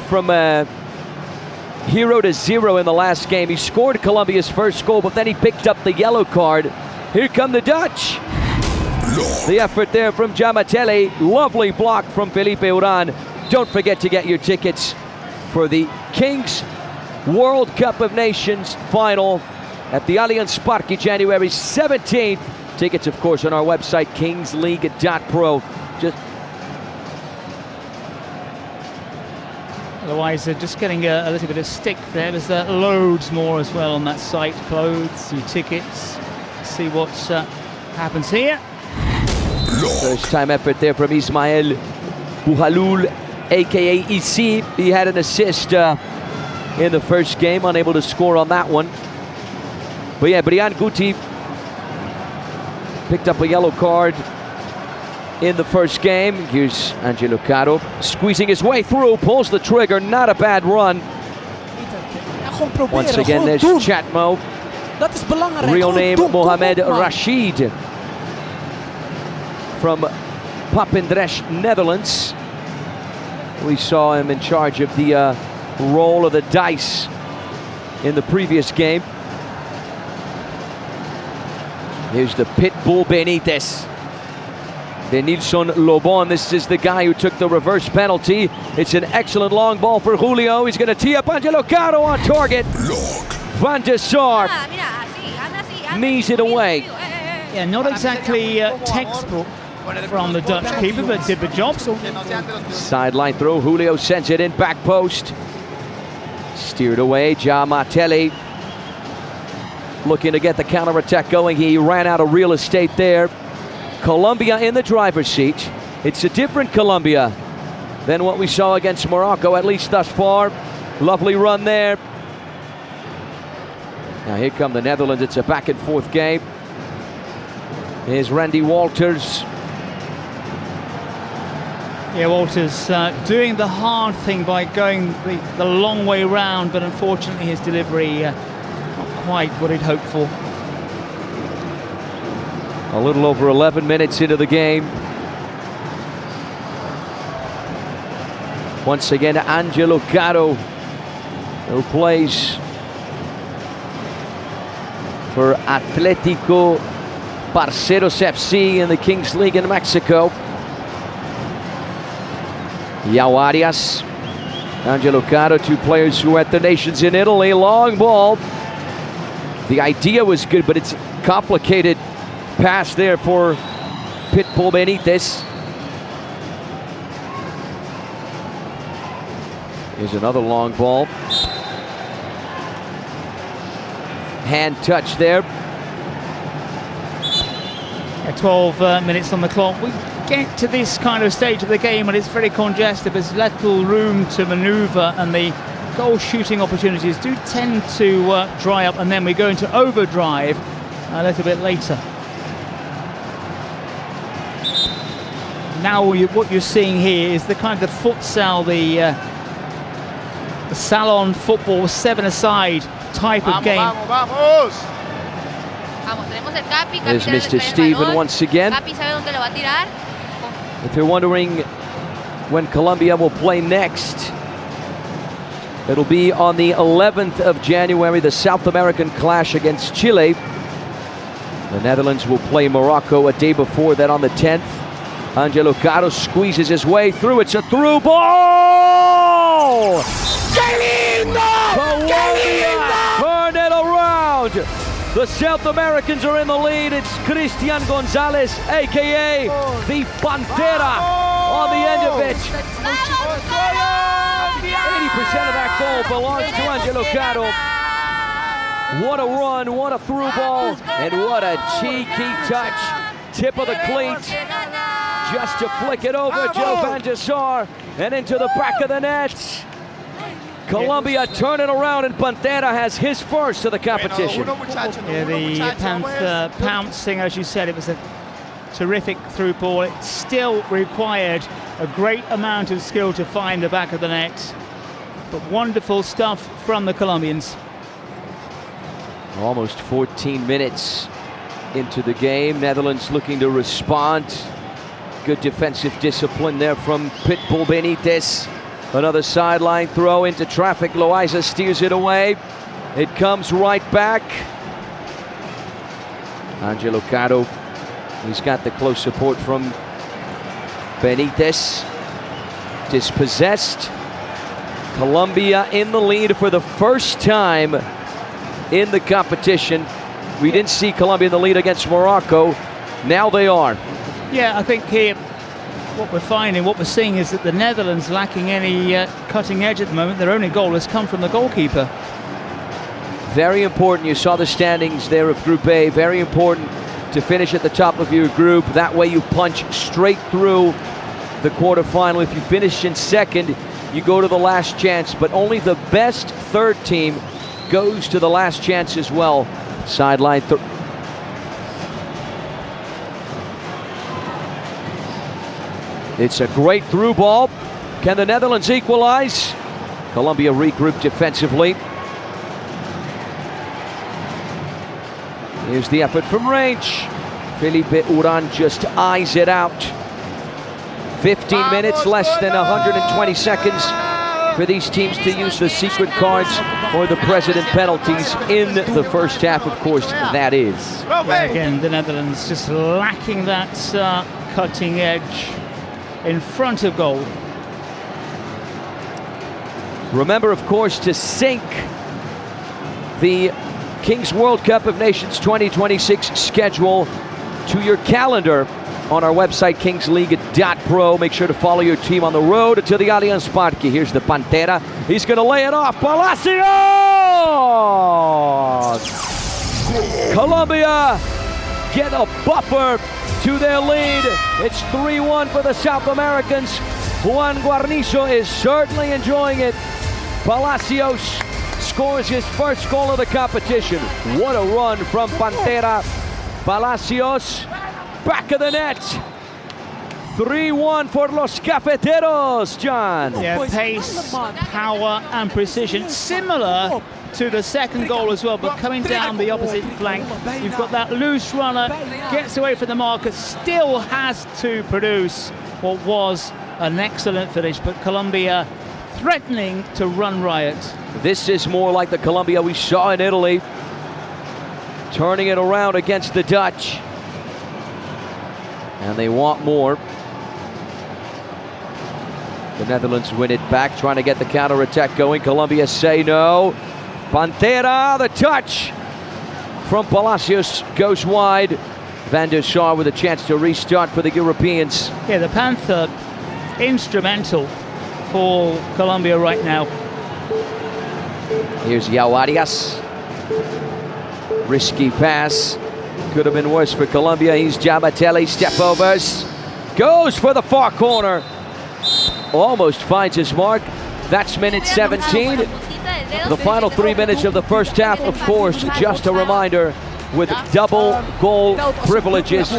from hero to zero in the last game. He scored Colombia's first goal, but then he picked up the yellow card. Here come the Dutch. The effort there from Giamatelli. Lovely block from Felipe Uran. Don't forget to get your tickets for the Kings World Cup of Nations final at the Allianz Parque, January 17th. Tickets, of course, on our website, kingsleague.pro. Otherwise, just getting a little bit of stick there. There's loads more as well on that site. Clothes, your tickets. See what happens here. First time effort there from Ismael Bouhaloul, aka Isi. He had an assist in the first game, unable to score on that one. But yeah, Brian Guti picked up a yellow card in the first game. Here's Angelo Caro squeezing his way through, pulls the trigger, not a bad run. Once again, there's Chatmo. Real name Mohamed Rashid from Papendrecht, Netherlands. We saw him in charge of the roll of the dice in the previous game. Here's the Pitbull Benitez. Denilson Lobon, this is the guy who took the reverse penalty. It's an excellent long ball for Julio. He's going to tee up Angelo Caro on target. Van der Sar knees it away. Yeah, not exactly textbook from the Dutch keeper, but did the job. Sideline throw, Julio sends it in, back post. Steered away, Giamatelli looking to get the counter-attack going. He ran out of real estate there. Colombia in the driver's seat. It's a different Colombia than what we saw against Morocco, at least thus far. Lovely run there. Now here come the Netherlands. It's a back and forth game. Here's Randy Walters. Yeah, Walters doing the hard thing by going the long way round, but unfortunately his delivery not quite what he'd hoped for. A little over 11 minutes into the game. Once again, Angelo Caro, who plays for Atlético Parceros FC in the Kings League in Mexico. Yao Arias, Angelo Caro, two players who are at the Nations in Italy. Long ball. The idea was good, but it's complicated pass there for Pitbull Benitez. Here's another long ball. Hand touch there. 12 minutes on the clock. We get to this kind of stage of the game and it's very congested. There's little room to maneuver and the goal shooting opportunities do tend to dry up, and then we go into overdrive a little bit later. Now what you're seeing here is the kind of futsal, the salon football, 7-a-side type of game. There's Mr. Steven once again. If you're wondering when Colombia will play next, it'll be on the 11th of January, the South American clash against Chile. The Netherlands will play Morocco a day before that on the 10th. Angelo Caro squeezes his way through. It's a through ball! Colombia turn it around. The South Americans are in the lead. It's Cristian Gonzalez, a.k.a. the Pantera, on the end of it. 80% of that goal belongs to Angelo Caro. What a run, what a through ball, and what a cheeky touch. Tip of the cleat, just to flick it over Joe Van der Sar and into the back of the net. Colombia turn it around, and Pantera has his first of the competition. Yeah, the Panther pouncing, as you said, it was a terrific through ball. It still required a great amount of skill to find the back of the net, but wonderful stuff from the Colombians. Almost 14 minutes into the game. Netherlands looking to respond. Good defensive discipline there from Pitbull Benitez. Another sideline throw into traffic. Loaiza steers it away. It comes right back. Angelo Caro, he's got the close support from Benitez. Dispossessed. Colombia in the lead for the first time in the competition. We didn't see Colombia in the lead against Morocco. Now they are. Yeah, I think here what we're finding, what we're seeing is that the Netherlands lacking any cutting edge at the moment. Their only goal has come from the goalkeeper. Very important. You saw the standings there of Group A. Very important to finish at the top of your group. That way you punch straight through the quarterfinal. If you finish in second, you go to the last chance. But only the best third team goes to the last chance as well. Sideline It's a great through ball. Can the Netherlands equalize? Colombia regroup defensively. Here's the effort from range. Felipe Uran just eyes it out. 15 minutes, less than 120 seconds for these teams to use the secret cards or the president penalties in the first half, of course, that is. Yeah, again, the Netherlands just lacking that cutting edge in front of goal. Remember, of course, to sync the Kings World Cup of Nations 2026 schedule to your calendar on our website, kingsleague.pro. Make sure to follow your team on the road to the Allianz Parque. Here's the Pantera. He's going to lay it off. Palacios! Colombia get a buffer to their lead. It's 3-1 for the South Americans. Juan Guarnizo is certainly enjoying it. Palacios scores his first goal of the competition. What a run from Pantera. Palacios, back of the net. 3-1 for los Cafeteros, John. Yeah, pace, power and precision. Similar to the second goal as well, but coming down the opposite flank. You've got that loose runner, gets away from the marker, still has to produce what was an excellent finish, but Colombia threatening to run riot. This is more like the Colombia we saw in Italy, turning it around against the Dutch. And they want more. The Netherlands win it back, trying to get the counter-attack going. Colombia say no. Pantera, the touch from Palacios goes wide. Van der Sar with a chance to restart for the Europeans. Yeah, the Panther instrumental for Colombia right now. Here's Yao Arias. Risky pass. Could have been worse for Colombia. He's Jabatelli, step overs. Goes for the far corner. Almost finds his mark. That's minute 17. The final 3 minutes of the first half, of course, just a reminder, with double goal privileges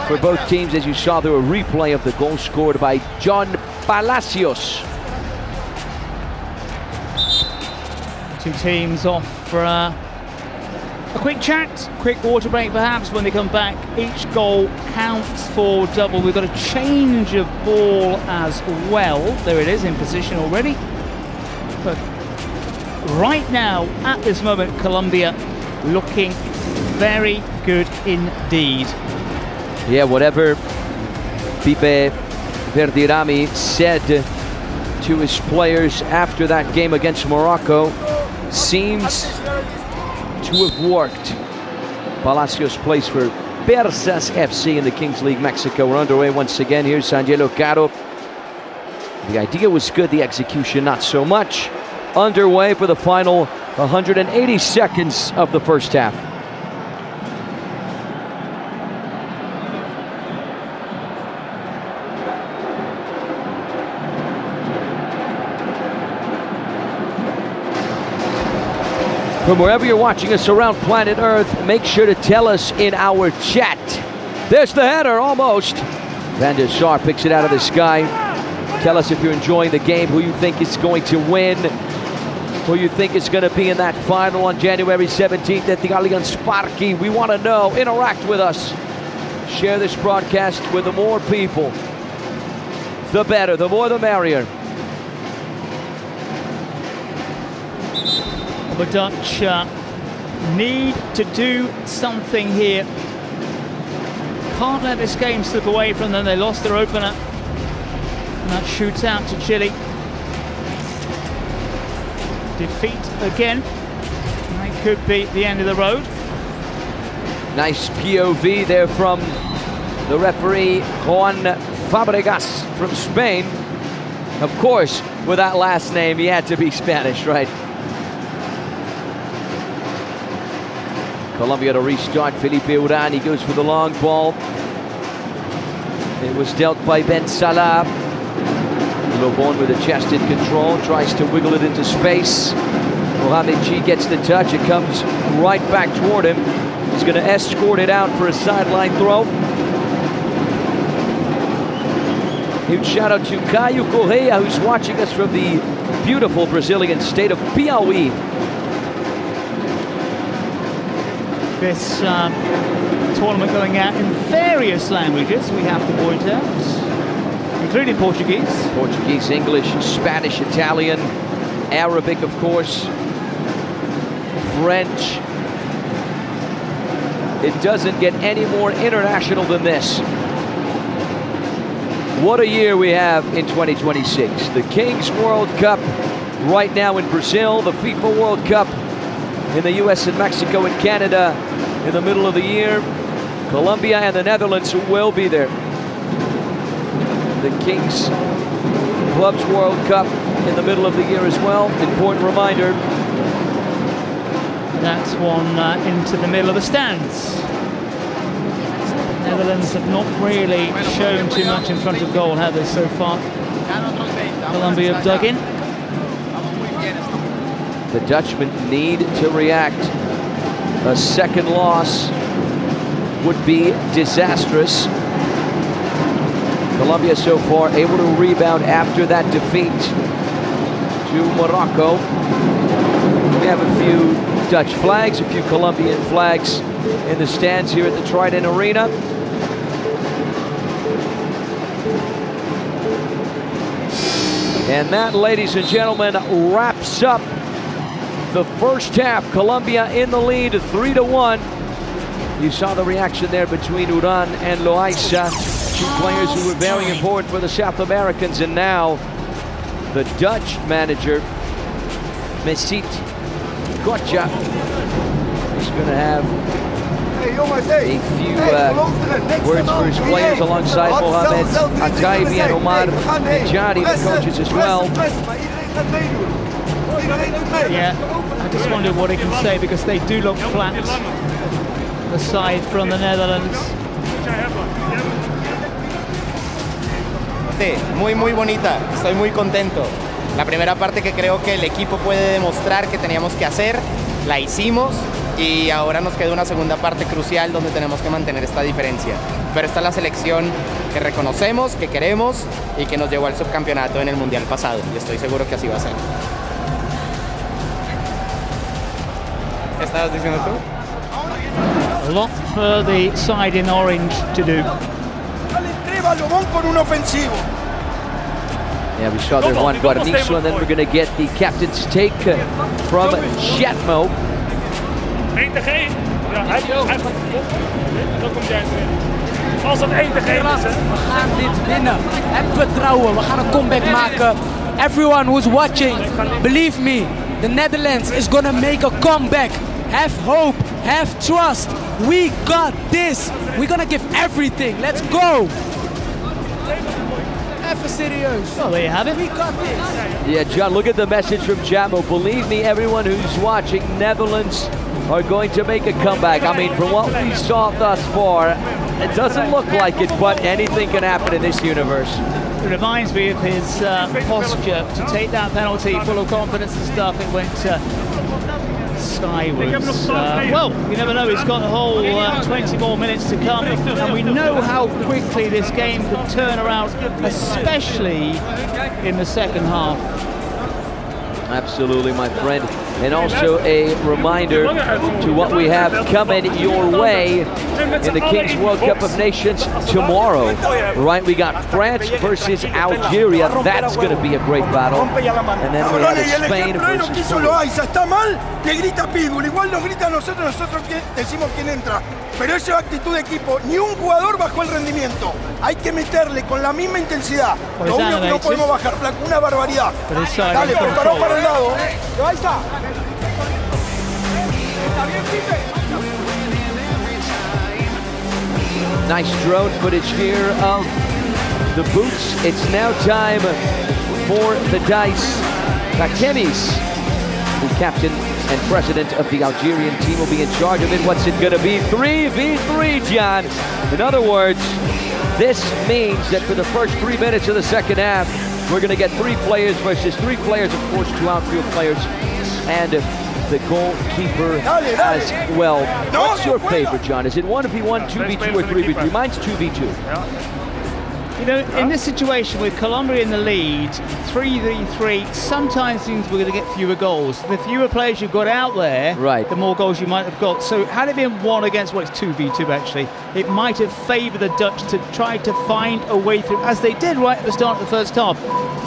for both teams, as you saw through a replay of the goal scored by John Palacios. Two teams off for a quick chat, quick water break perhaps. When they come back, each goal counts for double. We've got a change of ball as well. There it is, in position already. But right now, at this moment, Colombia looking very good indeed. Yeah, whatever Pipe Verdirami said to his players after that game against Morocco seems to have worked. Palacios plays for Persas FC in the Kings League Mexico. We're underway once again. Here's Angelo Caro. The idea was good, the execution not so much. Underway for the final 180 seconds of the first half. From wherever you're watching us around planet Earth, make sure to tell us in our chat. There's the header, almost. Van der Sar picks it out of the sky. Tell us if you're enjoying the game, who you think is going to win, who you think is going to be in that final on January 17th at the Allianz Parque. We want to know. Interact with us. Share this broadcast with the more people, the better, the more the merrier. The Dutch need to do something here. Can't let this game slip away from them. They lost their opener. And that shoots out to Chile. Defeat again. That could be the end of the road. Nice POV there from the referee Juan Fabregas from Spain. Of course, with that last name, he had to be Spanish, right? Colombia to restart. Felipe Urani goes for the long ball. It was dealt by Ben Salah. Lobon with a chest in control, tries to wiggle it into space. Mohamed G gets the touch. It comes right back toward him. He's going to escort it out for a sideline throw. Huge shout out to Caio Correa, who's watching us from the beautiful Brazilian state of Piauí. This tournament going out in various languages, we have to point out, including Portuguese. Portuguese, English, Spanish, Italian, Arabic, of course, French. It doesn't get any more international than this. What a year we have in 2026. The Kings World Cup right now in Brazil, the FIFA World Cup in the US and Mexico and Canada in the middle of the year. Colombia and the Netherlands will be there. The Kings Clubs World Cup in the middle of the year as well. Important reminder. That's one into the middle of the stands. Netherlands have not really shown too much in front of goal, have they, so far? Colombia have dug in. The Dutchmen need to react. A second loss would be disastrous. Colombia so far able to rebound after that defeat to Morocco. We have a few Dutch flags, a few Colombian flags in the stands here at the Trident Arena. And that, ladies and gentlemen, wraps up the first half. Colombia in the lead, 3-1. You saw the reaction there between Uran and Loaiza, two players who were very important for the South Americans. And now the Dutch manager, Mesut Gotcha, is going to have a few words for his players alongside Mohamed Ataibi and Omar Nejari, the coaches as well. Yeah, I just wonder what he can say, because they do look flat aside from the Netherlands. Muy bonita, estoy muy contento. La primera parte que creo que el equipo puede demostrar que teníamos que hacer, la hicimos, y ahora nos queda una segunda parte crucial donde tenemos que mantener esta diferencia. Pero esta es la selección que reconocemos, que queremos y que nos llevó al subcampeonato en el Mundial pasado, y estoy seguro que así va a ser. ¿Qué estabas diciendo tú? A lot for the side in orange to do. Yeah, we saw there Juan Guarnizo, and then we're going to get the captain's take from Chatmo. Eén tegen één. Ja, hij gaat. Dan komt jij erin. Als het 1 tegen 1 is, hè. We gaan dit winnen. Heb vertrouwen. We gaan een comeback maken. Everyone who's watching, believe me, the Netherlands is gonna make a comeback. Have hope. Have trust. We got this. We're gonna give everything. Let's go. Even serieus. Well, there you have it. We got this. Yeah, John, look at the message from Chatmo. Believe me, everyone who's watching, Netherlands are going to make a comeback. I mean, from what we saw thus far, it doesn't look like it, but anything can happen in this universe. It reminds me of his posture to take that penalty, full of confidence and stuff. It went skywards. Well, you never know. He's got the whole 20 more minutes to come, and we know how quickly this game could turn around, especially in the second half. Absolutely, my friend. And also a reminder to what we have coming your way in the Kings World Cup of Nations tomorrow. Right, we got France versus Algeria. That's going to be a great battle. And then we have Spain versus Loaiza está mal, le grita Pitbull. Igual nos grita a nosotros decimos quién entra. Pero esa es actitud de equipo. Ni un jugador bajó el rendimiento. Hay que meterle con la misma intensidad. Lo único que no podemos bajar, flaco, una barbaridad. Dale, preparó para el lado. Loaiza. Nice drone footage here of the boots. It's now time for the dice. Pakemis, the captain and president of the Algerian team, will be in charge of it. What's it going to be? 3v3, John. In other words, this means that for the first 3 minutes of the second half, we're going to get 3 players versus 3 players, of course, 2 outfield players, and the goalkeeper as well. What's your favorite, John? Is it 1v1, 2v2, or 3v3? Mine's 2v2. You know, in this situation with Colombia in the lead, 3v3, sometimes means we're going to get fewer goals. The fewer players you've got out there, the more goals you might have got. So had it been 1 against, well, it's 2v2 actually, it might have favoured the Dutch to try to find a way through, as they did right at the start of the first half.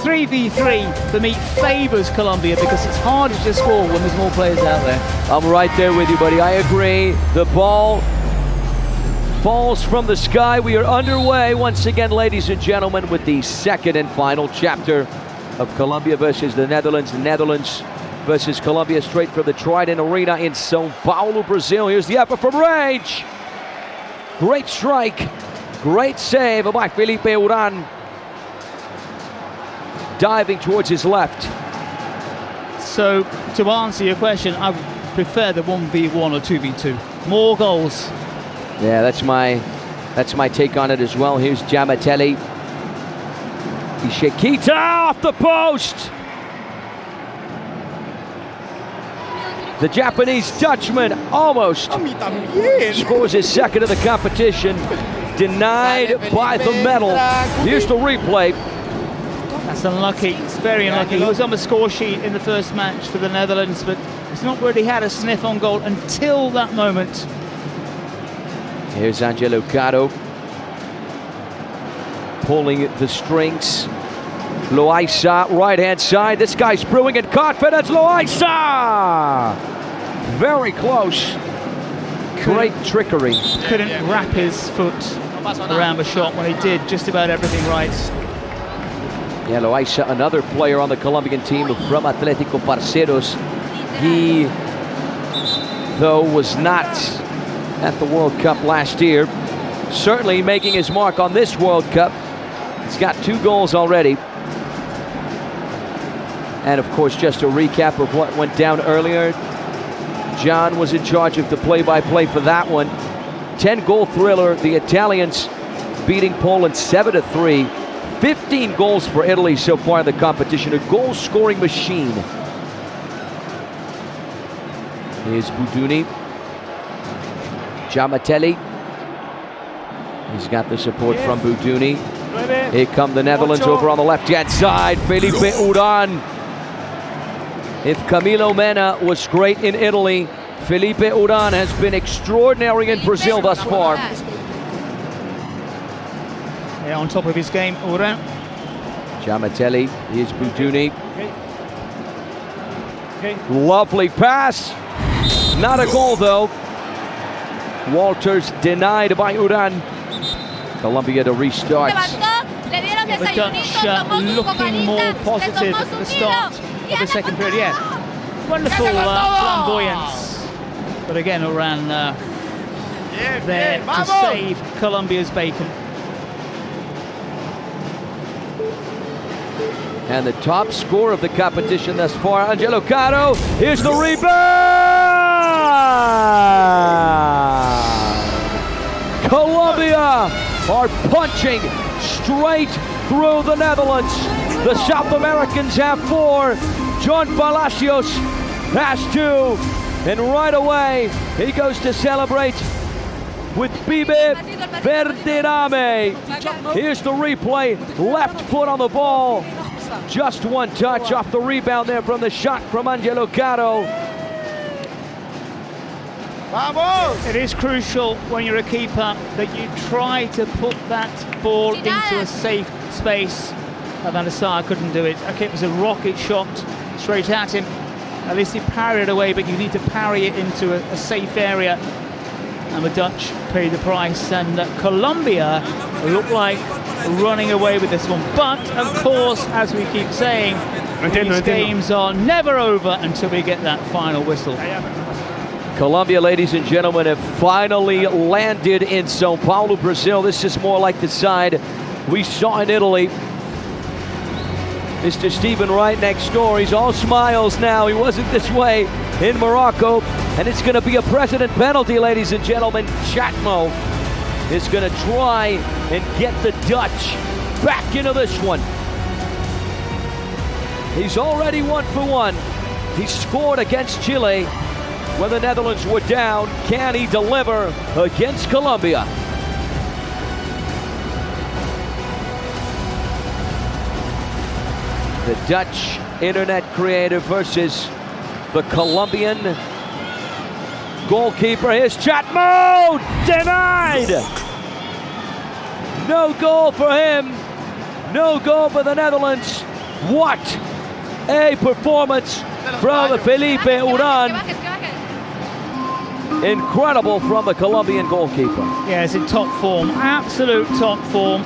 3v3 for me favours Colombia because it's harder to score when there's more players out there. I'm right there with you, buddy. I agree. The ball falls from the sky. We are underway once again, ladies and gentlemen, with the second and final chapter of Colombia versus the Netherlands. The Netherlands versus Colombia, straight from the Trident Arena in São Paulo, Brazil. Here's the effort from Rage. Great strike, great save by Felipe Uran. Diving towards his left. So, to answer your question, I would prefer the 1v1 or 2v2. More goals. Yeah, that's my take on it as well. Here's Jamatelli. Ishikita off the post. The Japanese Dutchman almost scores his second of the competition. Denied by the medal. Here's the replay. That's unlucky, very unlucky. He was on the score sheet in the first match for the Netherlands, but it's not really had a sniff on goal until that moment. Here's Angelo Caro pulling the strings. Loaiza, right-hand side. This guy's brewing in confidence. Loaiza! Very close. Great trickery. Couldn't wrap his foot around the shot when he did just about everything right. Yeah, Loaiza, another player on the Colombian team from Atlético Parceros. He, though, was not at the World Cup last year. Certainly making his mark on this World Cup. He's got 2 goals already. And of course, just a recap of what went down earlier. John was in charge of the play-by-play for that one. 10-goal thriller, the Italians beating Poland 7-3. 15 goals for Italy so far in the competition, a goal-scoring machine. Here's Buduni. Giamatelli. He's got the support from Buduni. Here come the Netherlands over on the left-hand side. Felipe Uran. If Camilo Mena was great in Italy, Felipe Uran has been extraordinary in Brazil thus far. Yeah, on top of his game, Uran. Giamatelli, here's Buduni. Lovely pass. Not a goal though. Walters denied by Uran. Colombia to restart. The Dutch looking more positive at the start of the second period. Yeah, wonderful flamboyance. But again, Uran there to save Colombia's bacon. And the top scorer of the competition thus far, Angelo Caro. Here's the rebound! Colombia are punching straight through the Netherlands. The South Americans have 4. John Palacios has 2. And right away, he goes to celebrate with Bibe Verderame. Here's the replay. Left foot on the ball. Just one touch off the rebound there from the shot from Angelo Caro. It is crucial when you're a keeper that you try to put that ball into a safe space. Van der Sar couldn't do it. Okay, it was a rocket shot straight at him. At least he parried it away, but you need to parry it into a safe area. And the Dutch paid the price, and Colombia look like running away with this one. But, of course, as we keep saying, these games are never over until we get that final whistle. Colombia, ladies and gentlemen, have finally landed in São Paulo, Brazil. This is more like the side we saw in Italy. Mr. Stephen Wright next door. He's all smiles now. He wasn't this way in Morocco. And it's going to be a precedent penalty, ladies and gentlemen. Chatmo is going to try and get the Dutch back into this one. He's already 1 for 1. He scored against Chile when the Netherlands were down. Can he deliver against Colombia? The Dutch internet creator versus the Colombian goalkeeper. Here's Chatmo! Denied! No goal for him. No goal for the Netherlands. What a performance from Felipe Uran. Incredible from the Colombian goalkeeper. Yeah, it's in top form. Absolute top form.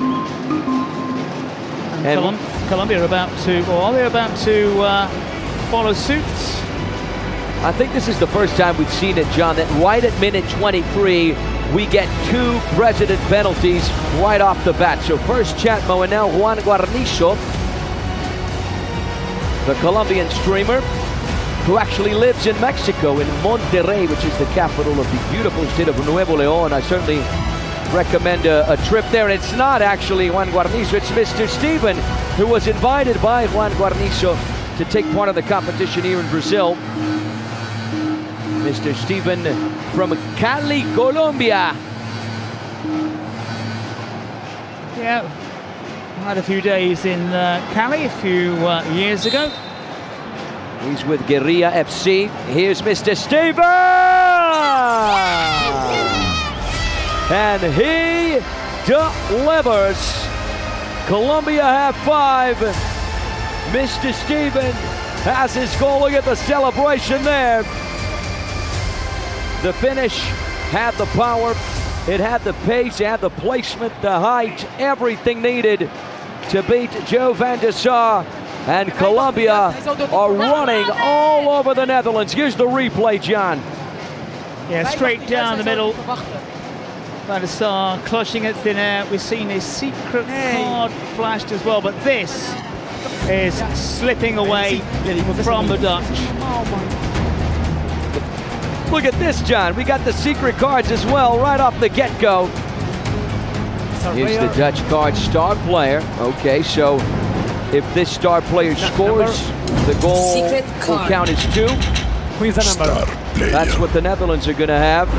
And Colombia are about to, or are they about to follow suit? I think this is the first time we've seen it, John, that right at minute 23, we get 2 precedent penalties right off the bat. So first Chatmo and now Juan Guarnizo, the Colombian streamer, who actually lives in Mexico, in Monterrey, which is the capital of the beautiful state of Nuevo León. I certainly recommend a trip there. And it's not actually Juan Guarnizo, it's Mr. Steven, who was invited by Juan Guarnizo to take part of the competition here in Brazil. Mr. Steven from Cali, Colombia. Yeah, had a few days in Cali a few years ago. He's with Guerrilla FC. Here's Mr. Steven! And he delivers. Colombia have 5. Mr. Steven has his goal. Look at the celebration there. The finish had the power, it had the pace, it had the placement, the height, everything needed to beat Joe van der Sar. And Colombia are running all over the Netherlands. Here's the replay, John. Yeah, straight down the middle. Van der Sar clutching at thin air. We've seen his secret card flashed as well, but this is slipping away from the Dutch. Look at this, John. We got the secret cards as well right off the get-go. Here's the Dutch card, star player. Okay, so if this star player scores, the goal will count as 2. That's what the Netherlands are going to have.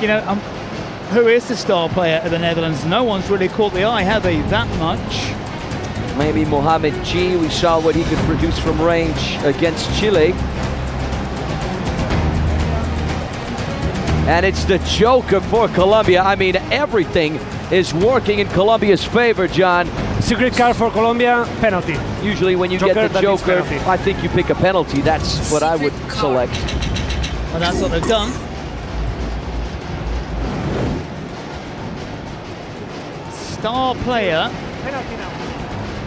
You know, who is the star player of the Netherlands? No one's really caught the eye, have they, that much? Maybe Mohamed G. We saw what he could produce from range against Chile. And it's the joker for Colombia. I mean, everything is working in Colombia's favor, John. Secret card for Colombia, penalty. Usually when you get the joker, I think you pick a penalty. That's what I would select. Well, that's what they've done. Star player Penalty now.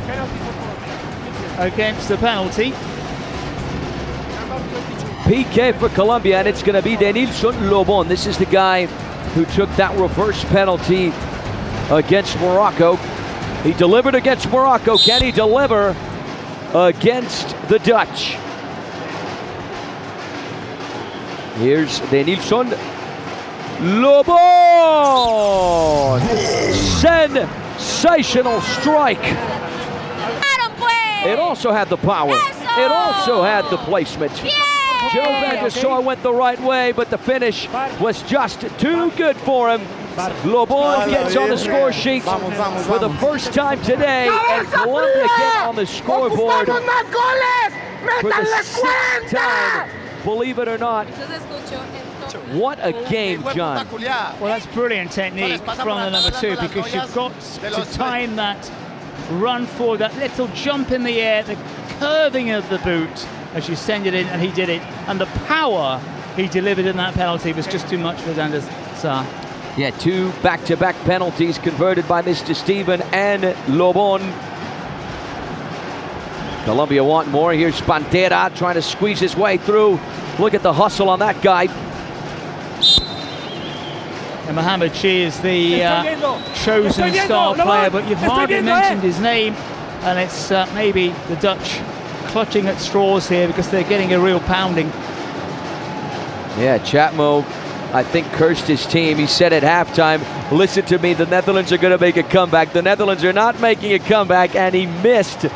Penalty for Colombia. Against the penalty. PK for Colombia, and it's going to be Denilson Lobon. This is the guy who took that reverse penalty against Morocco. He delivered against Morocco. Can he deliver against the Dutch? Here's Denilson Lobon. Sensational strike. It also had the power. It also had the placement. Joe van der Sar went the right way, but the finish was just too good for him. Lobon gets on the score sheet for the first time today, and Colombia get on the scoreboard for the 6th time. Believe it or not. What a game, John. Well, that's brilliant technique from the number 2, because you've got to time that run forward, that little jump in the air, the curving of the boot as you send it in, and he did it. And the power he delivered in that penalty was just too much for Van der Sar. Yeah, 2 back-to-back penalties converted by Mr. Steven and Lobon. Colombia want more. Here's Pantera trying to squeeze his way through. Look at the hustle on that guy. And Mohamed Chi is the chosen star player, but you've hardly mentioned his name, and it's maybe the Dutch clutching at straws here because they're getting a real pounding. Yeah, Chatmo, I think, cursed his team. He said at halftime, listen to me, the Netherlands are going to make a comeback. The Netherlands are not making a comeback, and he missed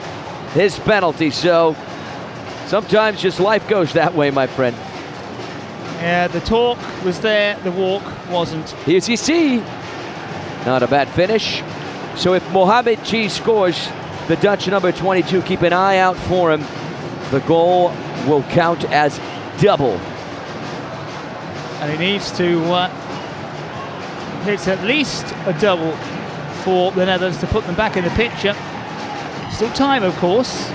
his penalty. So sometimes just life goes that way, my friend. Yeah, the talk was there, the walk wasn't. Here's EC. Not a bad finish. So if Mohamed G scores, the Dutch number 22, keep an eye out for him. The goal will count as double. And he needs to hit at least a double for the Netherlands to put them back in the picture. Still time, of course.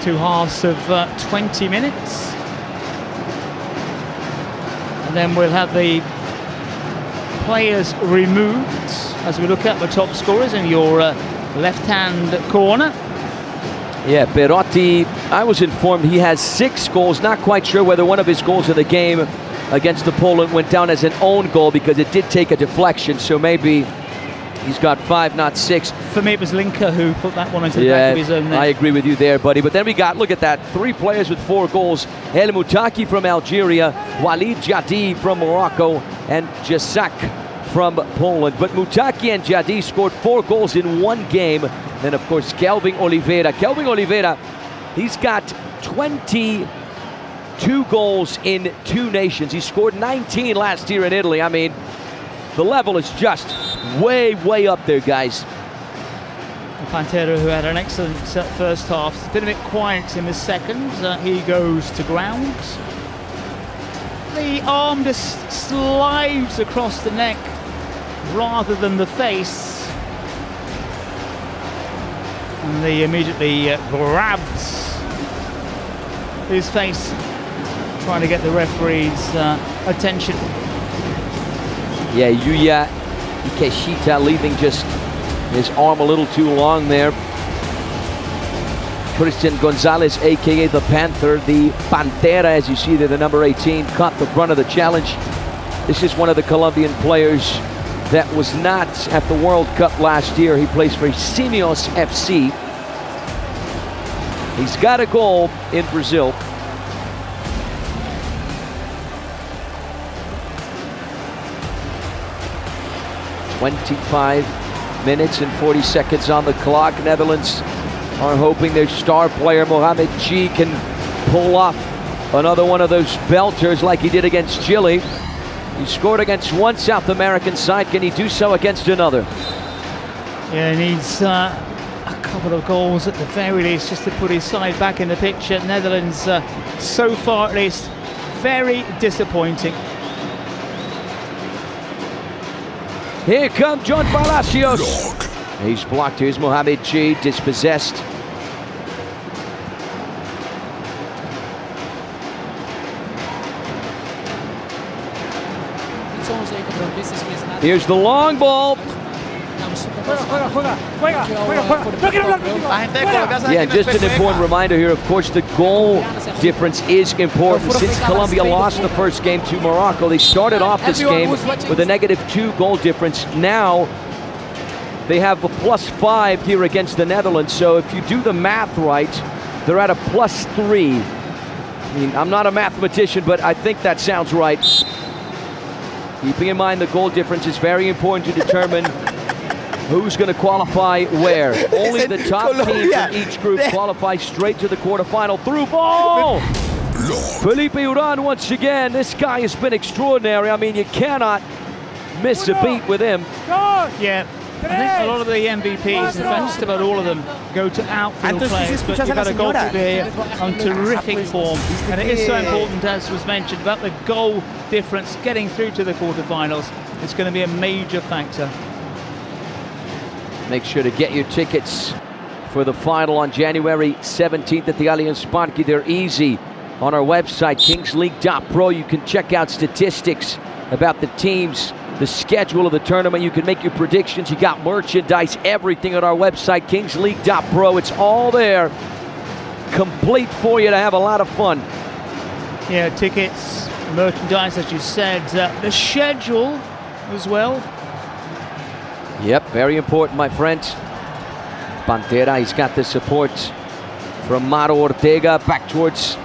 2 halves of 20 minutes. And then we'll have the players removed as we look at the top scorers in your left-hand corner. Yeah, Perotti, I was informed he has 6 goals. Not quite sure whether one of his goals in the game against the Poland went down as an own goal because it did take a deflection. So maybe He's got 5, not 6. For me, it was Linker who put that one into the back of his own net. I agree with you there, buddy. But then we got, look at that, 3 players with 4 goals. El Moutaki from Algeria, Walid Jadi from Morocco, and Jasak from Poland. But Moutaki and Jadi scored 4 goals in 1 game. Then, of course, Kelvin Oliveira. Kelvin Oliveira, he's got 22 goals in 2 nations. He scored 19 last year in Italy. I mean, the level is just way, way up there, guys. Pantera, who had an excellent first half, it's been a bit quiet in the second. He goes to ground. The arm just slides across the neck rather than the face. And he immediately grabs his face, trying to get the referee's attention. Yeah, Yuya Ikeshita leaving just his arm a little too long there. Christian Gonzalez, aka the Panther, the Pantera, as you see there, the number 18, caught the brunt of the challenge. This is one of the Colombian players that was not at the World Cup last year. He plays for Simios FC. He's got a goal in Brazil. "25 minutes and 40 seconds on the clock. Netherlands are hoping their star player Mohamed G can pull off another one of those belters like he did against Chile. He scored against one South American side. Can he do so against another? Yeah, he needs a couple of goals at the very least just to put his side back in the picture. Netherlands, so far at least, very disappointing. Here comes John Palacios. He's blocked. Here's Mohamed G, dispossessed. Here's the long ball. Yeah, just an important reminder here, of course, the goal difference is important. Since Colombia lost the first game to Morocco, they started off this game with a -2 goal difference. Now they have a +5 here against the Netherlands, so if you do the math right, they're at a +3. I mean, I'm not a mathematician, but I think that sounds right. Keeping in mind the goal difference is very important to determine who's going to qualify where. Only the top teams in each group qualify straight to the quarterfinal. Through ball! Felipe Uran once again. This guy has been extraordinary. I mean, you cannot miss a beat with him. Yeah. I think a lot of the MVPs, in fact just about all of them, go to outfield players, but you've got a goalkeeper here on terrific form. And it is so important, as was mentioned, about the goal difference getting through to the quarterfinals. It's going to be a major factor. Make sure to get your tickets for the final on January 17th at the Allianz Parque. They're easy on our website, kingsleague.pro. You can check out statistics about the teams, the schedule of the tournament. You can make your predictions. You got merchandise, everything at our website, kingsleague.pro. It's all there, complete for you to have a lot of fun. Yeah, tickets, merchandise, as you said, the schedule as well. Yep, very important, my friends. Pantera, he's got the support from Maro Ortega, back towards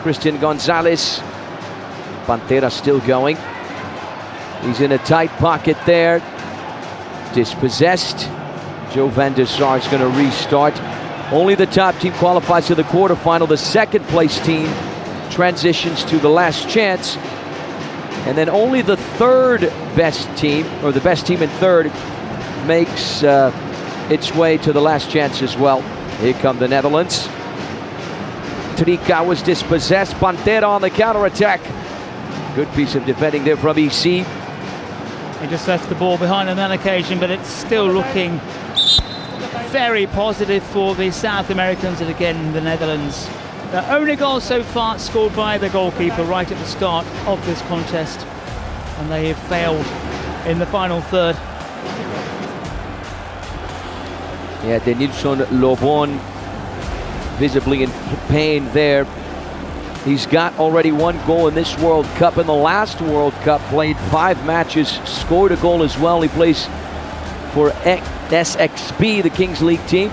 Christian Gonzalez. Pantera still going. He's in a tight pocket there. Dispossessed. Joe van der Sar is going to restart. Only the top team qualifies to the quarterfinal. The second place team transitions to the last chance. And then only the third best team, or the best team in third, makes its way to the last chance as well. Here come the Netherlands. Trika was dispossessed. Pantera on the counterattack. Good piece of defending there from EC. He just left the ball behind on that occasion, but it's still looking very positive for the South Americans and again the Netherlands. The only goal so far scored by the goalkeeper right at the start of this contest, and they have failed in the final third. Yeah, Denilson Lobon visibly in pain there. He's got already 1 goal in this World Cup. In the last World Cup, played 5 matches, scored a goal as well. He plays for SXP, the Kings League team.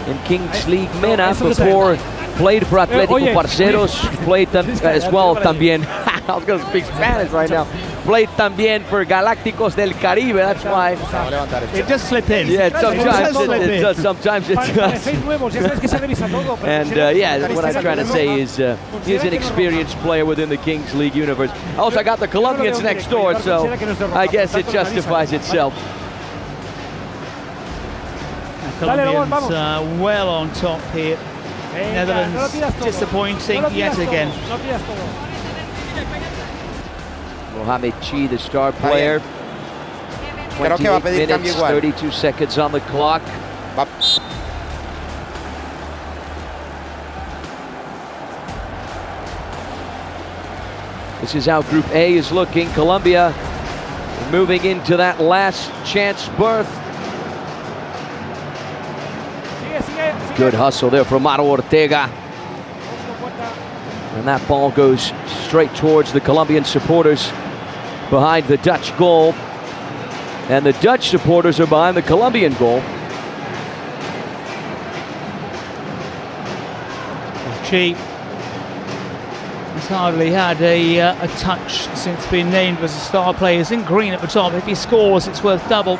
And Kings League Mena before played for Atlético Parceros, played as well también. I was going to speak Spanish right now. Played también for Galácticos del Caribe, that's why. It does slip in. Yeah, sometimes it does. And yeah, what I'm trying to say is he's an experienced player within the Kings League universe. Also, I got the Colombians next door, so I guess it justifies itself. Colombians well on top here. Netherlands disappointing yet again. Mohamed Chi, the star player. 28 minutes, 32 seconds on the clock. This is how Group A is looking. Colombia moving into that last chance berth. Good hustle there from Maro Ortega. And that ball goes straight towards the Colombian supporters behind the Dutch goal. And the Dutch supporters are behind the Colombian goal. Chi has hardly had a touch since being named as a star player. He's in green at the top. If he scores, it's worth double.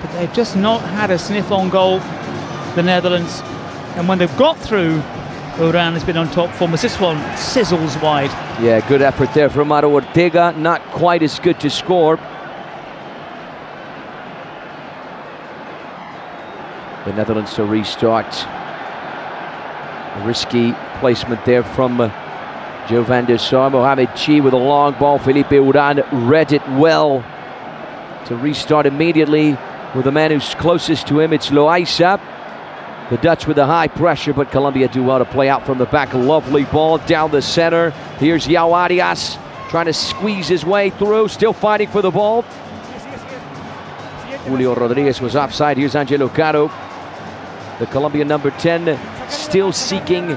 But they've just not had a sniff on goal, the Netherlands. And when they've got through, Uran has been on top form as this one sizzles wide. Yeah, good effort there from Maro Ortega. Not quite as good to score. The Netherlands to restart. A risky placement there from Joe van der Sar. Mohamed Chi with a long ball. Felipe Uran read it well to restart immediately with the man who's closest to him. It's Loaiza. The Dutch with the high pressure, but Colombia do well to play out from the back. A lovely ball down the center. Here's Yao Arias trying to squeeze his way through, still fighting for the ball. Julio Rodriguez was offside. Here's Angelo Caro. The Colombian number 10 still seeking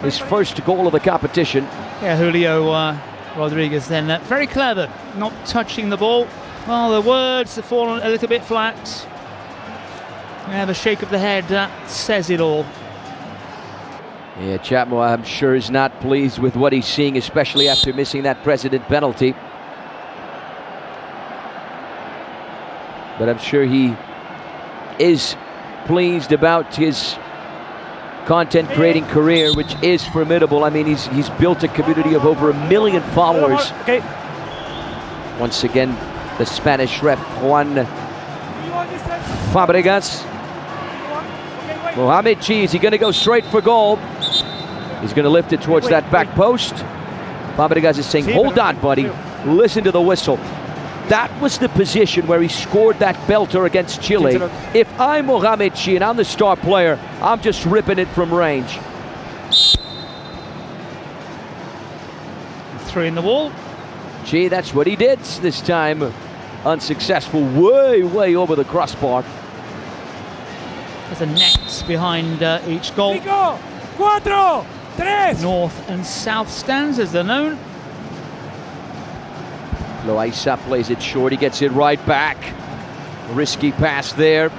his first goal of the competition. Yeah, Julio Rodriguez then very clever, not touching the ball. Well, the words have fallen a little bit flat. Yeah, the shake of the head says it all. Yeah, Chapman, I'm sure, is not pleased with what he's seeing, especially after missing that president penalty. But I'm sure he is pleased about his content creating career, which is formidable. I mean, he's built a community of over 1 million followers. Once again, the Spanish ref Juan Fabregas. Mohamed Chi, is he going to go straight for goal? He's going to lift it towards that back post. Fabregas is saying, hold on, buddy. Listen to the whistle. That was the position where he scored that belter against Chile. If I'm Mohamed Chi and I'm the star player, I'm just ripping it from range. 3 in the wall. Chi, that's what he did this time. Unsuccessful, way over the crossbar. There's a net behind each goal. 5, 4, 3. North and south stands, as they're known. Loaiza plays it short, he gets it right back. Risky pass there.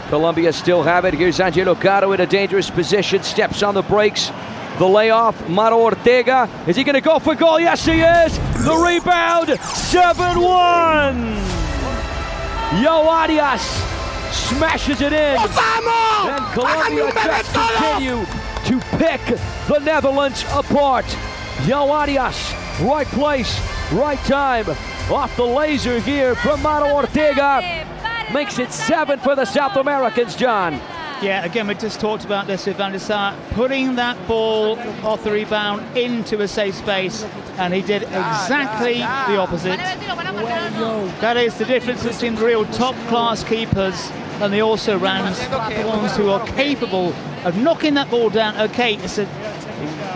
Colombia still have it. Here's Angelo Caro in a dangerous position, steps on the brakes. The layoff, Maro Ortega. Is he going to go for goal? Yes, he is. The rebound, 7-1. Yao Arias smashes it in. And Colombia just continue to pick the Netherlands apart. Yao Arias, right place, right time. Off the laser here from Maro Ortega. Makes it 7 for the South Americans, John. Yeah, again, we just talked about this with Van der Sar, putting that ball off the rebound into a safe space, and he did exactly the opposite. That is the difference between the real top-class keepers and the also-rans, the ones who are capable of knocking that ball down. Okay, it's a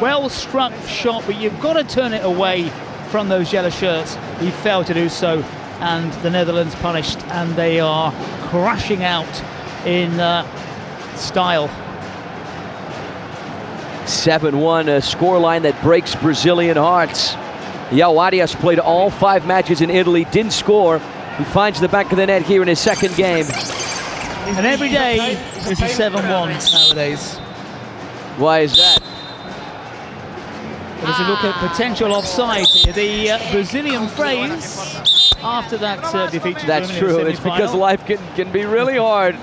well-struck shot, but you've got to turn it away from those yellow shirts. He failed to do so, and the Netherlands punished, and they are crashing out in style. 7-1, a scoreline that breaks Brazilian hearts. Yao Arias played all 5 matches in Italy, didn't score. He finds the back of the net here in his second game. And every day is a 7-1 nowadays. Why is that? But as we look at potential offside here, the Brazilian phrase after that defeat. That's true. It's because life can be really hard.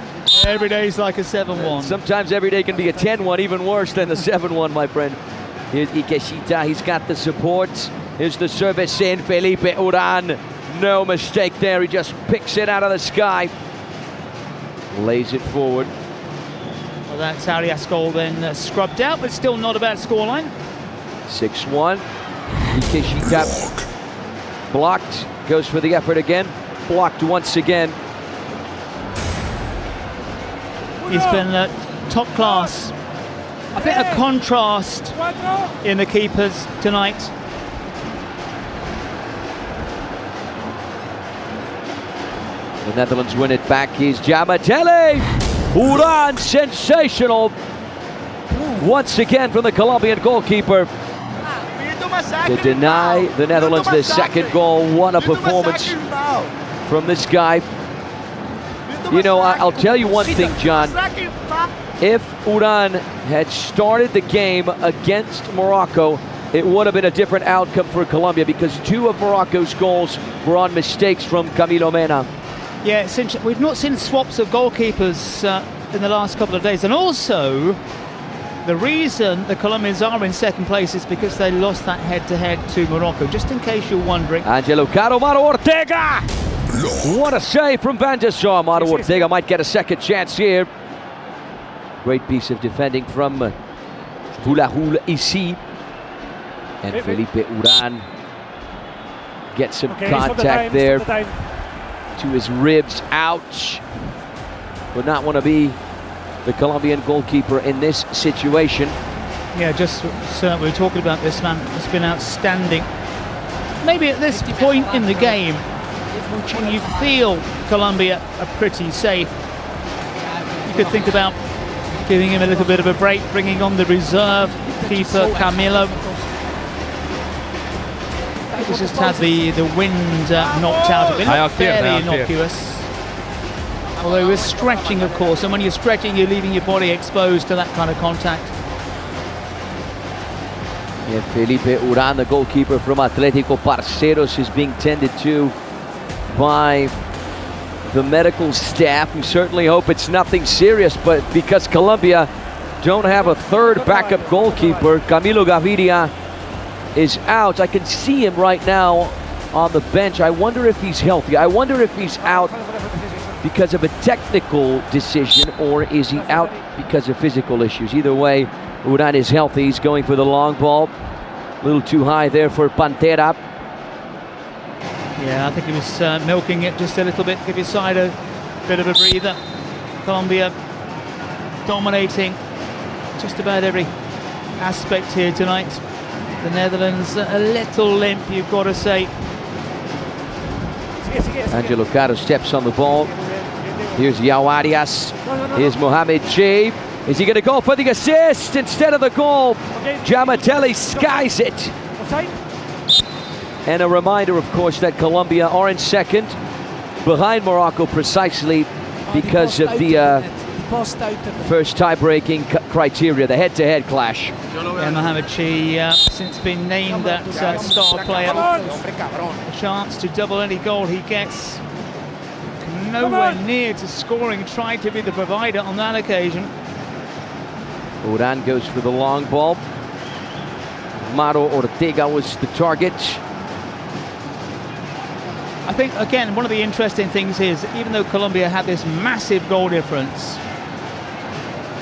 Every day is like a 7-1. Sometimes every day can be a 10-1, even worse than the 7-1, my friend. Here's Ikeshita. He's got the support. Here's the service in. Felipe Uran. No mistake there. He just picks it out of the sky. Lays it forward. Well, that's Arias' goal then scrubbed out, but still not a bad scoreline. 6-1. Ikeshita blocked. Goes for the effort again. Blocked once again. He's been top class. I think a contrast in the keepers tonight. The Netherlands win it back. He's Giamatelli. Uran, sensational. Once again from the Colombian goalkeeper to deny the Netherlands their second goal. What a performance from this guy. You know, I'll tell you one thing, John. If Uran had started the game against Morocco, it would have been a different outcome for Colombia because two of Morocco's goals were on mistakes from Camilo Mena. Yeah, we've not seen swaps of goalkeepers in the last couple of days. And also, the reason the Colombians are in second place is because they lost that head-to-head to Morocco. Just in case you're wondering. Angelo Caro, Mauro Ortega! What a save from Van der Sar. Mauro Ortega might get a second chance here. Great piece of defending from Boulahul Isi. And Felipe Uran gets some contact there to his ribs. Ouch. Would not want to be the Colombian goalkeeper in this situation. Yeah, just we were talking about this man. It's been outstanding. Maybe at this point in the game, when you feel Colombia are pretty safe, you could think about giving him a little bit of a break, bringing on the reserve keeper Camilo. He's just had the wind knocked out of him. Fairly innocuous. Although we're stretching, of course, and when you're stretching, you're leaving your body exposed to that kind of contact. Yeah, Felipe Uran, the goalkeeper from Atlético Parceros, is being tended to by the medical staff. We certainly hope it's nothing serious, but because Colombia don't have a third backup goalkeeper, Camilo Gaviria is out. I can see him right now on the bench. I wonder if he's healthy. I wonder if he's out because of a technical decision, or is he out because of physical issues? Either way, Uran is healthy. He's going for the long ball. A little too high there for Pantera. Yeah, I think he was milking it just a little bit, give his side a bit of a breather. Colombia dominating just about every aspect here tonight. The Netherlands a little limp, you've got to say. Angelo Caro steps on the ball. Here's Yao Arias. Here's Mohamed J. Is he going to go for the assist instead of the goal? Giamatelli skies it. And a reminder, of course, that Colombia are in second, behind Morocco precisely because of the first tie-breaking criteria, the head-to-head clash. And Mohamed Chi since been named that star player. A chance to double any goal he gets. Nowhere near to scoring, tried to be the provider on that occasion. Uran goes for the long ball. Mauro Ortega was the target. I think, again, one of the interesting things is, even though Colombia had this massive goal difference,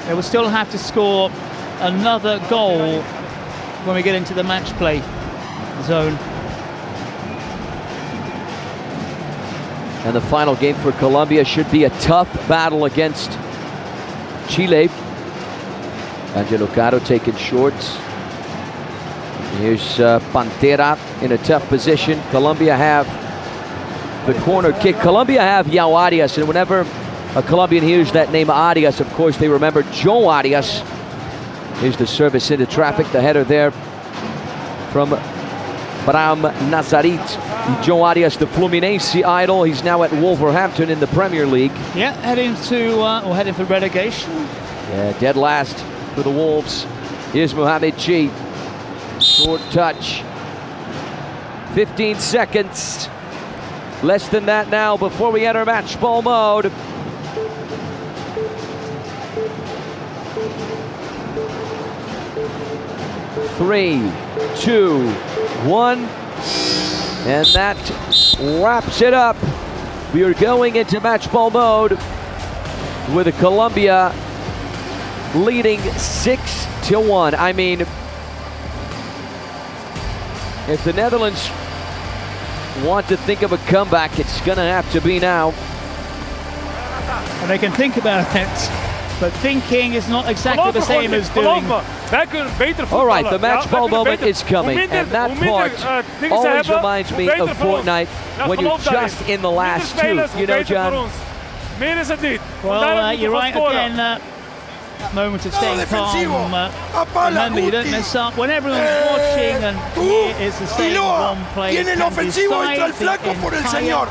they will still have to score another goal when we get into the match play zone. And the final game for Colombia should be a tough battle against Chile. Angelo Caro taking shorts. Here's Pantera in a tough position. Colombia have the corner kick. Colombia have Yao Arias, and whenever a Colombian hears that name Arias, of course they remember Joe Arias. Here's the service into traffic, the header there from Bram Nazarit. Joe Arias, the Fluminense idol. He's now at Wolverhampton in the Premier League. Yeah, heading for relegation. Yeah, dead last for the Wolves. Here's Mohamed G. Short touch. 15 seconds. Less than that now before we enter match ball mode. Three, two, one, and that wraps it up. We are going into match ball mode with Colombia leading 6-1. I mean, if the Netherlands want to think of a comeback, it's going to have to be now. And they can think about it, but thinking is not exactly the same as doing. All right, the match ball moment is coming, and that part always reminds me of Fortnite when you're just in the last two. You know, John? Well, you're right again. That moment of staying calm. Remember, you don't mess up when everyone's watching, and here is the same one play. Viene el ofensivo, entra el flaco por el señor.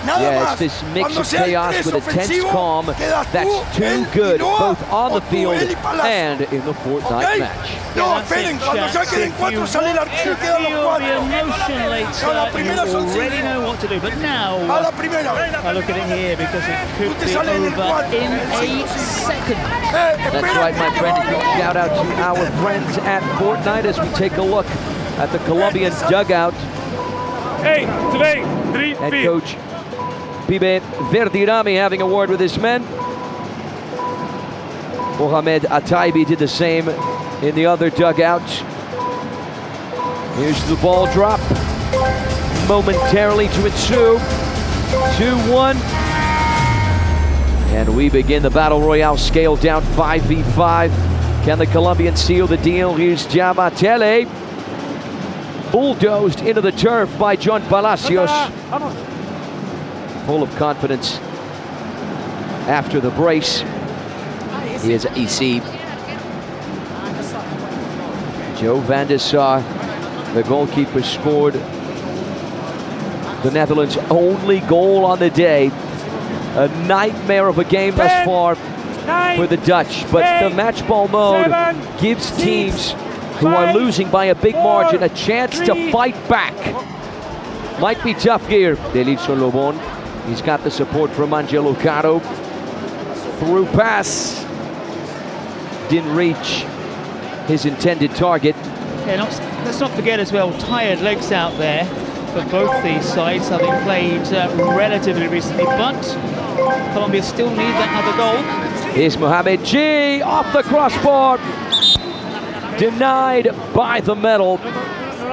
Nada Yeah, más. it's this mix Cuando of sea el chaos tres with a tense ofensivo, calm quedas that's tú, too él, good, y Noah, both on o the tú, field él y Palacio. and in the Fortnite Okay? match. No, esperen, cuando ya queden cuatro sale el arquero y quedan los cuatro. A la primera son already cinco. know what to do, but now A la primera. I look at it here because it Tú could te be sales en el over cuatro. in a second. That's right, my friend. A big shout out to our friends at Fortnite as we take a look at the Colombian dugout. Hey, 2, 3, Head 4. coach Pibe Verdirami having a word with his men. Mohamed Ataibi did the same in the other dugout. Here's the ball drop momentarily to ensue. 2-1. And we begin the Battle Royale scale down 5v5. Can the Colombians seal the deal? Here's Jamatele. Bulldozed into the turf by John Palacios. Full of confidence after the brace. Here's EC. Joe van der Sar, the goalkeeper, scored the Netherlands' only goal on the day. A nightmare of a game thus far for the Dutch, but the match ball mode gives teams who are losing by a big margin a chance to fight back. Might be tough here. Delitso Lobon, he's got the support from Angelo Caro. Through pass, didn't reach his intended target. Yeah, let's not forget as well, tired legs out there for both these sides, having played relatively recently, but Colombia still need that other goal. Here's Mohamed G off the crossbar. Denied by the medal.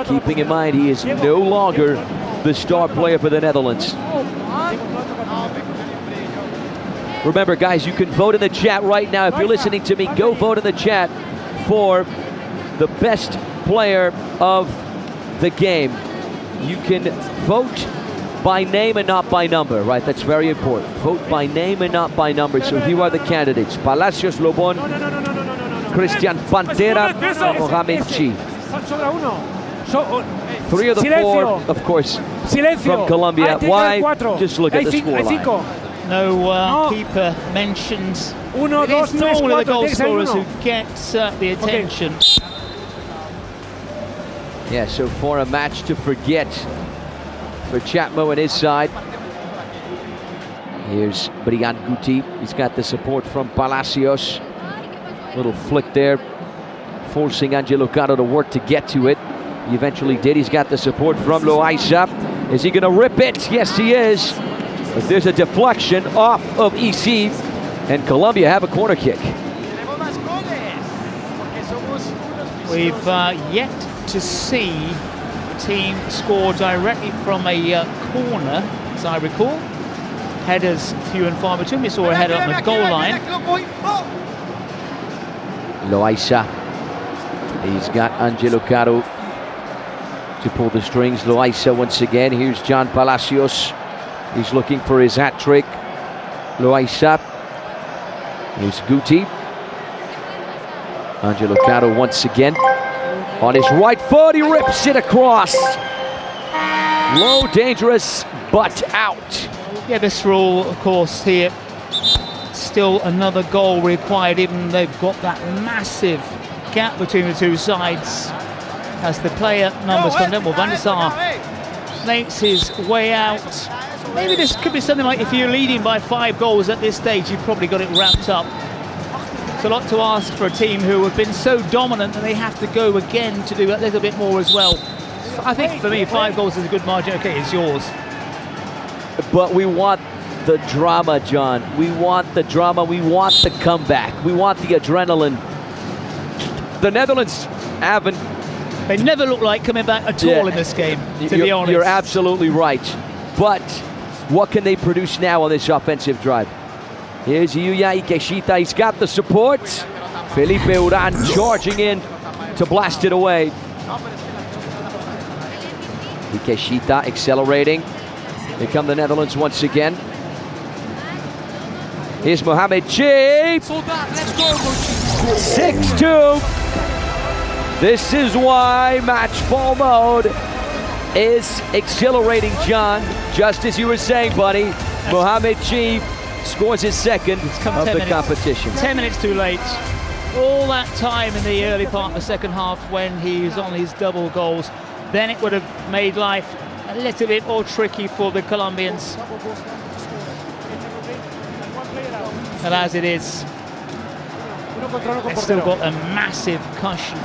Keeping in mind he is no longer the star player for the Netherlands. Remember, guys, you can vote in the chat right now. If you're listening to me, go vote in the chat for the best player of the game. You can vote by name and not by number, right? That's very important. Vote by name and not by number. So here are the candidates: Palacios, Lobon, Christian Pantera, and Mohamed G. Three of the four, of course, from Colombia. Why? Just look at the scoreline. No keeper mentions. It is normally the goal scorers who get the attention. Yeah, so for a match to forget for Chatmo and his side. Here's Brian Guti. He's got the support from Palacios. Little flick there, forcing Angelo Caro to work to get to it. He eventually did. He's got the support from Loaiza. Is he going to rip it? Yes, he is. But there's a deflection off of EC, and Colombia have a corner kick. We've yet to see the team score directly from a corner, as I recall. Headers few and far between. We saw a header on the goal line. Loaiza. He's got Angelo Caro to pull the strings. Loaiza once again. Here's John Palacios. He's looking for his hat trick. Loaiza. Here's Guti. Angelo Caro once again. On his right foot, he rips it across. Low, dangerous, but out. Yeah, this rule, of course, here. Still another goal required, even though they've got that massive gap between the two sides. As the player numbers come down, well, Van der Sar makes his way out. Maybe this could be something like if you're leading by 5 goals at this stage, you've probably got it wrapped up. It's a lot to ask for a team who have been so dominant that they have to go again to do a little bit more as well. I think for me, 5 goals is a good margin. Okay, it's yours. But we want the drama, John. We want the drama. We want the comeback. We want the adrenaline. The Netherlands haven't. They never look like coming back at all in this game, to be honest. You're absolutely right. But what can they produce now on this offensive drive? Here's Yuya Ikeshita. He's got the support. Felipe Uran charging in to blast it away. Ikeshita accelerating. Here come the Netherlands once again. Here's Mohamed G. 6-2. This is why match ball mode is exhilarating, John. Just as you were saying, buddy, Mohamed G scores his second of the competition. 10 minutes too late. All that time in the early part of the second half when he was on his double goals, then it would have made life a little bit more tricky for the Colombians. And as it is, they've still got a massive cushion.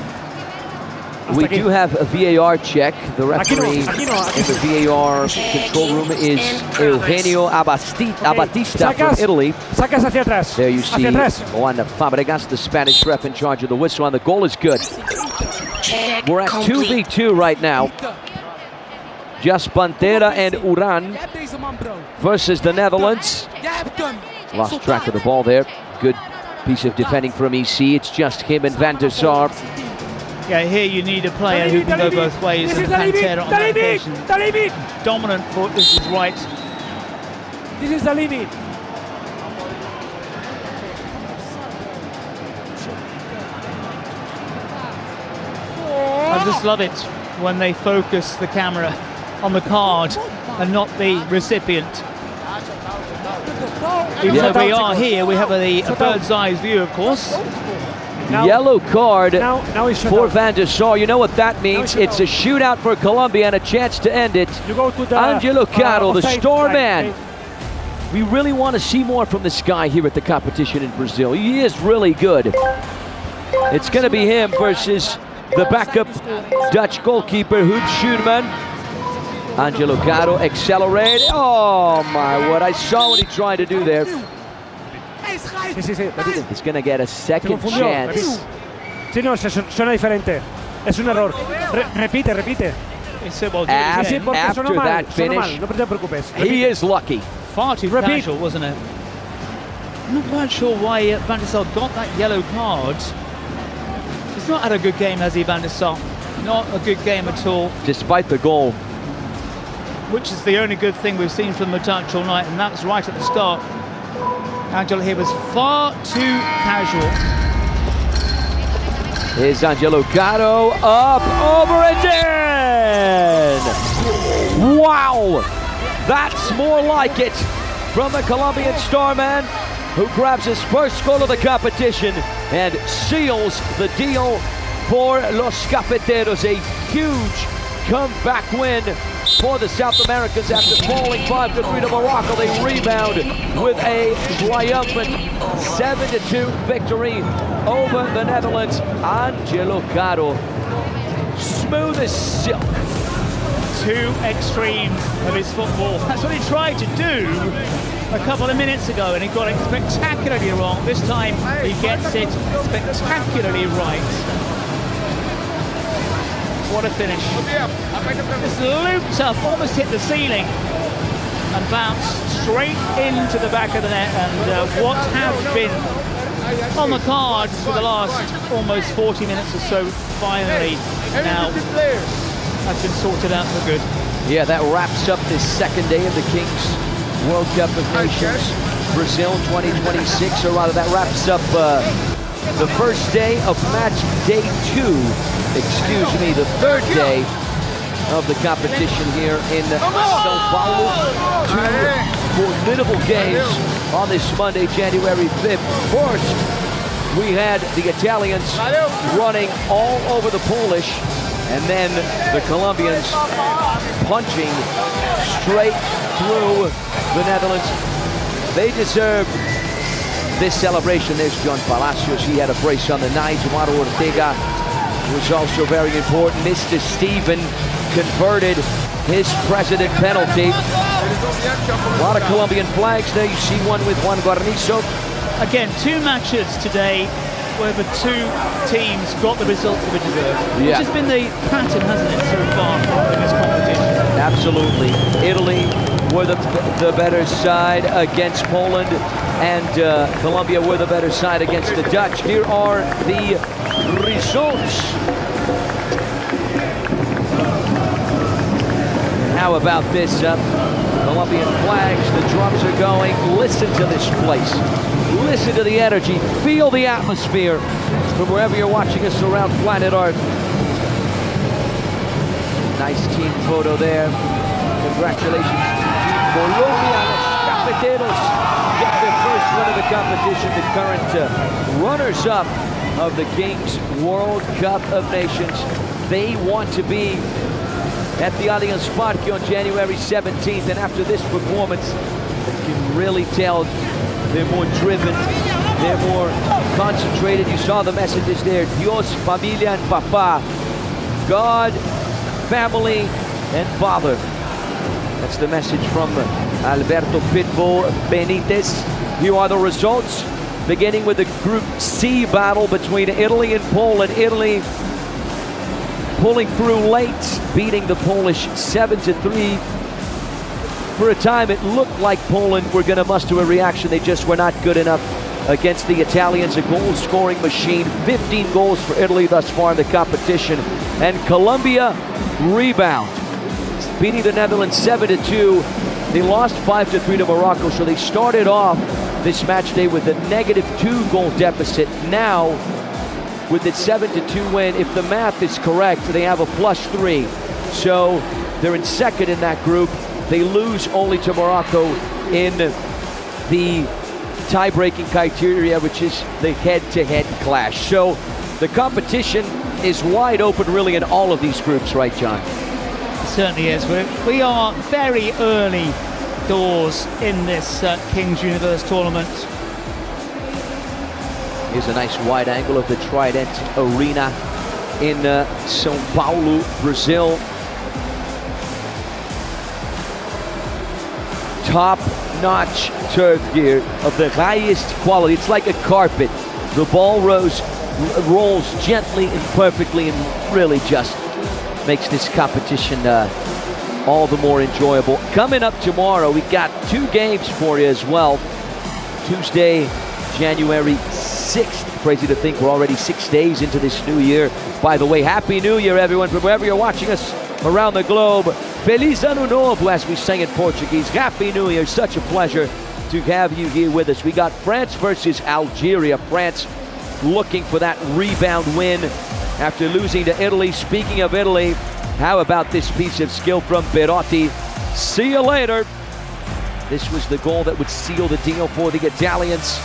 We do have a VAR check. The referee in the VAR control room is Eugenio Abatista from Italy. There you see Juan Fabregas, the Spanish ref in charge of the whistle, and the goal is good. We're at 2v2 right now. Just Pantera and Uran versus the Netherlands. Lost track of the ball there. Good piece of defending from EC. It's just him and Van der Sar. Yeah, here you need a player who can go both ways, and Pantera on that occasion. Dominant foot, this is right. This is the limit. I just love it when they focus the camera on the card and not the recipient. Even though we are here, we have a bird's eye view, of course. Yellow card for Van der Sar. You know what that means? It's a shootout for Colombia and a chance to end it. Angelo Caro, the star man. We really want to see more from this guy here at the competition in Brazil. He is really good. It's going to be him versus the backup Dutch goalkeeper, Hoed Schuurman. Angelo Caro accelerate. Oh my word, I saw what he tried to do there. He's going to get a second chance. Sí, no, suena diferente. Es un error. Repite. After that finish, he is lucky. Far too casual, wasn't it? I'm not quite sure why Van der Sar got that yellow card. He's not had a good game, has he, Van der Sar? Not a good game at all. Despite the goal. Which is the only good thing we've seen from the touch all night, and that's right at the start. Angelo here was far too casual. Here's Angelo Caro, up, over and in! Wow! That's more like it from the Colombian starman, who grabs his first goal of the competition and seals the deal for Los Cafeteros. A huge comeback win for the South Americans after falling 5-3 to Morocco. They rebound with a triumphant 7-2 victory over the Netherlands. Angelo Caro, smooth as silk. Two extremes of his football. That's what he tried to do a couple of minutes ago, and he got it spectacularly wrong. This time he gets it spectacularly right. What a finish. Just looped up, almost hit the ceiling, and bounced straight into the back of the net. And what has been on the cards for the last almost 40 minutes or so, finally now has been sorted out for good. Yeah, that wraps up this second day of the Kings World Cup of Nations Brazil 2026, or rather that wraps up the first day of match day 2. Excuse me, the third day of the competition here in São Paulo. Two formidable games on this Monday, January 5th. First, we had the Italians running all over the Polish, and then the Colombians punching straight through the Netherlands. They deserved this celebration. There's John Palacios. He had a brace on the 9. Juan Ortega was also very important. Mr. Steven converted his president penalty. A lot of Colombian flags there. You see one with Juan Guarnizo. Again, 2 matches today where the 2 teams got the results that they deserve. Which has been the pattern, hasn't it, so far in this competition? Absolutely. Italy were the better side against Poland, and Colombia were the better side against the Dutch. Here are the results. How about this? Colombian flags, the drums are going. Listen to this place. Listen to the energy. Feel the atmosphere from wherever you're watching us around planet Earth. Nice team photo there. Congratulations to Team Colombia. Los Cafeteros get their first win of the competition. The current runners-up of the Kings World Cup of Nations. They want to be at the Allianz Parque on January 17th, and after this performance, you can really tell they're more driven, they're more concentrated. You saw the messages there: Dios, familia, and papa. God, family, and father. That's the message from Alberto Pitbull Benitez. Here are the results, beginning with the Group C battle between Italy and Poland. Italy pulling through late, beating the Polish 7-3. For a time, it looked like Poland were going to muster a reaction. They just were not good enough against the Italians. A goal-scoring machine. 15 goals for Italy thus far in the competition. And Colombia rebound, beating the Netherlands 7-2. They lost 5-3 to Morocco, so they started off this match day with a -2 goal deficit. Now, with the 7-2 win, if the math is correct, they have a +3. So they're in second in that group. They lose only to Morocco in the tie-breaking criteria, which is the head-to-head clash. So the competition is wide open really in all of these groups, right, John? It certainly is. We are very early doors in this Kings Universe tournament. Here's a nice wide angle of the Trident Arena in São Paulo, Brazil. Top-notch turf gear of the highest quality. It's like a carpet. The ball rolls gently and perfectly, and really just makes this competition all the more enjoyable. Coming up tomorrow, we got 2 games for you as well. Tuesday, January 6th. Crazy to think we're already 6 days into this new year. By the way, Happy New Year, everyone, from wherever you're watching us around the globe. Feliz Ano Novo, as we sang in Portuguese. Happy New Year. Such a pleasure to have you here with us. We got France versus Algeria. France looking for that rebound win after losing to Italy. Speaking of Italy, how about this piece of skill from Berotti? See you later. This was the goal that would seal the deal for the Italians.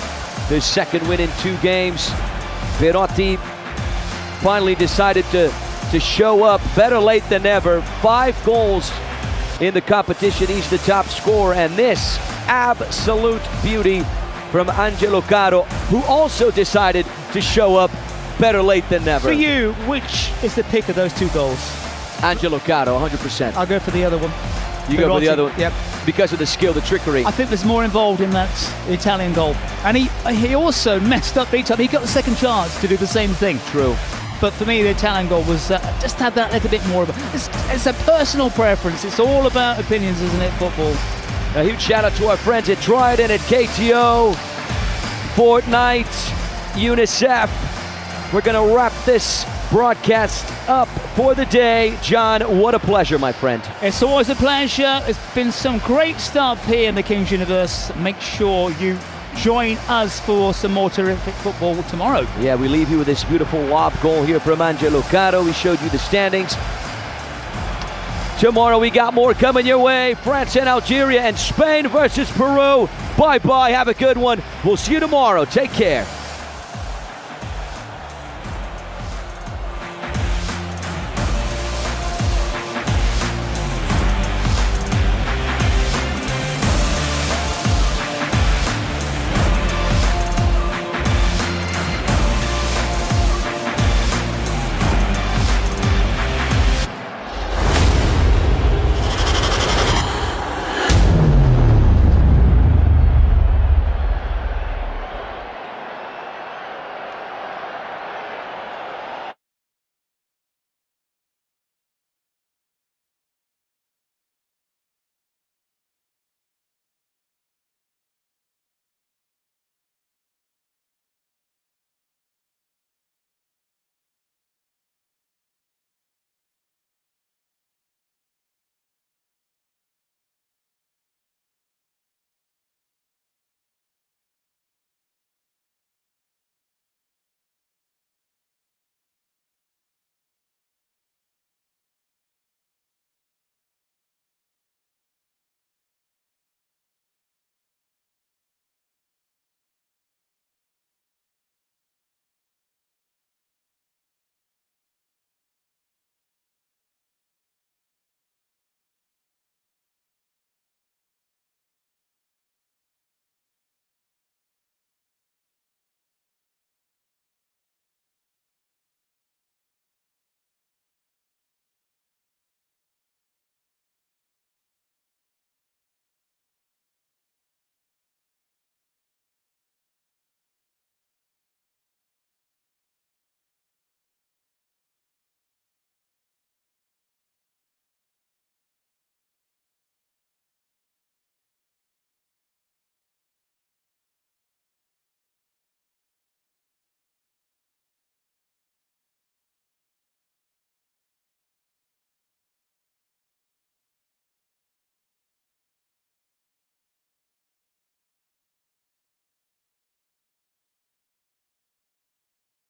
Their second win in 2 games. Berotti finally decided to show up. Better late than never. 5 goals in the competition. He's the top scorer. And this absolute beauty from Angelo Caro, who also decided to show up. Better late than never. For you, which is the pick of those 2 goals? Angelo Caro, 100%. I'll go for the other one. You go for the other one? Yep. Because of the skill, the trickery. I think there's more involved in that Italian goal. And he also messed up each time. He got the second chance to do the same thing. True. But for me, the Italian goal was just had that little bit more of it's a personal preference. It's all about opinions, isn't it, football? A huge shout out to our friends at Trident, at KTO, Fortnite, UNICEF. We're going to wrap this broadcast up for the day. John, what a pleasure, my friend. It's always a pleasure. It's been some great stuff here in the Kings Universe. Make sure you join us for some more terrific football tomorrow. Yeah, we leave you with this beautiful lob goal here from Angelo Caro. We showed you the standings. Tomorrow we got more coming your way. France and Algeria and Spain versus Peru. Bye-bye. Have a good one. We'll see you tomorrow. Take care.